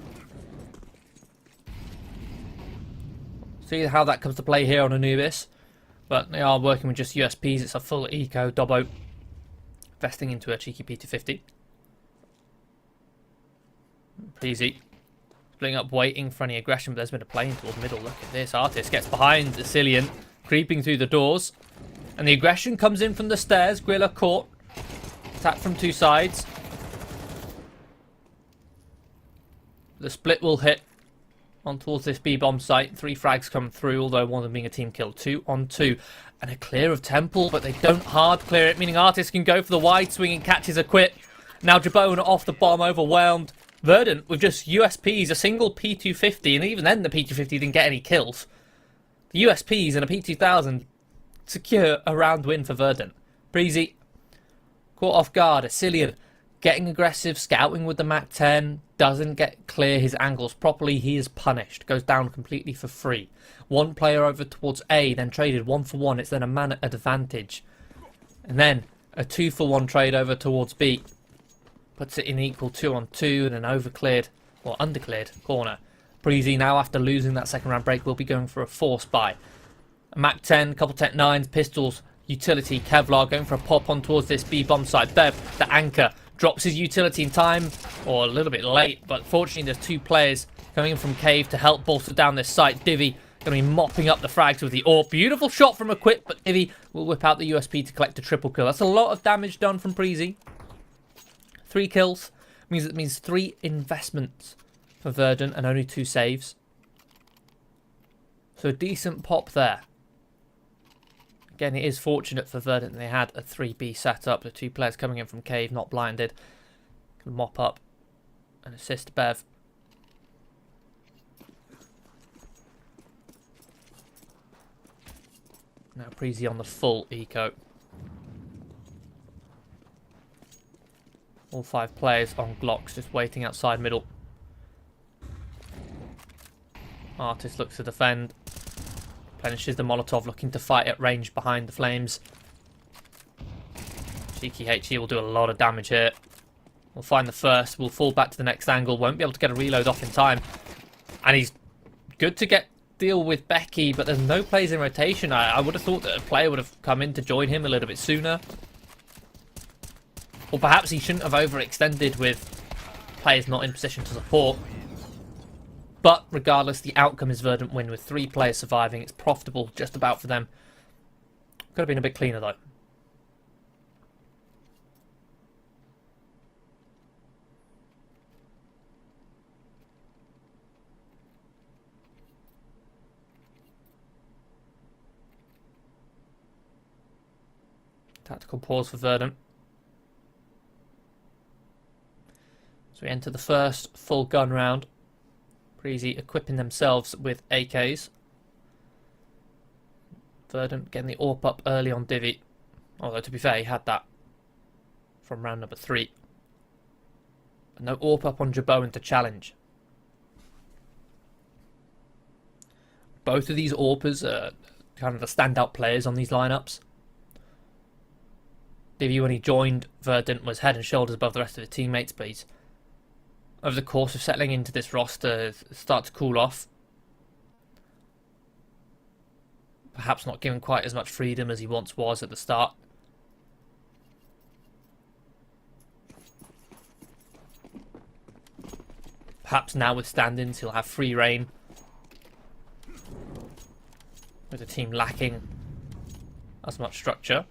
See how that comes to play here on Anubis. But they are working with just USPs. It's a full eco. Dobbo investing into a cheeky P250. Easy. Splitting up, waiting for any aggression, but there's been a plane towards middle. Look at this. Artist gets behind Asilian, creeping through the doors. And the aggression comes in from the stairs. Grilla caught. Attack from 2 sides. The split will hit on towards this B-bomb site. 3 frags come through, although one of them being a team kill. 2 on 2. And a clear of Temple, but they don't hard clear it, meaning Artist can go for the wide swing and catches a quit. Now Jabone off the bomb, overwhelmed. Verdant with just USPs, a single P250, and even then the P250 didn't get any kills. The USPs and a P2000 secure a round win for Verdant. Breezy caught off guard. Asilian getting aggressive, scouting with the MAC-10, doesn't get clear his angles properly. He is punished, goes down completely for free. 1 player over towards A, then traded 1 for 1. It's then a man advantage. And then a 2 for 1 trade over towards B. Puts it in equal 2 on 2 and an overcleared, or undercleared corner. Breezy now, after losing that second round break, will be going for a force buy. A MAC-10, couple Tech 9s, pistols, utility, Kevlar going for a pop on towards this B-bomb site. Bev, the anchor, drops his utility in time, or a little bit late, but fortunately there's 2 players coming in from Cave to help bolster down this site. Divi going to be mopping up the frags with the AWP. Beautiful shot from a quit, but Divi will whip out the USP to collect a triple kill. That's a lot of damage done from Breezy. 3 kills means 3 investments for Verdant and only 2 saves. So a decent pop there. Again, it is fortunate for Verdant they had a 3B set up. The 2 players coming in from Cave, not blinded. Can mop up and assist Bev. Now Breezy on the full eco. All 5 players on Glocks just waiting outside middle. Artist looks to defend. Replenishes the Molotov, looking to fight at range behind the flames. Cheeky HE will do a lot of damage here. We'll find the first. We'll fall back to the next angle. Won't be able to get a reload off in time. And he's good to deal with Becky, but there's no players in rotation. I would have thought that a player would have come in to join him a little bit sooner. Or perhaps he shouldn't have overextended with players not in position to support. But regardless, the outcome is Verdant win with 3 players surviving. It's profitable just about for them. Could have been a bit cleaner though. Tactical pause for Verdant. So we enter the first full gun round. Breezy equipping themselves with AKs. Verdant getting the AWP up early on Divi. Although, to be fair, he had that from round number 3. But no AWP up on Jaboan to challenge. Both of these AWPers are kind of the standout players on these lineups. Divi, when he joined Verdant, was head and shoulders above the rest of his teammates, but he's, over the course of settling into this roster, start to cool off. Perhaps not given quite as much freedom as he once was at the start. Perhaps now with stand-ins he'll have free reign. With the team lacking as much structure.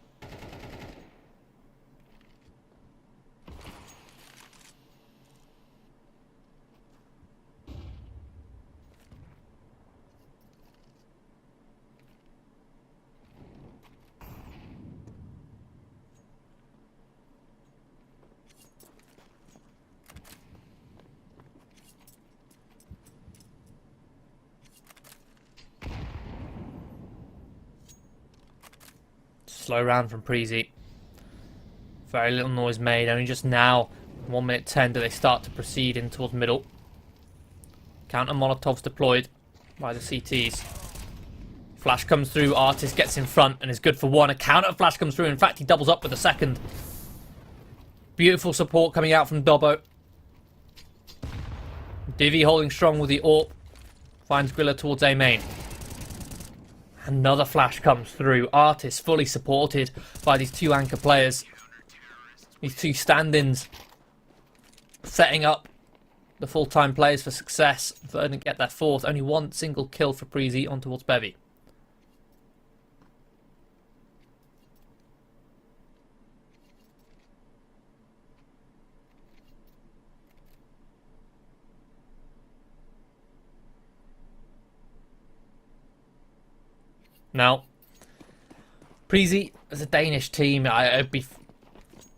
Slow round from Breezy. Very little noise made. Only just now, 1 minute 10, do they start to proceed in towards middle. Counter Molotovs deployed by the CTs. Flash comes through. Artist gets in front and is good for one. A counter flash comes through. In fact, he doubles up with a second. Beautiful support coming out from Dobbo. Divi holding strong with the AWP. Finds Grilla towards A main. Another flash comes through. Artist fully supported by these two anchor players. These two stand-ins. Setting up the full-time players for success. Verdant get their fourth. Only one single kill for Breezy on towards Bevy. Now, Breezy, as a Danish team, I'd be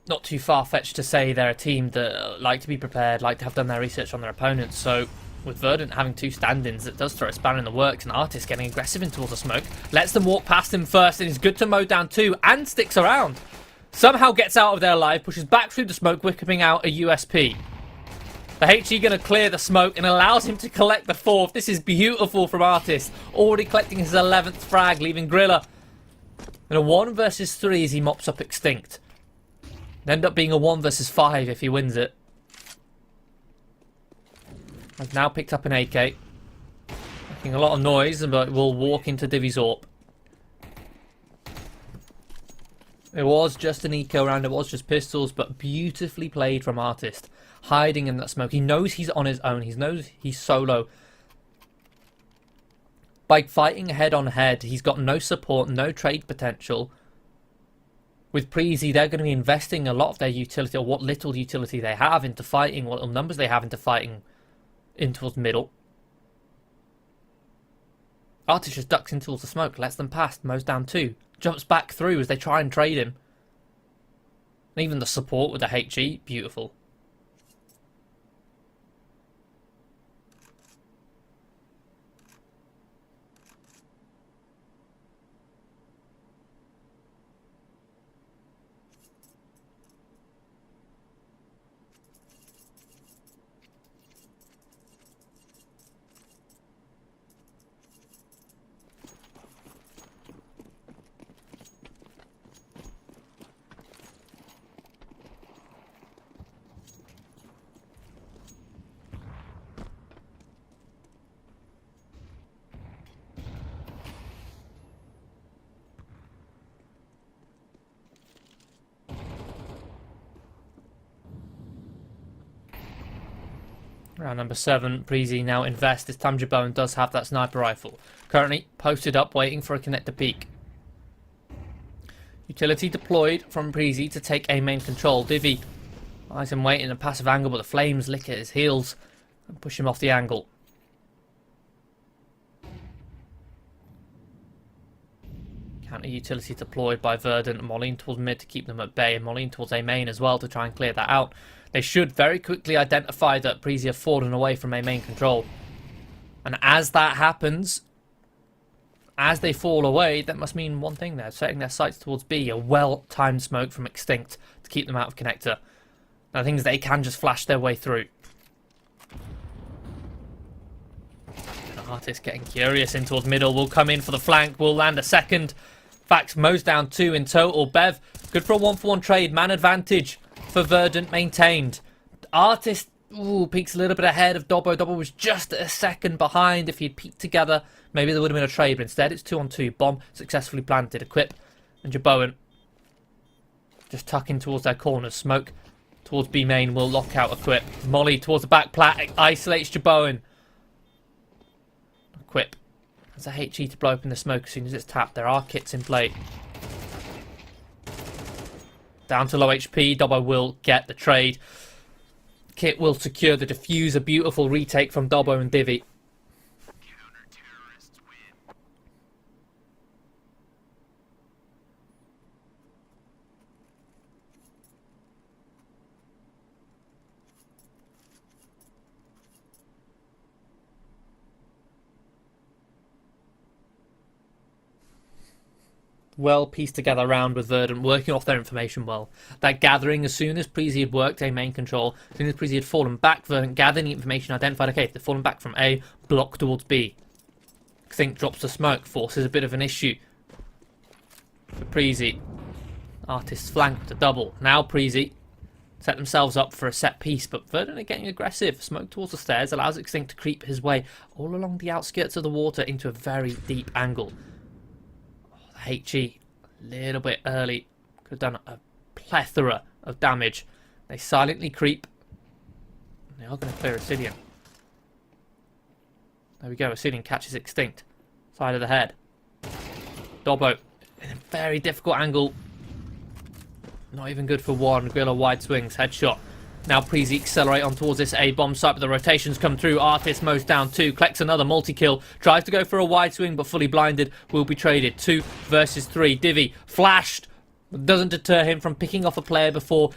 not too far-fetched to say they're a team that like to be prepared, like to have done their research on their opponents. So, with Verdant having two stand-ins, it does throw a spanner in the works. And Artist getting aggressive in towards the smoke. Lets them walk past him first, and he's good to mow down two, and sticks around. Somehow gets out of there alive, pushes back through the smoke, whipping out a USP. The HE going to clear the smoke and allows him to collect the fourth. This is beautiful from Artist. Already collecting his 11th frag, leaving Grilla in a 1 versus 3 as he mops up Extinct. It'll end up being a 1 versus 5 if he wins it. Has now picked up an AK. Making a lot of noise, but will walk into Divi's AWP. It was just an eco round, it was just pistols, but beautifully played from Artist. Hiding in that smoke. He knows he's on his own. He knows he's solo. By fighting head on head, he's got no support, no trade potential. With Breezy, they're going to be investing a lot of their utility, or what little utility they have, into fighting, what little numbers they have into fighting in towards middle. Artist just ducks in towards the smoke, lets them pass, mows down two. Jumps back through as they try and trade him. And even the support with the HE, beautiful. Round number 7, Breezy now invest as Tamjabone does have that sniper rifle. Currently posted up, waiting for a connector peek. Utility deployed from Breezy to take A main control. Divi eyes him waiting in a passive angle, but the flames lick at his heels and push him off the angle. Counter utility deployed by Verdant and Moline towards mid to keep them at bay, and Moline towards A main as well to try and clear that out. They should very quickly identify that Breezy have fallen away from A main control. And as that happens, as they fall away, that must mean one thing there. Setting their sights towards B, a well-timed smoke from Extinct to keep them out of connector. Now the thing is, they can just flash their way through. Artist getting curious in towards middle. Will come in for the flank. Will land a second. In fact, Mo's down 2 in total. Bev, good for a 1-for-1 trade. Man advantage for Verdant maintained. Artist peaks a little bit ahead of Dobbo. Dobbo was just a second behind. If he'd peaked together, maybe there would have been a trade. But instead, it's 2-on-2. Bomb successfully planted. Equip. And Jaboan just tucking towards their corners. Smoke towards B main will lock out Equip. Molly towards the back plat. Isolates Jaboan. Equip. There's a HE to blow open the smoke as soon as it's tapped. There are kits in play. Down to low HP. Dobbo will get the trade. Kit will secure the diffuse. A beautiful retake from Dobbo and Divi. Well pieced together round with Verdant, working off their information well. That gathering, as soon as Breezy had worked A main control, as soon as Breezy had fallen back, Verdant gathering the information, identified, okay, if they've fallen back from A, block towards B. Think drops the smoke, forces a bit of an issue for Breezy. Artists flank with a double. Now Breezy set themselves up for a set piece, but Verdant are getting aggressive. Smoke towards the stairs allows Extinct to creep his way all along the outskirts of the water into a very deep angle. HE, a little bit early, could have done a plethora of damage. They silently creep. They are going to clear Obsidian. There we go, Obsidian catches Extinct. Side of the head. Dobbo, in a very difficult angle. Not even good for one. Gorilla wide swings, headshot. Now Breezy accelerate on towards this A-bomb site, but the rotations come through. Artist Mo's down 2, collects another multi-kill. Tries to go for a wide swing, but fully blinded. Will be traded. 2 versus 3. Divi flashed. Doesn't deter him from picking off a player before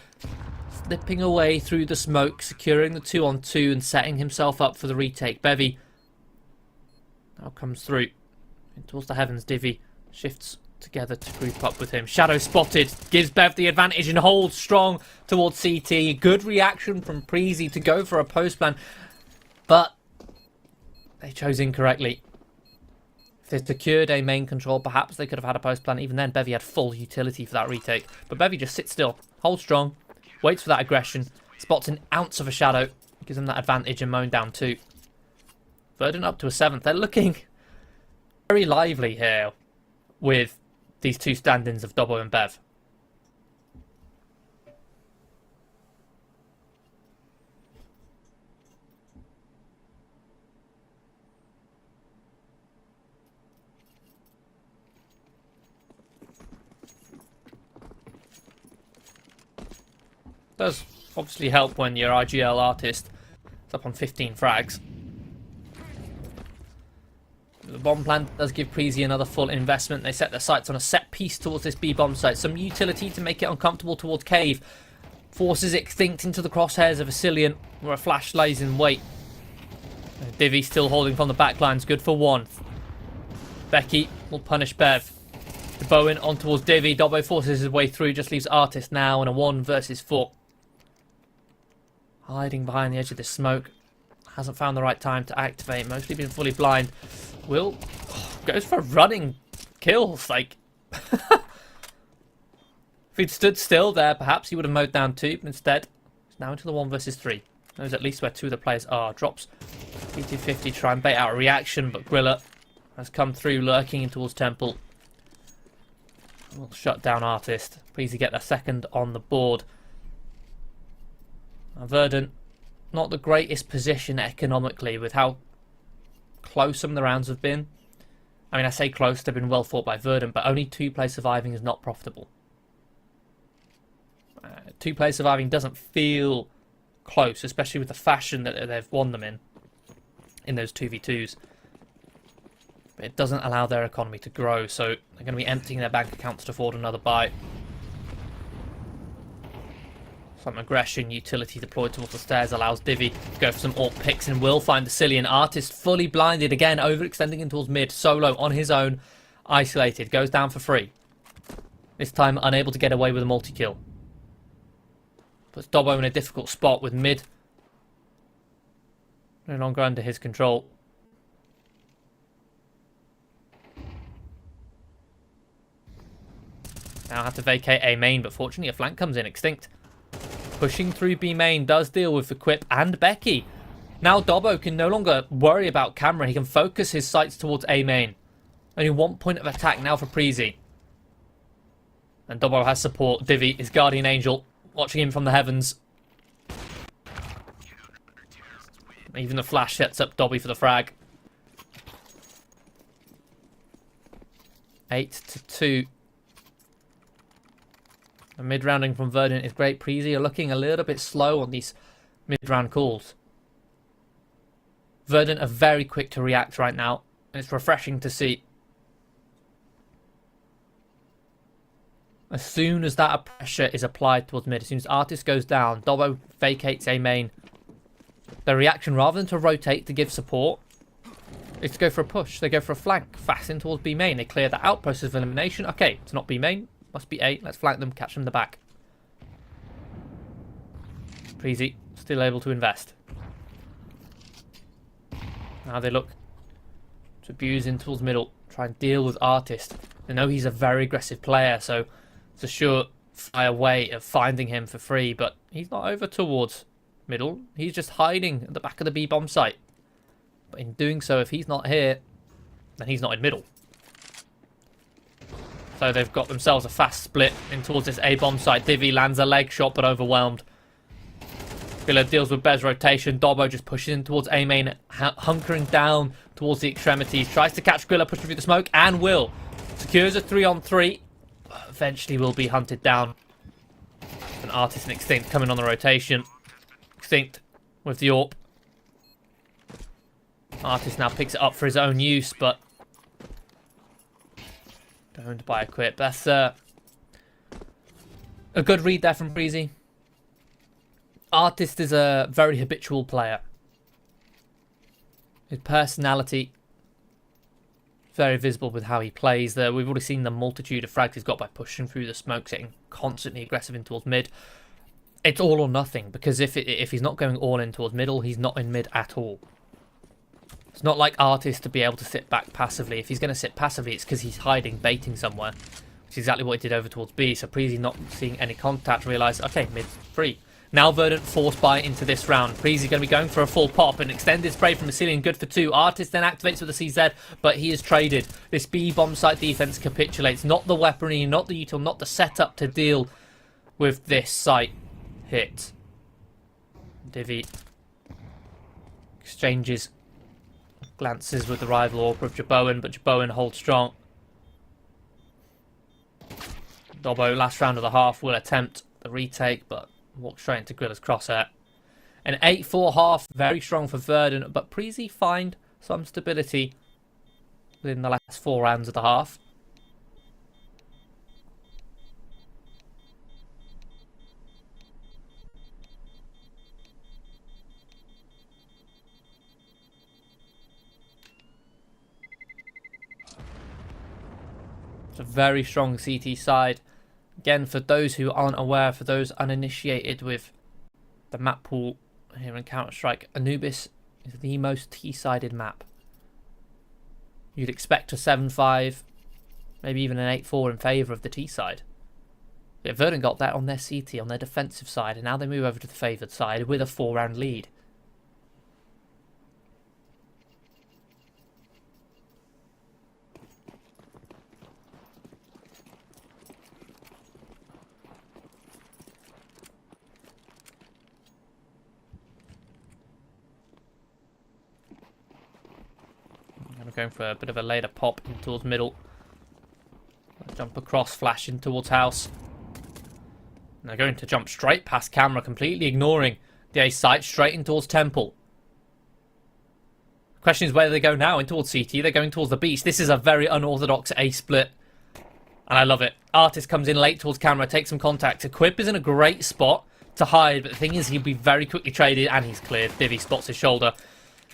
slipping away through the smoke, securing the 2-on-2 and setting himself up for the retake. Bevy now comes through. In towards the heavens, Divi shifts together to group up with him. Shadow spotted, gives Bev the advantage and holds strong towards CT. Good reaction from Breezy to go for a post plan, but they chose incorrectly. If they secured A main control, perhaps they could have had a post plan. Even then, Bevy had full utility for that retake, but Bevy just sits still, holds strong, waits for that aggression, spots an ounce of a shadow, gives them that advantage, and Moan down 2. Verdant up to a 7th. They're looking very lively here with these 2 stand-ins of Dobbo and Bev. Does obviously help when your IGL artist is up on 15 frags. The bomb plan does give Breezy another full investment. They set their sights on a set piece towards this B-bomb site. Some utility to make it uncomfortable towards Cave. Forces Extinct into the crosshairs of Asilian, where a flash lays in wait. Divi still holding from the backlines. Good for 1. Becky will punish Bev. Bowen on towards Divi. Dobbo forces his way through. Just leaves Artist now in a 1 versus 4. Hiding behind the edge of this smoke. Hasn't found the right time to activate. Mostly been fully blind. Will goes for running kills. Like, if he'd stood still there, perhaps he would have mowed down 2. But instead, it's now into the 1 versus 3. Knows at least where 2 of the players are. Drops P250, try and bait out a reaction, but Grilla has come through, lurking in towards Temple. Will shut down Artist. Please get their second on the board. Now, Verdant, not the greatest position economically with how close some of the rounds have been. I mean, I say close, they've been well fought by Verdant, but only 2 players surviving is not profitable. 2 players surviving doesn't feel close, especially with the fashion that they've won them in those 2v2s. But it doesn't allow their economy to grow, so they're going to be emptying their bank accounts to afford another buy. Some aggression, utility deployed towards the stairs allows Divi to go for some AWP picks and will find the Cillian. Artist fully blinded again, overextending in towards mid. Solo on his own, isolated, goes down for free. This time unable to get away with a multi-kill. Puts Dobbo in a difficult spot with mid no longer under his control. Now have to vacate A main, but fortunately a flank comes in. Extinct. Pushing through B main does deal with the Quip and Becky. Now Dobbo can no longer worry about camera. He can focus his sights towards A main. Only 1 point of attack now for Preezy. And Dobbo has support. Divi, his guardian angel, watching him from the heavens. Even the flash sets up Dobby for the frag. 8-2. The mid-rounding from Verdant is great. Preezy are looking a little bit slow on these mid-round calls. Verdant are very quick to react right now, and it's refreshing to see. As soon as that pressure is applied towards mid, as soon as Artist goes down, Dobbo vacates A main. Their reaction, rather than to rotate to give support, is to go for a push. They go for a flank, fast in towards B main. They clear the out, process of elimination. Okay, it's not B main, must be A. Let's flank them, catch them in the back. Preezy still able to invest. Now they look to abuse in towards middle, try and deal with Artist. They know he's a very aggressive player, so it's a surefire way of finding him for free, but he's not over towards middle. He's just hiding at the back of the B bomb site. But in doing so, if he's not here, then he's not in middle. So they've got themselves a fast split in towards this A bomb site. Divi lands a leg shot, but overwhelmed. Villa deals with Bez rotation. Dobbo just pushes in towards A main, hunkering down towards the extremities. Tries to catch Grilla, pushing through the smoke, and will. Secures a 3-on-3. Eventually will be hunted down. An Artist and Extinct coming on the rotation. Extinct with the AWP. Artist now picks it up for his own use, but owned by a Quip. That's a good read there from Preezy. Artist is a very habitual player. His personality very visible with how he plays there. We've already seen the multitude of frags he's got by pushing through the smoke, getting constantly aggressive in towards mid. It's all or nothing, because if he's not going all in towards middle, he's not in mid at all. It's not like Artist to be able to sit back passively. If he's going to sit passively, it's because he's hiding, baiting somewhere, which is exactly what he did over towards B. So Preezy not seeing any contact, realised, okay, mid free. Now Verdant forced buy into this round. Preezy going to be going for a full pop. An extended spray from Cillian, good for 2. Artist then activates with the CZ, but he is traded. This B bomb site defense capitulates. Not the weaponry, not the util, not the setup to deal with this site hit. Divi exchanges glances with the rival AWP of Jaboan, but Jaboan holds strong. Dobbo, last round of the half, will attempt the retake, but walk straight into Grilla's crosshair. An 8-4 half, very strong for Verdant, but Preezy find some stability within the last 4 rounds of the half. It's a very strong CT side. Again, for those who aren't aware, for those uninitiated with the map pool here in Counter-Strike, Anubis is the most T-sided map. You'd expect a 7-5, maybe even an 8-4 in favour of the T-side. Yeah, Verdant got that on their CT, on their defensive side, and now they move over to the favoured side with a 4-round lead. Going for a bit of a later pop in towards middle. Jump across, flash in towards house. And they're going to jump straight past camera, completely ignoring the A site, straight in towards temple. Question is where they go now, in towards CT. They're going towards the Beast. This is a very unorthodox A split, and I love it. Artist comes in late towards camera, takes some contact. Equip is in a great spot to hide, but the thing is he'll be very quickly traded, and he's cleared. Divvy spots his shoulder.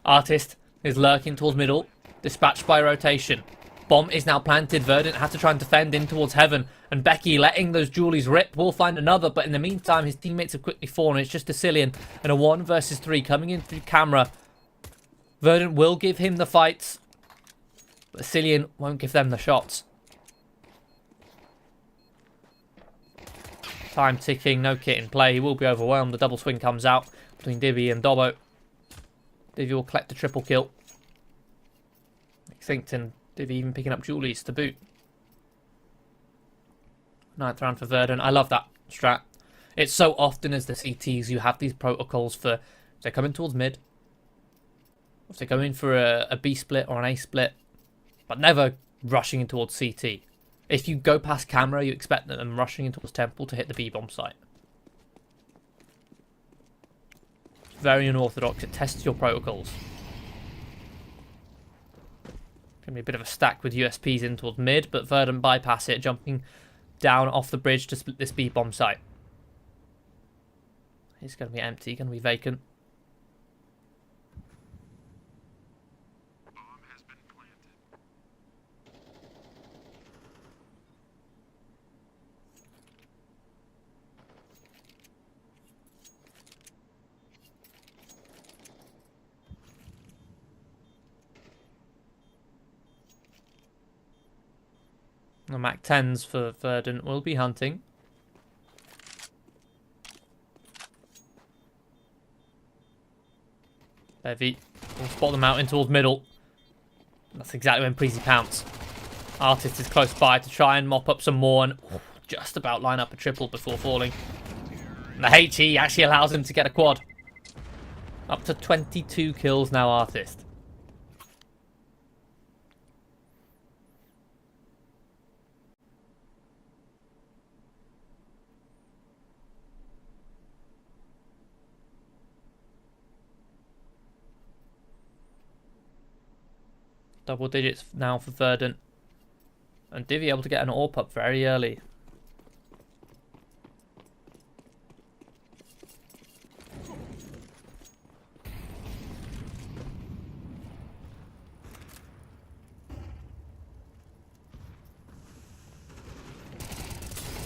Artist is lurking towards middle, dispatched by rotation. Bomb is now planted. Verdant had to try and defend in towards heaven, and Becky letting those Julies rip will find another, but in the meantime his teammates have quickly fallen. It's just Decillion and a 1 versus 3 coming in through camera. Verdant will give him the fights, but Decillion won't give them the shots. Time ticking, no kit in play. He will be overwhelmed. The double swing comes out between Divvy and Dobbo. Divvy will collect the triple kill. Extincton, Divvy even picking up Julies to boot. 9th round for Verdant. I love that strat. It's so often as the CTs you have these protocols for, if they're coming towards mid, if they're going for a B split or an A split, but never rushing in towards CT. If you go past camera, you expect them rushing in towards Temple to hit the B-bomb site. It's very unorthodox. It tests your protocols. Going to be a bit of a stack with USPs in towards mid, but Verdant bypass it, jumping down off the bridge to split this B-bomb site. It's going to be empty, going to be vacant. The Mac 10s for Verdant will be hunting. Bevy will spot them out in towards middle. That's exactly when Preezy pounce. Artist is close by to try and mop up some more and just about line up a triple before falling. And the HE actually allows him to get a quad. Up to 22 kills now, Artist. Double digits now for Verdant. And Divvy able to get an AWP up very early.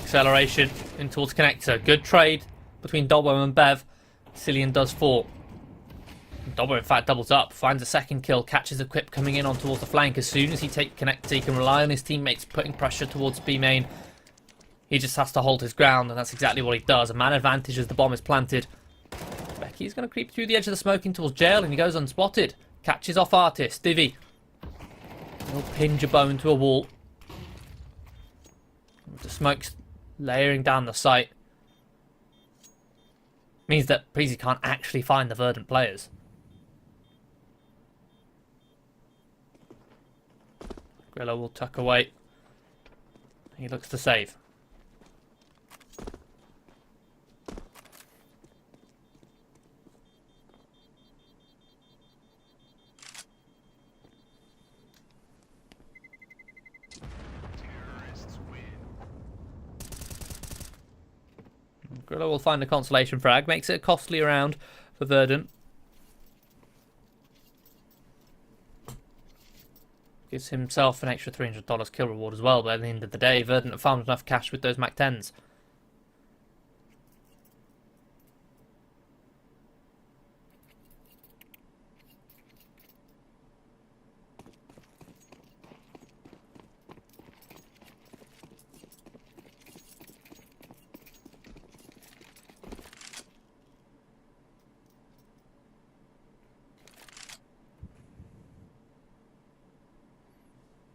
Acceleration in towards connector. Good trade between Dobbo and Bev. Cillian does fall. Dobbo, in fact, doubles up, finds a second kill, catches Equip coming in on towards the flank. As soon as he takes connector, he can rely on his teammates putting pressure towards B main. He just has to hold his ground, and that's exactly what he does. A man advantage as the bomb is planted. Becky's going to creep through the edge of the smoking towards jail, and he goes unspotted. Catches off Artist. Divvy. He'll pin Jabot into a wall. With the smokes layering down the site. Means that Preezy can't actually find the Verdant players. Grillo will tuck away. He looks to save. Grillo will find a consolation frag. Makes it a costly round for Verdant. Gives himself an extra $300 kill reward as well, but at the end of the day, Verdant have farmed enough cash with those Mac 10s.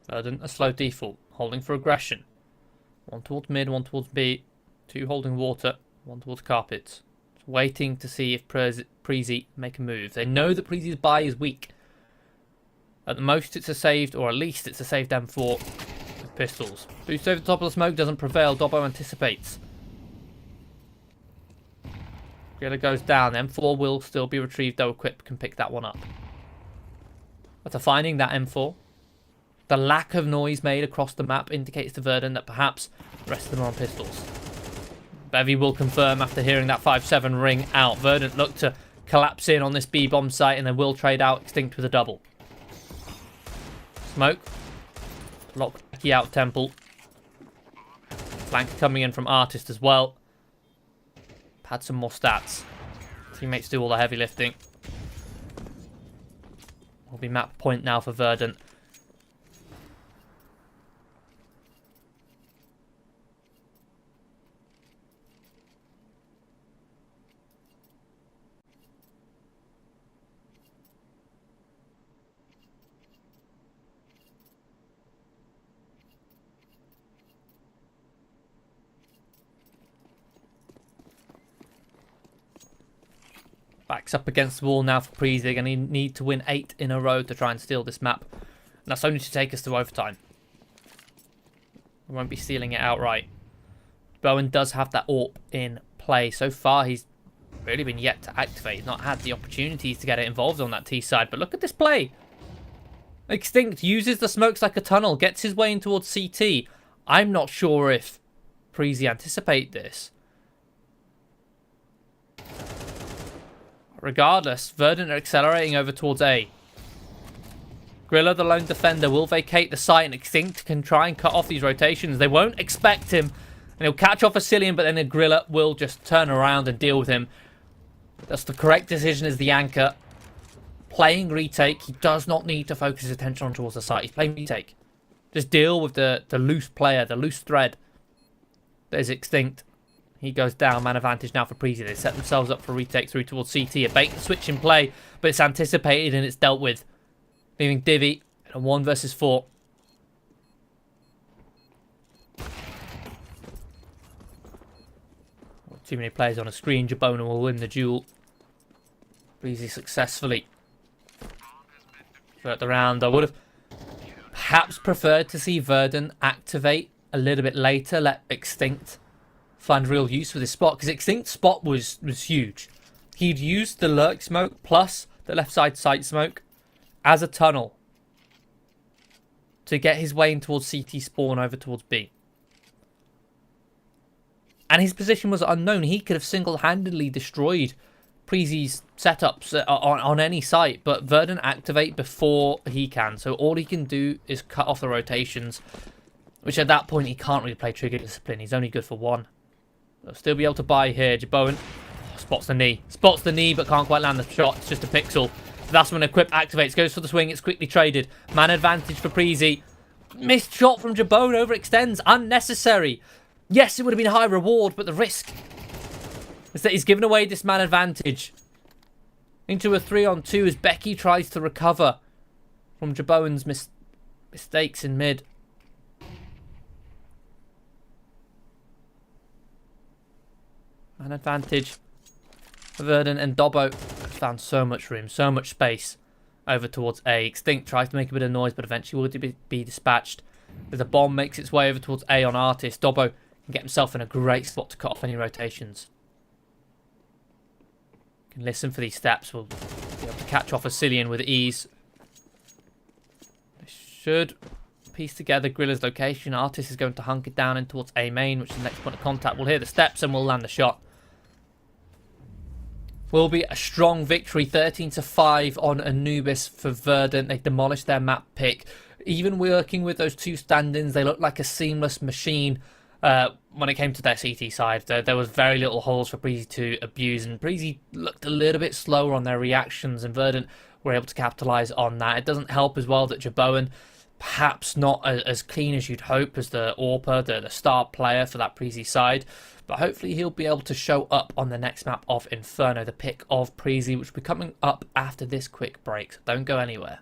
Verdant, a slow default, holding for aggression. One towards mid, one towards B, two holding water, one towards carpets. Just waiting to see if Preezy make a move. They know that Preezy's buy is weak. At the most it's a saved, or at least it's a saved M4 with pistols. Boost over the top of the smoke doesn't prevail, Dobbo anticipates. Grilla goes down, M4 will still be retrieved though Equip can pick that one up. After finding that M4, the lack of noise made across the map indicates to Verdant that perhaps the rest of them are on pistols. Bevy will confirm after hearing that 5-7 ring out. Verdant look to collapse in on this B-bomb site and they will trade out Extinct with a double. Smoke. Lock Becky out Temple. Flank coming in from Artist as well. Had some more stats. Teammates do all the heavy lifting. Will be map point now for Verdant. Backs up against the wall now for Preez. They're going to need to win 8 in a row to try and steal this map. And that's only to take us to overtime. We won't be stealing it outright. Bowen does have that AWP in play. So far, he's really been yet to activate. He's not had the opportunities to get it involved on that T side. But look at this play. Extinct uses the smokes like a tunnel. Gets his way in towards CT. I'm not sure if Preezy anticipate this. Regardless, Verdant are accelerating over towards A. Grilla, the lone defender, will vacate the site, and Extinct can try and cut off these rotations. They won't expect him, and he'll catch off a Cillian, but then the Grilla will just turn around and deal with him. That's the correct decision as the anchor. Playing retake, he does not need to focus his attention on towards the site. He's playing retake. Just deal with the loose player, the loose thread. There's Extinct. He goes down, man advantage now for Preezy. They set themselves up for retake through towards CT. A bait and switch in play, but it's anticipated and it's dealt with. Leaving Divvy in a 1 versus 4. Too many players on a screen. Jabona will win the duel. Preezy successfully throughout the round. I would have perhaps preferred to see Verdant activate a little bit later. Let Extinct find real use for this spot, because Extinct's spot was huge. He'd used the lurk smoke plus the left side sight smoke as a tunnel to get his way in towards CT spawn over towards B. And his position was unknown. He could have single-handedly destroyed Preezy's setups on any site, but Verdant activate before he can. So all he can do is cut off the rotations, which at that point he can't really play trigger discipline. He's only good for 1. They'll still be able to buy here. Jabone spots the knee. Spots the knee, but can't quite land the shot. It's just a pixel. That's when Equip activates. Goes for the swing. It's quickly traded. Man advantage for Preezy. Missed shot from Jabone. Overextends. Unnecessary. Yes, it would have been high reward, but the risk is that he's given away this man advantage. Into a 3-on-2 as Becky tries to recover from Jabone's mistakes in mid. Man advantage. Verdant and Dobbo found so much room, so much space over towards A. Extinct tries to make a bit of noise, but eventually will be dispatched. As a bomb makes its way over towards A on Artist, Dobbo can get himself in a great spot to cut off any rotations. Can listen for these steps. We'll be able to catch off a Cillian with ease. They should piece together Grilla's location. Artist is going to hunker down in towards A main, which is the next point of contact. We'll hear the steps and we'll land the shot. Will be a strong victory, 13-5 on Anubis for Verdant. They demolished their map pick. Even working with those 2 stand-ins, they looked like a seamless machine when it came to their CT side. There was very little holes for Preezy to abuse, and Preezy looked a little bit slower on their reactions, and Verdant were able to capitalise on that. It doesn't help as well that Jabone, perhaps not as clean as you'd hope as the AWPer, the star player for that Preezy side. But hopefully he'll be able to show up on the next map of Inferno, the pick of Preezy, which will be coming up after this quick break. So don't go anywhere.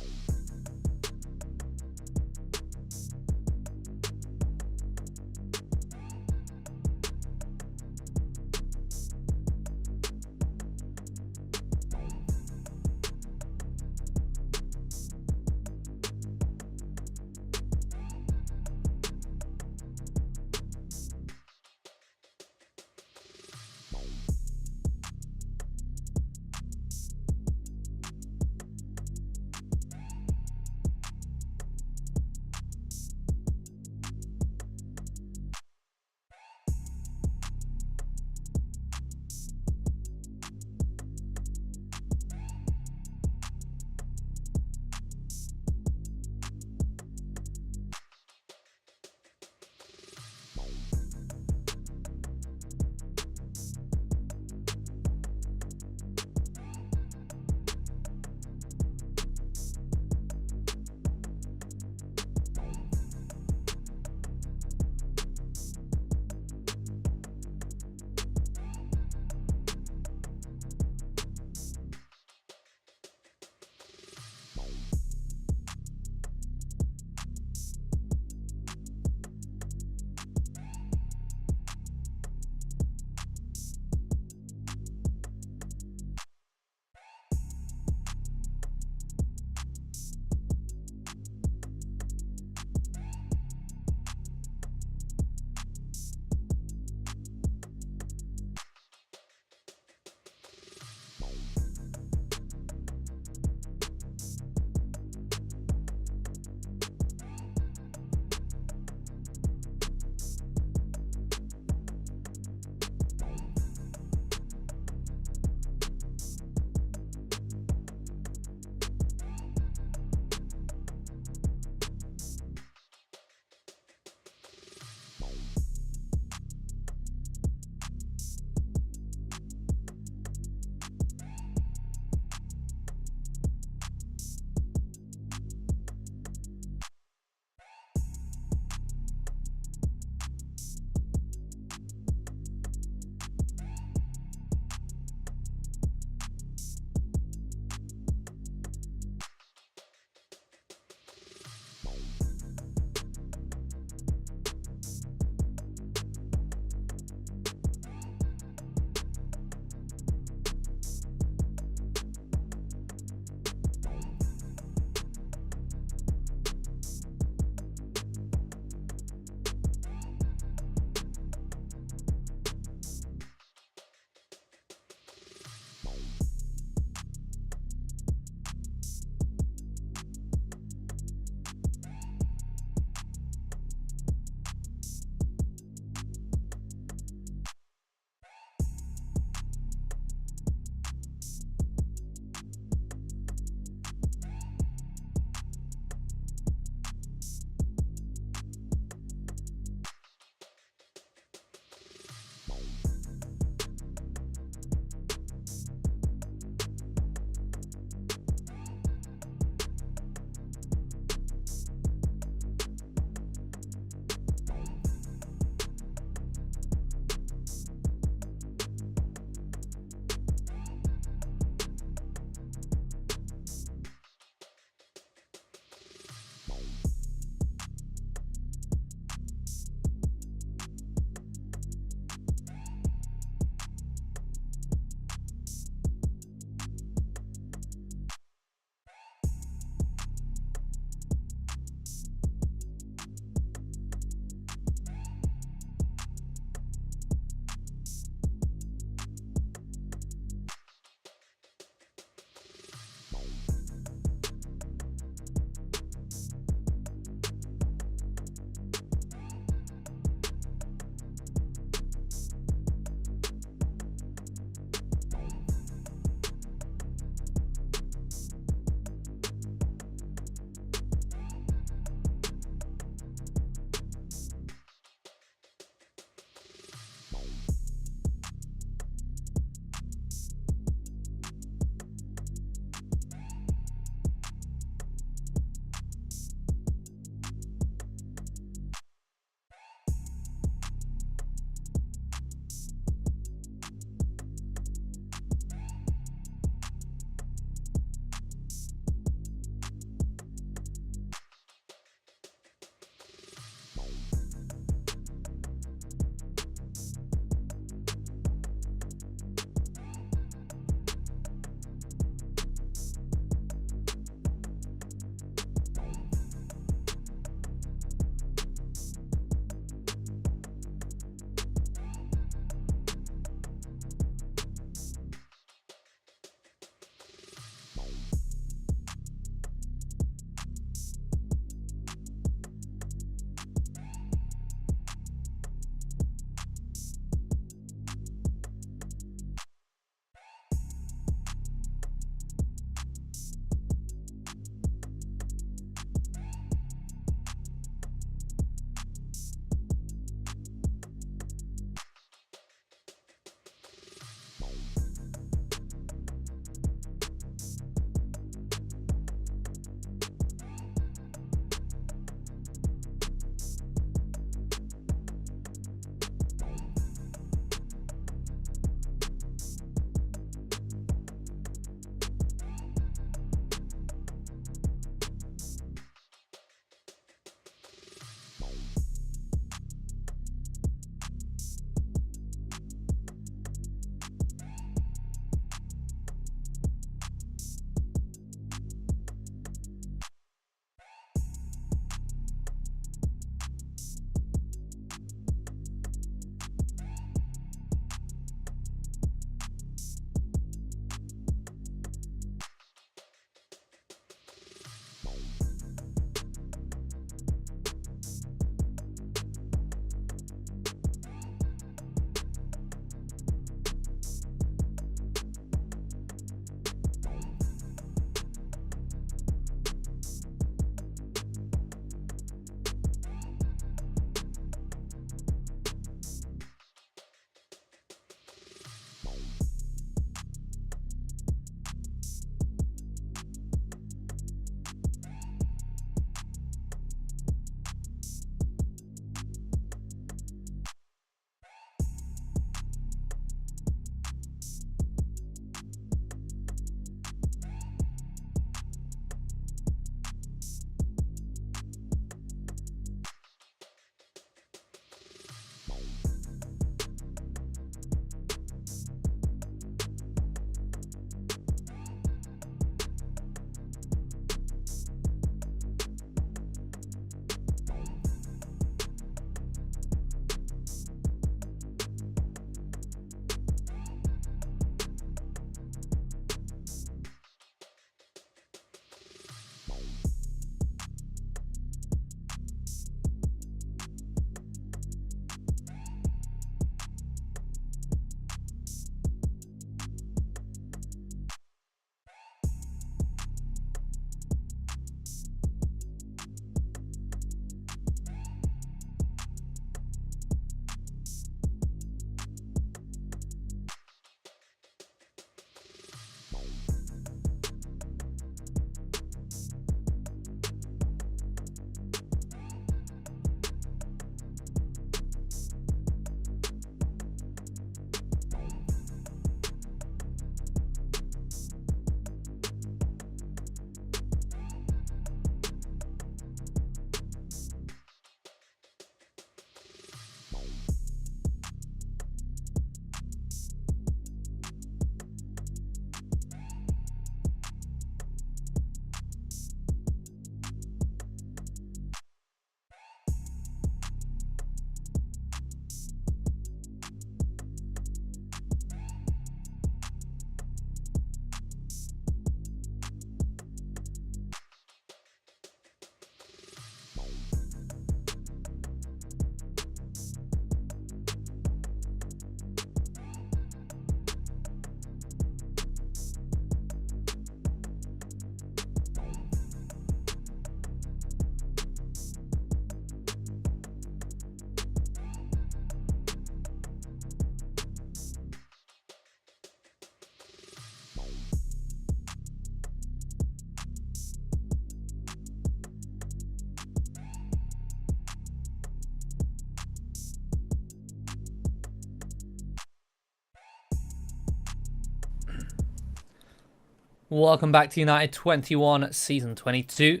Welcome back to United21 Season 22.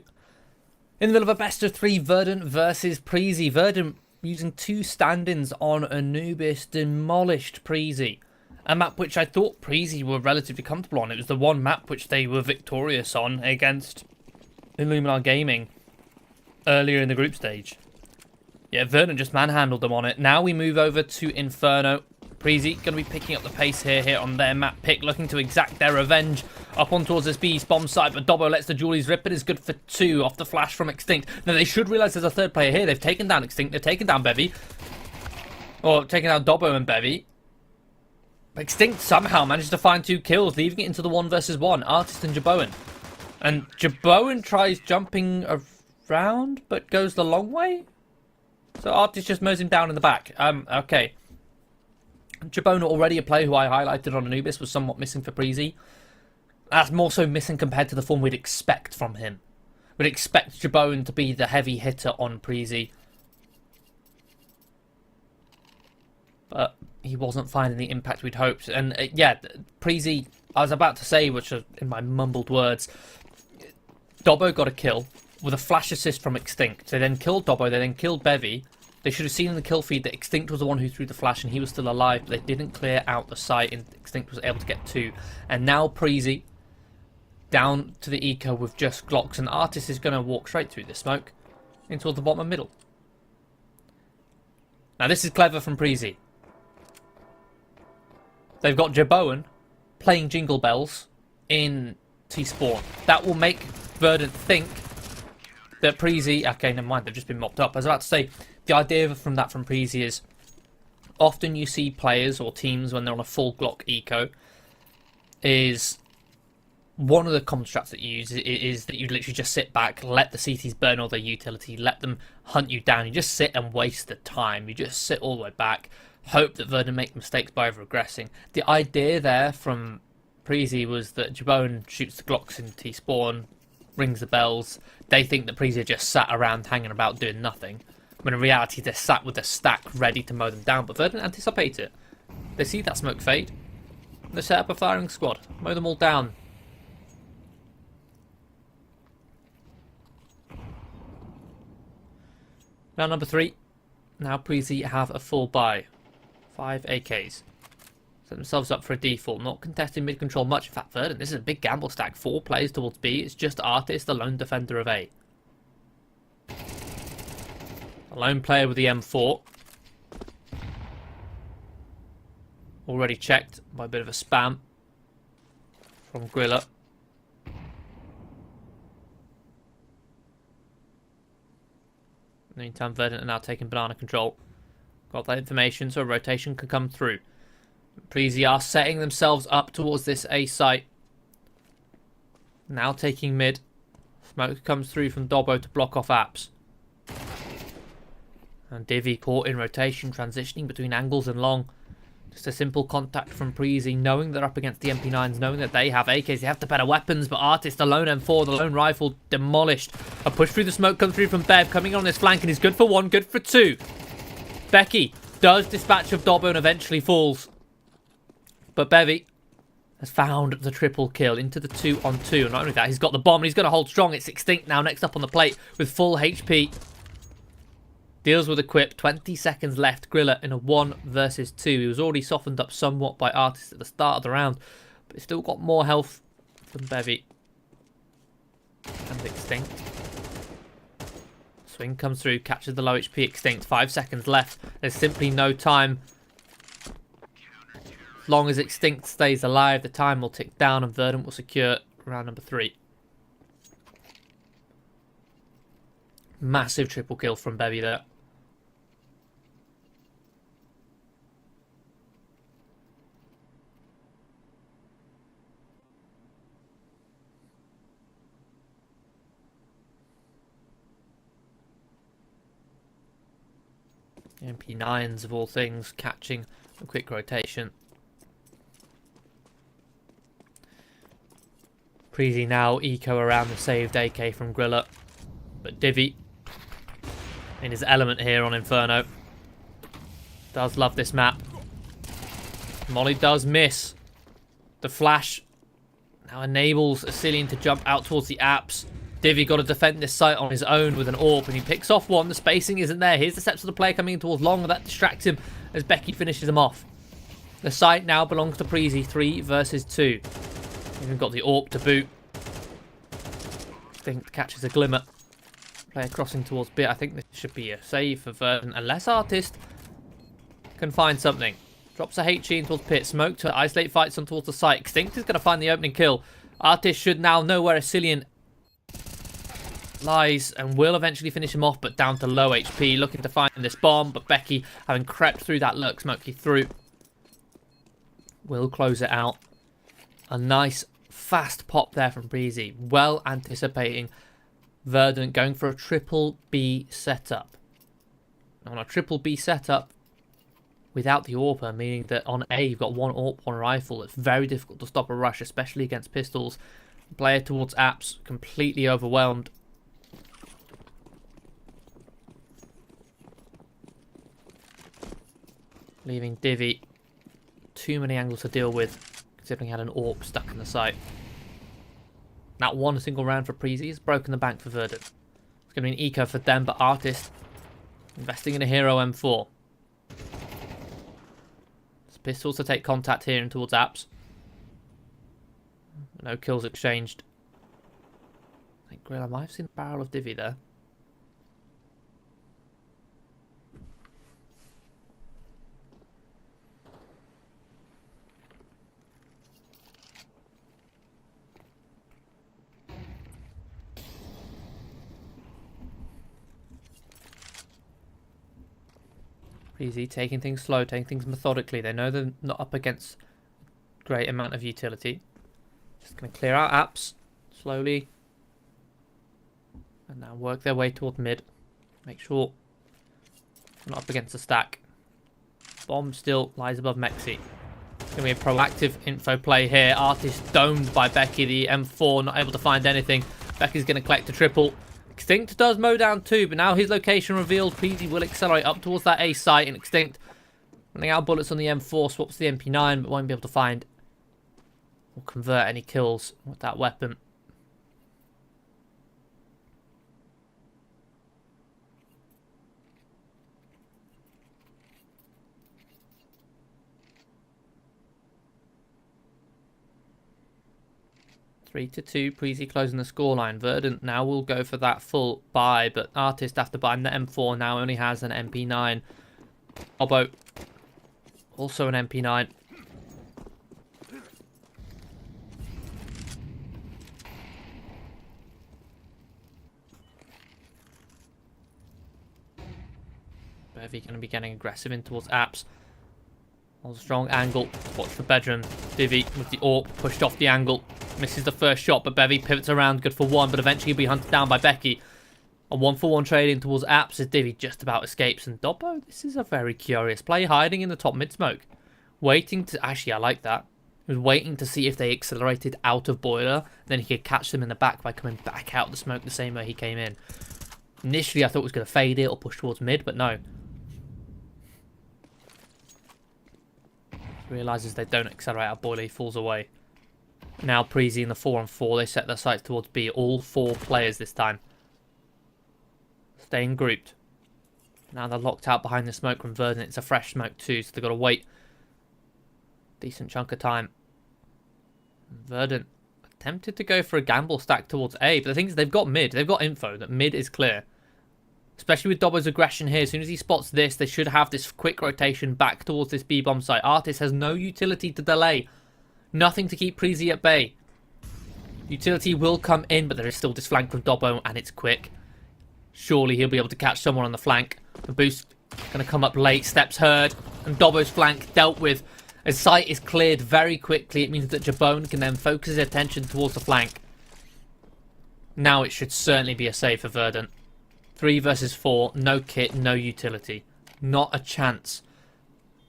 In the middle of a best of three, Verdant versus Preezy. Verdant, using two stand-ins on Anubis, demolished Preezy. A map which I thought Preezy were relatively comfortable on. It was the one map which they were victorious on against Illuminar Gaming earlier in the group stage. Yeah, Verdant just manhandled them on it. Now we move over to Inferno. Preezy going to be picking up the pace here on their map pick, looking to exact their revenge up on towards this B's bomb site, but Dobbo lets the Julies rip. It is good for 2 off the flash from Extinct. Now they should realise there's a third player here. They've taken down Extinct, they've taken down Bevy, or taken down Dobbo and Bevy. Extinct somehow managed to find 2 kills, leaving it into the 1 versus 1, Artist and Jaboan. And Jaboan tries jumping around, but goes the long way. So Artist just mows him down in the back. Okay. Jaboan, already a player who I highlighted on Anubis, was somewhat missing for Preezy. That's more so missing compared to the form we'd expect from him. We'd expect Jaboan to be the heavy hitter on Preezy. But he wasn't finding the impact we'd hoped. And yeah, Preezy, I was about to say, which are in my mumbled words, Dobbo got a kill with a flash assist from Extinct. They then killed Dobbo, they then killed Bevy. They should have seen in the kill feed that Extinct was the one who threw the flash and he was still alive, but they didn't clear out the site and Extinct was able to get 2. And now Preezy down to the eco with just Glocks, and Artist is going to walk straight through the smoke into the bottom and middle. Now this is clever from Preezy. They've got Jaboan playing Jingle Bells in T-Spawn. That will make Verdant think that Preezy... Okay, never mind, they've just been mopped up. I was about to say, the idea from Preezy is often you see players or teams when they're on a full Glock eco is one of the common strats that you use is that you literally just sit back, let the CTs burn all their utility, let them hunt you down. You just sit and waste the time. You just sit all the way back, hope that Verdant make mistakes by over-aggressing. The idea there from Preezy was that Jaboan shoots the Glocks in T-Spawn, rings the bells. They think that Preezy just sat around hanging about doing nothing, when in reality they're sat with a stack ready to mow them down. But Verdant anticipate it. They see that smoke fade. They set up a firing squad, mow them all down. Round number 3. Now Preezy have a full buy. 5 AKs. Set themselves up for a default. Not contesting mid-control much. In fact, Verdant, this is a big gamble stack. 4 players towards B. It's just Artist, the lone defender of A. A lone player with the M4. Already checked by a bit of a spam from Grilla. In the meantime, Verdant are now taking banana control. Got that information so a rotation can come through. Preezy are setting themselves up towards this A site. Now taking mid. Smoke comes through from Dobbo to block off apps. And Divvy caught in rotation, transitioning between angles and long. Just a simple contact from Preezy, knowing they're up against the MP9s, knowing that they have AKs, they have the better weapons, but Artist, the lone M4, the lone rifle, demolished. A push through the smoke comes through from Bev, coming on this flank, and he's good for 1, good for 2. Becky does dispatch of Dobbo and eventually falls. But Bevy has found the triple kill into the 2-on-2. And not only that, he's got the bomb and he's going to hold strong. It's Extinct now next up on the plate with full HP. Deals with a quip. 20 seconds left. Grilla in a 1 versus 2. He was already softened up somewhat by Artist at the start of the round. But he's still got more health than Bevy. And Extinct. Swing comes through. Catches the low HP Extinct. 5 seconds left. There's simply no time. As long as Extinct stays alive, the time will tick down and Verdant will secure round number 3. Massive triple kill from Bevy there. MP9s of all things catching a quick rotation. Preezy now eco around the saved AK from Grilla. But Divvy in his element here on Inferno. Does love this map. Molly does miss. The flash Now enables Cillian to jump out towards the apps. Divvy got to defend this site on his own with an AWP, and he picks off one. The spacing isn't there. Here's the steps of the player coming in towards long, and that distracts him as Becky finishes him off. The site now belongs to Preezy, 3 versus 2. Even got the AWP to boot. Think catches a glimmer. Player crossing towards B. I think this should be a save for Verdant, unless Artist can find something. Drops a HE in towards Pit. Smoke to isolate fights on towards the site. Extinct is going to find the opening kill. Artist should now know where a Cillian lies and will eventually finish him off, but down to low HP. Looking to find this bomb, but Becky, having crept through that lurk, Smokey through, will close it out. A nice fast pop there from Breezy. Well anticipating Verdant going for a triple B setup. On a triple B setup without the AWPer, meaning that on A you've got one AWP, one rifle. It's very difficult to stop a rush, especially against pistols. Player towards apps, completely overwhelmed. Leaving Divvy too many angles to deal with, considering he had an AWP stuck in the site. That one single round for Preezy has broken the bank for Verdant. It's going to be an eco for them, but Artist investing in a hero M4. It's pistols to take contact here and towards apps. No kills exchanged. I think Grill, I might have seen the barrel of Divvy there. Easy, taking things slow, taking things methodically. They know they're not up against a great amount of utility. Just going to clear out apps slowly. And now work their way toward mid. Make sure they're not up against a stack. Bomb still lies above Mexi. It's going to be a proactive info play here. Artist domed by Becky. The M4 not able to find anything. Becky's going to collect a triple. Extinct does mow down 2, but now his location revealed. Preezy will accelerate up towards that A site, and Extinct running out bullets on the M4, swaps the MP9, but won't be able to find or convert any kills with that weapon. Three to 2, Preezy closing the scoreline. Verdant now will go for that full buy, but Artist, after buying the M4, now only has an MP9. Obo, also an MP9. Bevy going to be getting aggressive in towards apps. On a strong angle. Watch for bedroom. Divvy with the AWP pushed off the angle. Misses the first shot, but Bevy pivots around, good for one, but eventually he'll be hunted down by Becky. A 1-for-1 trading towards apps as Divvy just about escapes. And Dobbo, this is a very curious play, hiding in the top mid smoke. Waiting to... Actually, I like that. He was waiting to see if they accelerated out of boiler. Then he could catch them in the back by coming back out of the smoke the same way he came in. Initially, I thought it was going to fade it or push towards mid, but no. Realises they don't accelerate out of boiler, he falls away. Now Preezy in the 4-on-4. They set their sights towards B. All 4 players this time. Staying grouped. Now they're locked out behind the smoke from Verdant. It's a fresh smoke too, so they've got to wait. Decent chunk of time. Verdant attempted to go for a gamble stack towards A, but the thing is they've got mid. They've got info that mid is clear. Especially with Dobbo's aggression here. As soon as he spots this, they should have this quick rotation back towards this B-bomb site. Artist has no utility to delay. Nothing to keep Preezy at bay. Utility will come in, but there is still this flank from Dobbo, and it's quick. Surely he'll be able to catch someone on the flank. The boost going to come up late. Steps heard, and Dobbo's flank dealt with. As site is cleared very quickly, it means that Jabone can then focus his attention towards the flank. Now it should certainly be a save for Verdant. 3 versus 4, no kit, no utility. Not a chance.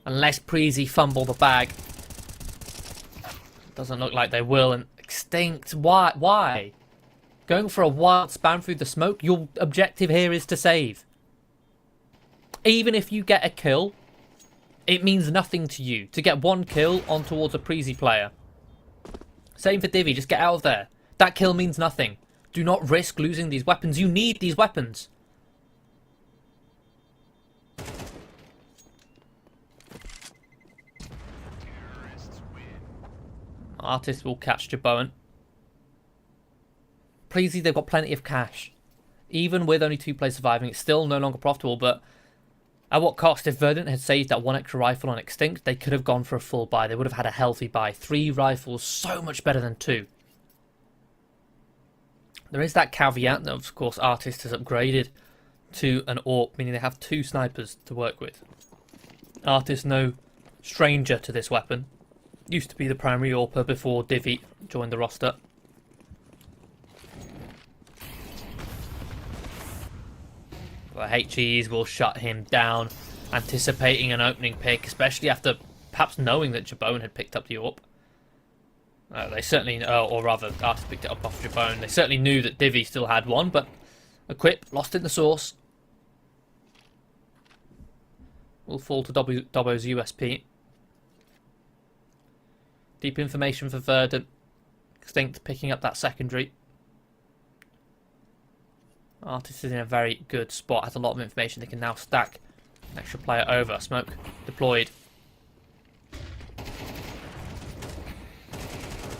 Unless Preezy fumble the bag. Doesn't look like they will. And Extinct, why? Why? Going for a wild spam through the smoke? Your objective here is to save. Even if you get a kill, it means nothing to you. To get 1 kill on towards a Preezy player. Same for Divi, just get out of there. That kill means nothing. Do not risk losing these weapons. You need these weapons. Artist will catch Jabone. Pleasey, they've got plenty of cash. Even with only 2 players surviving, it's still no longer profitable, but at what cost? If Verdant had saved that 1 extra rifle on Extinct, they could have gone for a full buy. They would have had a healthy buy. 3 rifles, so much better than 2. There is that caveat that, of course, Artist has upgraded to an AWP, meaning they have 2 snipers to work with. Artist, no stranger to this weapon. Used to be the primary AWPer before Divi joined the roster. But HEs will shut him down, anticipating an opening pick, especially after perhaps knowing that Jabone had picked up the AWP. They certainly, or rather, Artist picked it up off Jabone. They certainly knew that Divi still had one, but Equip lost in the source. Will fall to Dobbo's USP. Deep information for Verdant. Extinct picking up that secondary. Artist is in a very good spot. Has a lot of information. They can now stack an extra player over. Smoke deployed.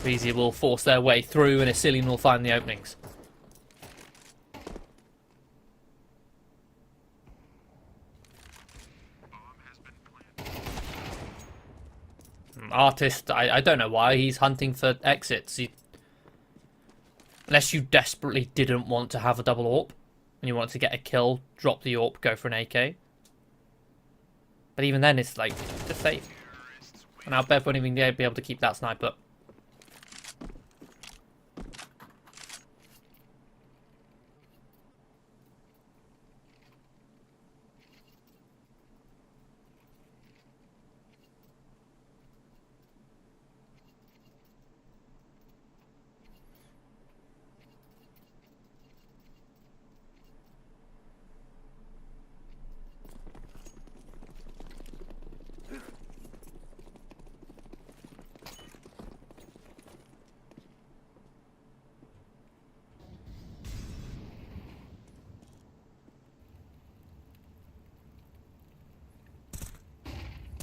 Breezy will force their way through and Asilian will find the openings. Artist, I don't know why he's hunting for exits. Unless you desperately didn't want to have a double AWP and you want to get a kill, drop the AWP, go for an AK. But even then, it's like, just safe. And now Bev won't even be able to keep that sniper.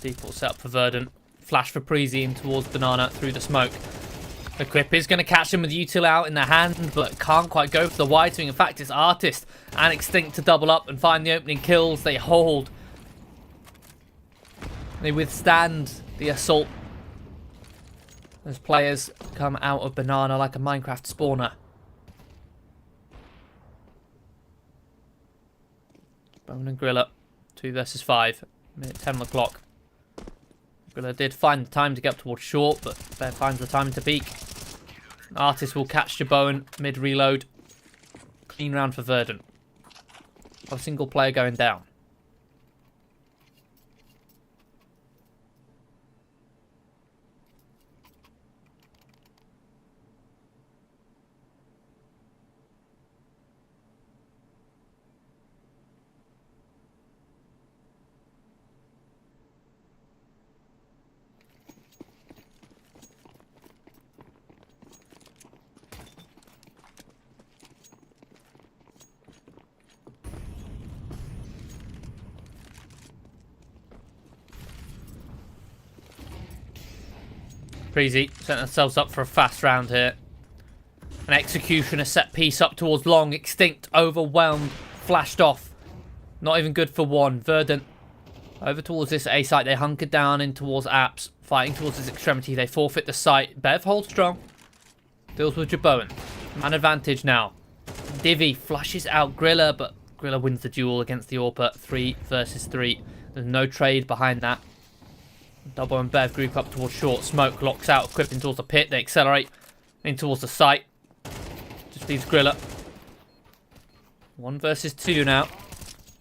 Default setup for Verdant. Flash for Preezy in towards Banana through the smoke. Equip is going to catch him with Util out in the hand, but can't quite go for the wide swing. In fact, it's Artist and Extinct to double up and find the opening kills. They hold. They withstand the assault. As players come out of Banana like a Minecraft spawner. Bone and Griller. 2 versus 5. Minute 10 o'clock. Griller did find the time to get up towards short, but Bear finds the time to peek. Artist will catch Jabone mid-reload. Clean round for Verdant. A single player going down. Preezy set themselves up for a fast round here. An execution, a set piece up towards long. Extinct, overwhelmed, flashed off. Not even good for one. Verdant over towards this A site. They hunker down in towards Apps. Fighting towards his extremity. They forfeit the site. Bev holds strong. Deals with Jabone. Man advantage now. Divi flushes out Griller, but Griller wins the duel against the AWPer. 3 versus 3. There's no trade behind that. Dobbo and Bev group up towards short. Smoke locks out, equipping towards the pit. They accelerate in towards the site. Just leaves Griller. 1 versus 2 now.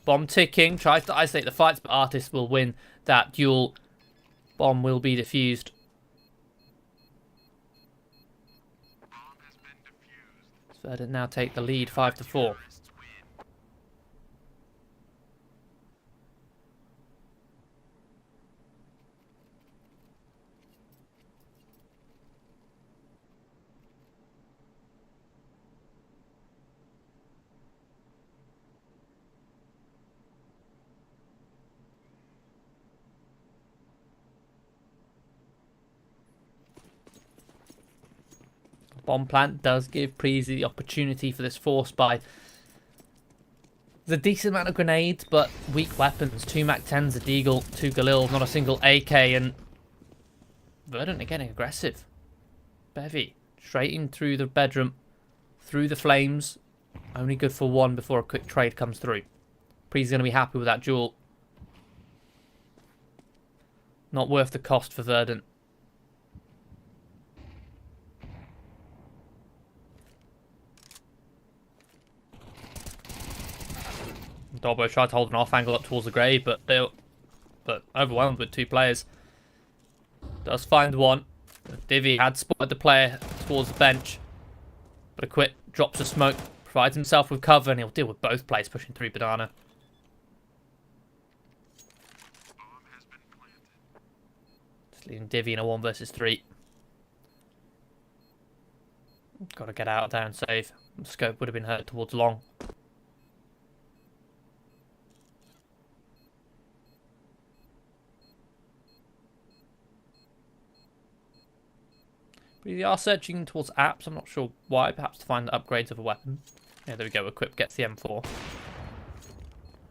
Bomb ticking. Tries to isolate the fights, but Artist will win that duel. Bomb will be defused. Verdant now take the lead 5-4. Bomb plant does give Preezy the opportunity for this force buy. There's a decent amount of grenades, but weak weapons. 2 MAC-10s, a Deagle, 2 Galil, not a single AK, and Verdant are getting aggressive. Bevy, straight in through the bedroom, through the flames. Only good for 1 before a quick trade comes through. Preezy's going to be happy with that duel. Not worth the cost for Verdant. Dobbo tried to hold an off angle up towards the grave, but overwhelmed with 2 players. Does find 1. Divvy had spotted the player towards the bench, but a quick drops of smoke, provides himself with cover, and he'll deal with both players pushing through Banana. Just leaving Divvy in a 1 versus 3. Got to get out there and save. The scope would have been hurt towards long. We are searching towards apps. I'm not sure why. Perhaps to find the upgrades of a weapon. Yeah, there we go. Equip gets the M4.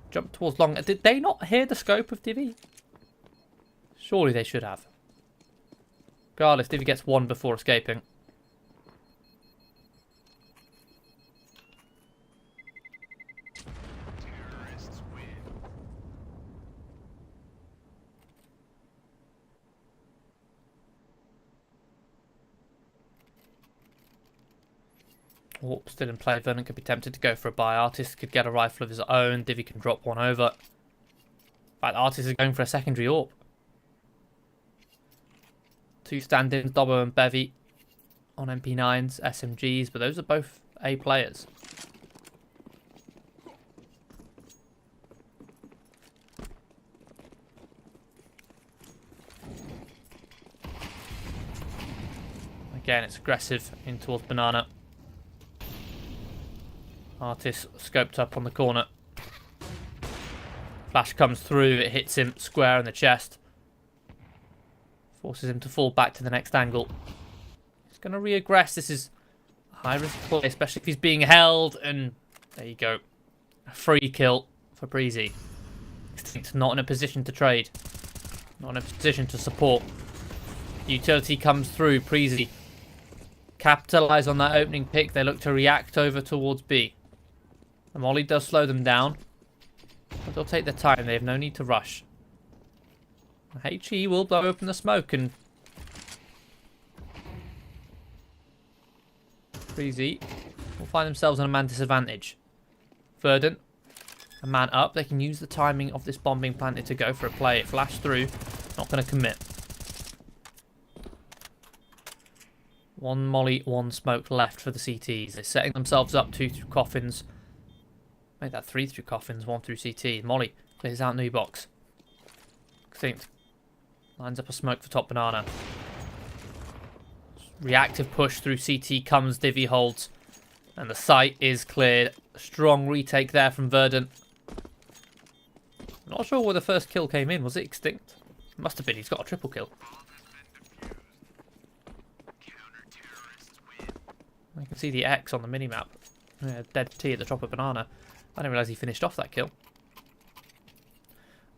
Jump towards long. Did they not hear the scope of Divvy? Surely they should have. Regardless, Divvy gets 1 before escaping. Oh, still in play. Vernon could be tempted to go for a buy. Artist could get a rifle of his own. Divvy can drop 1 over. In fact, Artist is going for a secondary AWP. 2 stand-ins, Dobbo and Bevy on MP9s, SMGs, but those are both A players. Again, it's aggressive in towards Banana. Artist scoped up on the corner. Flash comes through, it hits him square in the chest. Forces him to fall back to the next angle. He's going to re-aggress. This is a high-risk play, especially if he's being held. And there you go. A free kill for Preezy. Extinct not in a position to trade. Not in a position to support. Utility comes through. Preezy capitalise on that opening pick. They look to react over towards B. The molly does slow them down, but they'll take their time. They have no need to rush. HE will blow open the smoke, and Preezy will find themselves in a man disadvantage. Verdant, a man up. They can use the timing of this bomb being planted to go for a play. It flashed through. Not going to commit. 1 molly, 1 smoke left for the CTs. They're setting themselves up 2 through coffins. Made that 3 through coffins, 1 through CT. Molly clears out new box. Extinct lines up a smoke for top Banana. Reactive push through CT comes. Divvy holds, and the site is cleared. Strong retake there from Verdant. Not sure where the first kill came in. Was it Extinct? Must have been. He's got a triple kill. I can see the X on the minimap. Dead T at the top of Banana. I didn't realise he finished off that kill.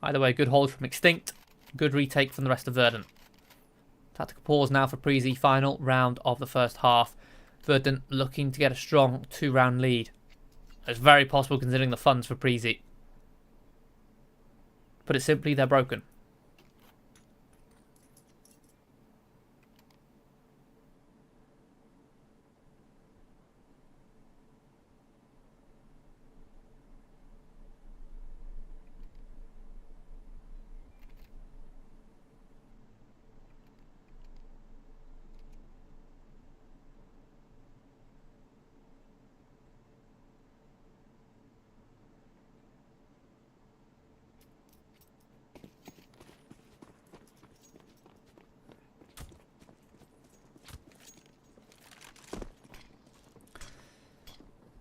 Either way, good hold from Extinct. Good retake from the rest of Verdant. Tactical pause now for Preezy. Final round of the first half. Verdant looking to get a strong 2-round lead. It's very possible considering the funds for Preezy. Put it simply, they're broken.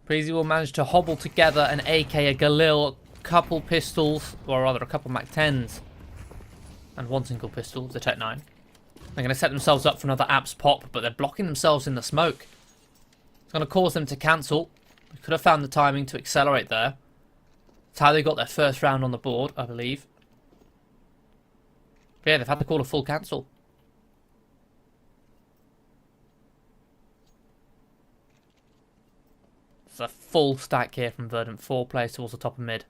Preezy will manage to hobble together an AK, a Galil, a couple pistols, or rather a couple MAC-10s, and 1 single pistol, the Tech 9. They're going to set themselves up for another apps pop, but they're blocking themselves in the smoke. It's going to cause them to cancel. We could have found the timing to accelerate there. That's how they got their first round on the board, I believe. But yeah, they've had to call a full cancel. It's a full stack here from Verdant. 4 players towards the top of mid.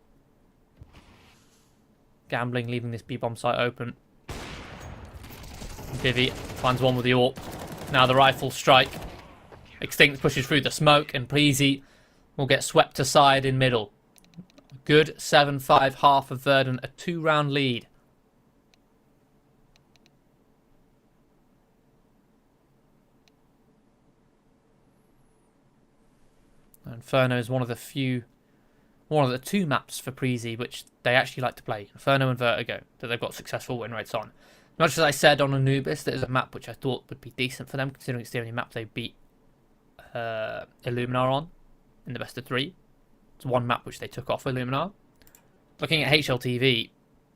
Gambling, leaving this B-bomb site open. Bivy finds one with the AWP. Now the rifle strike. Extinct pushes through the smoke, and Preezy will get swept aside in middle. Good 7-5 half of Verdant, a 2-round lead. Inferno is one of the 2 maps for Preezy which they actually like to play. Inferno and Vertigo, that they've got successful win rates on. Much as I said on Anubis, that is a map which I thought would be decent for them, considering it's the only map they beat Illuminar on in the best of 3. It's one map which they took off Illuminar. Looking at HLTV,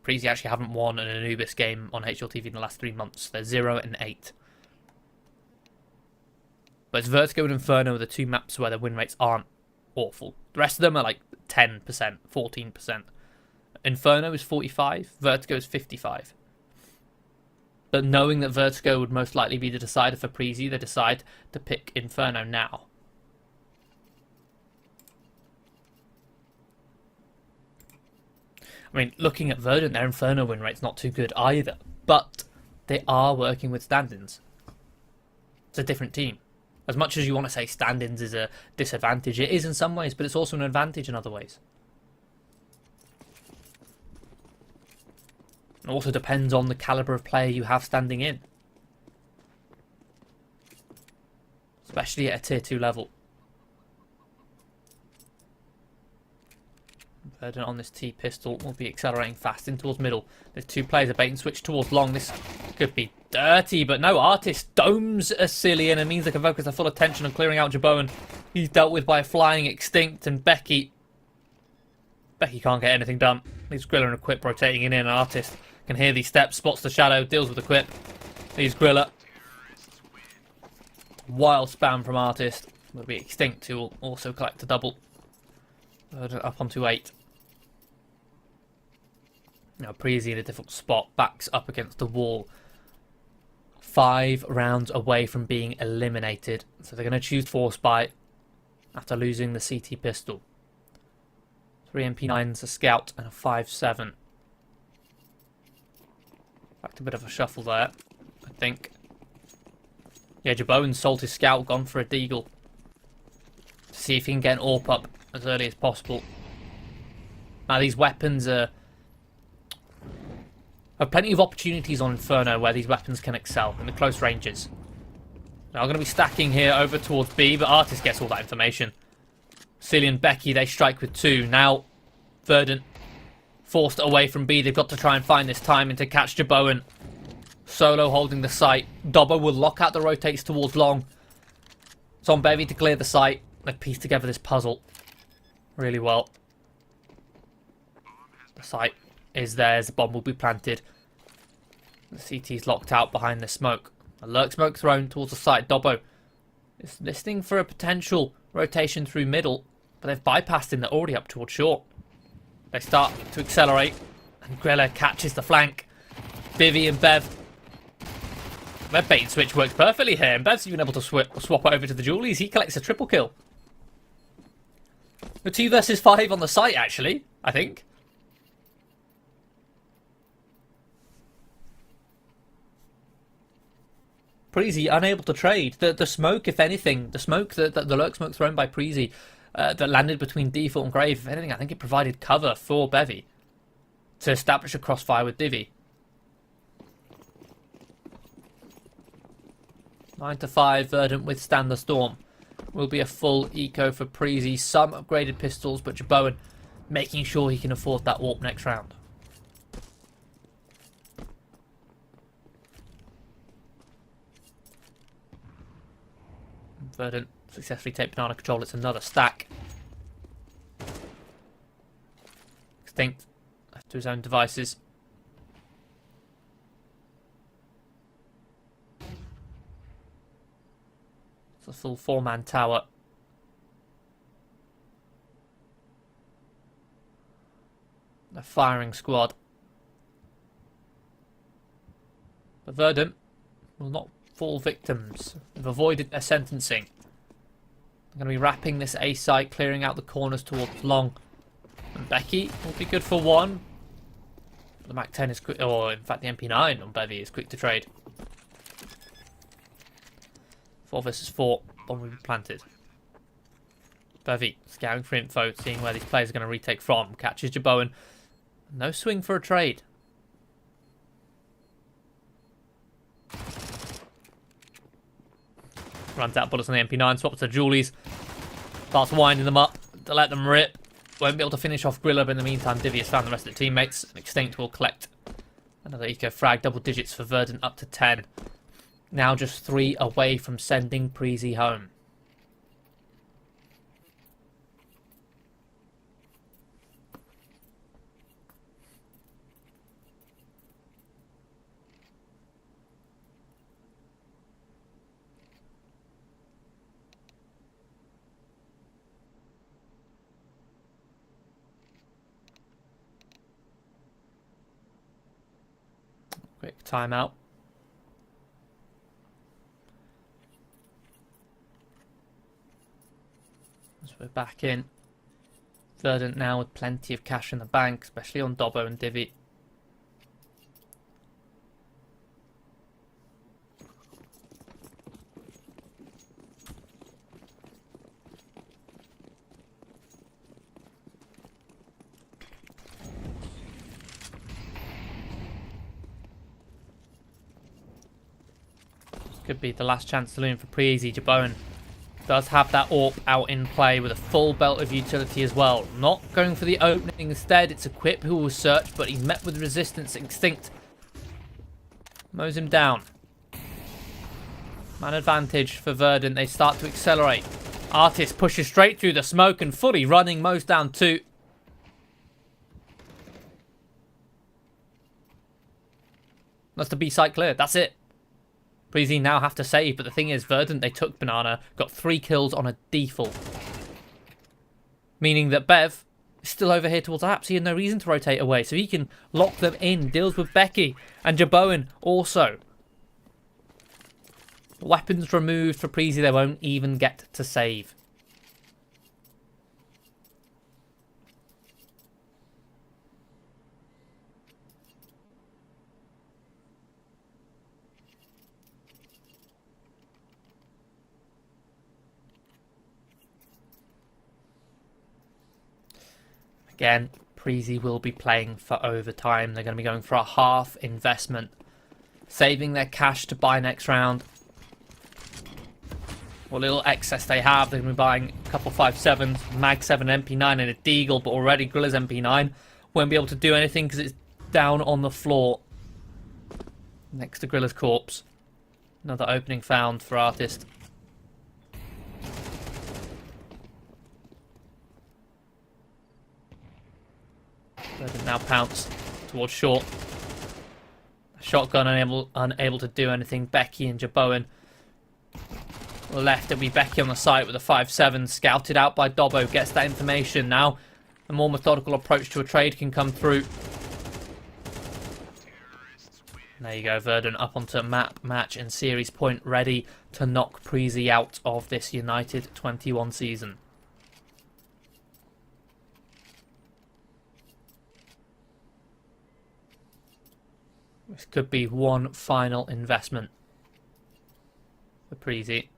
Preezy actually haven't won an Anubis game on HLTV in the last 3 months. They're 0-8. But it's Vertigo and Inferno are the 2 maps where the win rates aren't awful. The rest of them are like 10%, 14%. Inferno is 45, Vertigo is 55. But knowing that Vertigo would most likely be the decider for Preezy, they decide to pick Inferno now. I mean, looking at Verdant, their Inferno win rate's not too good either. But they are working with stand-ins. It's a different team. As much as you want to say stand-ins is a disadvantage, it is in some ways, but it's also an advantage in other ways. It also depends on the caliber of player you have standing in. Especially at a tier 2 level. Verdant on this T-pistol will be accelerating fast in towards middle. There's 2 players, a bait and switch towards long. This could be dirty, but no, Artist domes a Cillian and means they can focus their full attention on clearing out Jaboan. He's dealt with by a flying Extinct, and Becky can't get anything done. Leaves Griller and Equip rotating in, and Artist can hear these steps, spots the shadow, deals with Equip. Leaves Griller. Wild spam from Artist. Will be Extinct, who will also collect a double. Verdant up onto 8. Now Preezy in a difficult spot, backs up against the wall. 5 rounds away from being eliminated. So they're going to choose Force Buy after losing the CT pistol. 3 MP9s, a Scout, and a 5.7. Back to a bit of a shuffle there, I think. Yeah, Jaboan's sold his Scout, gone for a Deagle. To see if he can get an AWP up as early as possible. Now these weapons have plenty of opportunities on Inferno where these weapons can excel in the close ranges. Now I'm going to be stacking here over towards B, but Artist gets all that information. Cillian and Becky, they strike with 2. Now Verdant forced away from B. They've got to try and find this timing to catch Jaboan. Solo holding the site. Dobbo will lock out the rotates towards long. It's on Bevy to clear the site. They've pieced together this puzzle really well. The site is theirs. The bomb will be planted. The CT's locked out behind the smoke. A lurk smoke thrown towards the site. Dobbo is listening for a potential rotation through middle, but they've bypassed him. They're already up towards short. They start to accelerate, and Griller catches the flank. Bivy and Bev. Their bait and switch works perfectly here, and Bev's even able to swap over to the Julies. He collects a triple kill. The 2 versus 5 on the site, actually, I think. Preezy unable to trade. The smoke, if anything, the smoke, the lurk smoke thrown by Preezy that landed between Default and Grave, if anything, I think it provided cover for Bevy to establish a crossfire with Divvy. 9-5, Verdant withstand the storm. Will be a full eco for Preezy. Some upgraded pistols, but Jaboan making sure he can afford that warp next round. Verdant successfully take banana control. It's another stack. Extinct left to his own devices. It's a full 4-man tower. firing squad. But Verdant will not fall victims. They've avoided their sentencing. They're going to be wrapping this A site, clearing out the corners towards long. And Becky will be good for one. The Mac 10 is quick, or in fact the MP9 on Bevy is quick to trade. 4 versus 4. Bomb will be planted. Bevy scouting for info, seeing where these players are going to retake from. Catches Jebowen. No swing for a trade. Runs out bullets on the MP9, swaps to Julies. Starts winding them up to let them rip. Won't be able to finish off Griller, but in the meantime, Divi has found the rest of the teammates. And Extinct will collect another eco frag, double digits for Verdant, up to 10. Now just 3 away from sending Preezy home. Quick timeout. As we're back in. Verdant now with plenty of cash in the bank, especially on Dobbo and Divi. Could be the last chance saloon for Preezy. Jebowen does have that AWP out in play with a full belt of utility as well. Not going for the opening instead. It's Equip who will search, but he's met with resistance. Extinct mows him down. Man advantage for Verdant. They start to accelerate. Artist pushes straight through the smoke and fully running. Mows down 2. That's the B site cleared. That's it. Preezy now have to save, but the thing is, Verdant, they took Banana, got 3 kills on a default. Meaning that Bev is still over here towards Apps. He had no reason to rotate away, so he can lock them in. Deals with Becky and Jebowen also. Weapons removed for Preezy, they won't even get to save. Again, Preezy will be playing for overtime. They're going to be going for a half investment. Saving their cash to buy next round. What little excess they have, they're going to be buying a couple 5.7s, Mag 7 MP9 and a Deagle, but already Griller's MP9 won't be able to do anything because it's down on the floor next to Griller's corpse. Another opening found for Artist. Verdant now pounce towards short. Shotgun unable to do anything. Becky and Jebowen. Left, it'll be Becky on the site with a 5.7. Scouted out by Dobbo. Gets that information now. A more methodical approach to a trade can come through. There you go. Verdant up onto map, match and series point. Ready to knock Preezy out of this United21 season. This could be one final investment for Preezy.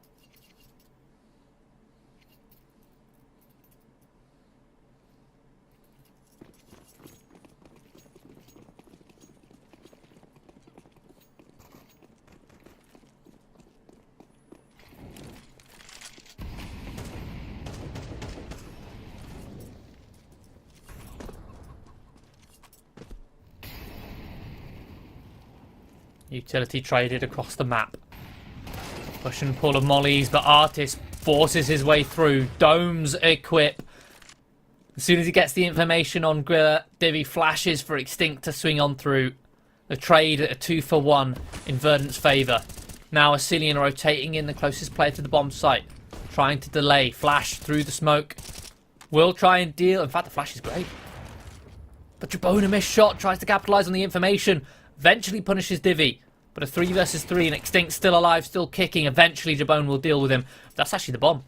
Utility traded across the map. Push and pull of mollies, but Artist forces his way through. Domes Equip. As soon as he gets the information on Griller, Divi flashes for Extinct to swing on through. The trade at a 2-for-1 in Verdant's favour. Now Asilian rotating in, the closest player to the bomb site. Trying to delay. Flash through the smoke. Will try and deal. In fact, the flash is great. But Jabone, a missed shot, tries to capitalise on the information. Eventually punishes Divi. But a 3 versus 3 and Extinct still alive, still kicking. Eventually Jabone will deal with him. That's actually the bomb.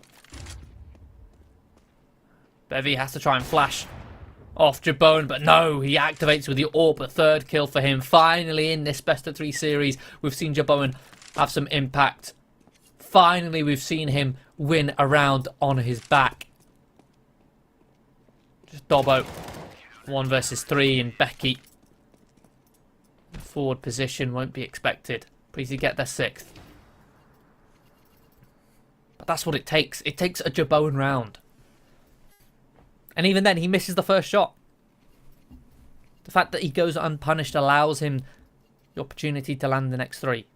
Bevy has to try and flash off Jabone, but no, he activates with the AWP. A third kill for him. Finally, in this best of 3 series, we've seen Jabone have some impact. Finally, we've seen him win a round on his back. Just Dobbo. 1 versus 3, and Becky. Forward position won't be expected. Please get their 6th. But that's what it takes. It takes a Jabone round. And even then, he misses the first shot. The fact that he goes unpunished allows him the opportunity to land the next 3.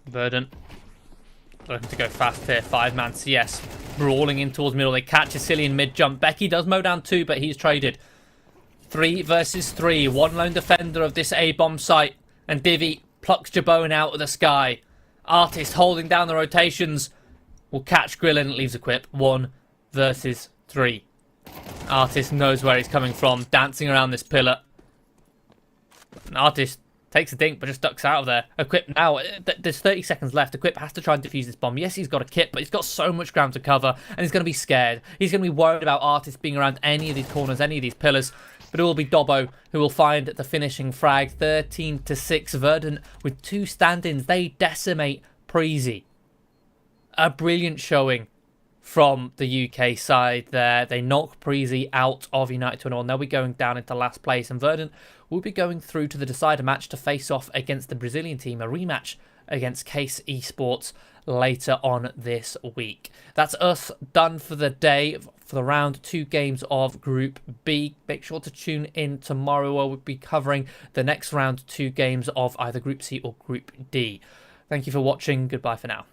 Verdant looking to go fast here. 5-man CS brawling in towards middle. They catch a Cillian mid-jump. Becky does mow down 2, but he's traded. 3 versus 3. One lone defender of this A-bomb site. And Divi plucks Jabone out of the sky. Artist holding down the rotations. Will catch Grillin and leaves Equip. 1 versus 3. Artist knows where he's coming from. Dancing around this pillar. And Artist takes a dink, but just ducks out of there. Equip now. There's 30 seconds left. Equip has to try and defuse this bomb. Yes, he's got a kit, but he's got so much ground to cover, and he's going to be scared. He's going to be worried about Artist being around any of these corners, any of these pillars. But it will be Dobbo who will find the finishing frag. 13-6. Verdant with 2 stand-ins. They decimate Preezy. A brilliant showing from the UK side there. They knock Preezy out of United21. They'll be going down into last place, and Verdant will be going through to the decider match to face off against the Brazilian team, a rematch against Case Esports later on this week. That's us done for the day, for the round 2 games of Group B. Make sure to tune in tomorrow where we'll be covering the next round 2 games of either Group C or Group D. Thank you for watching. Goodbye for now.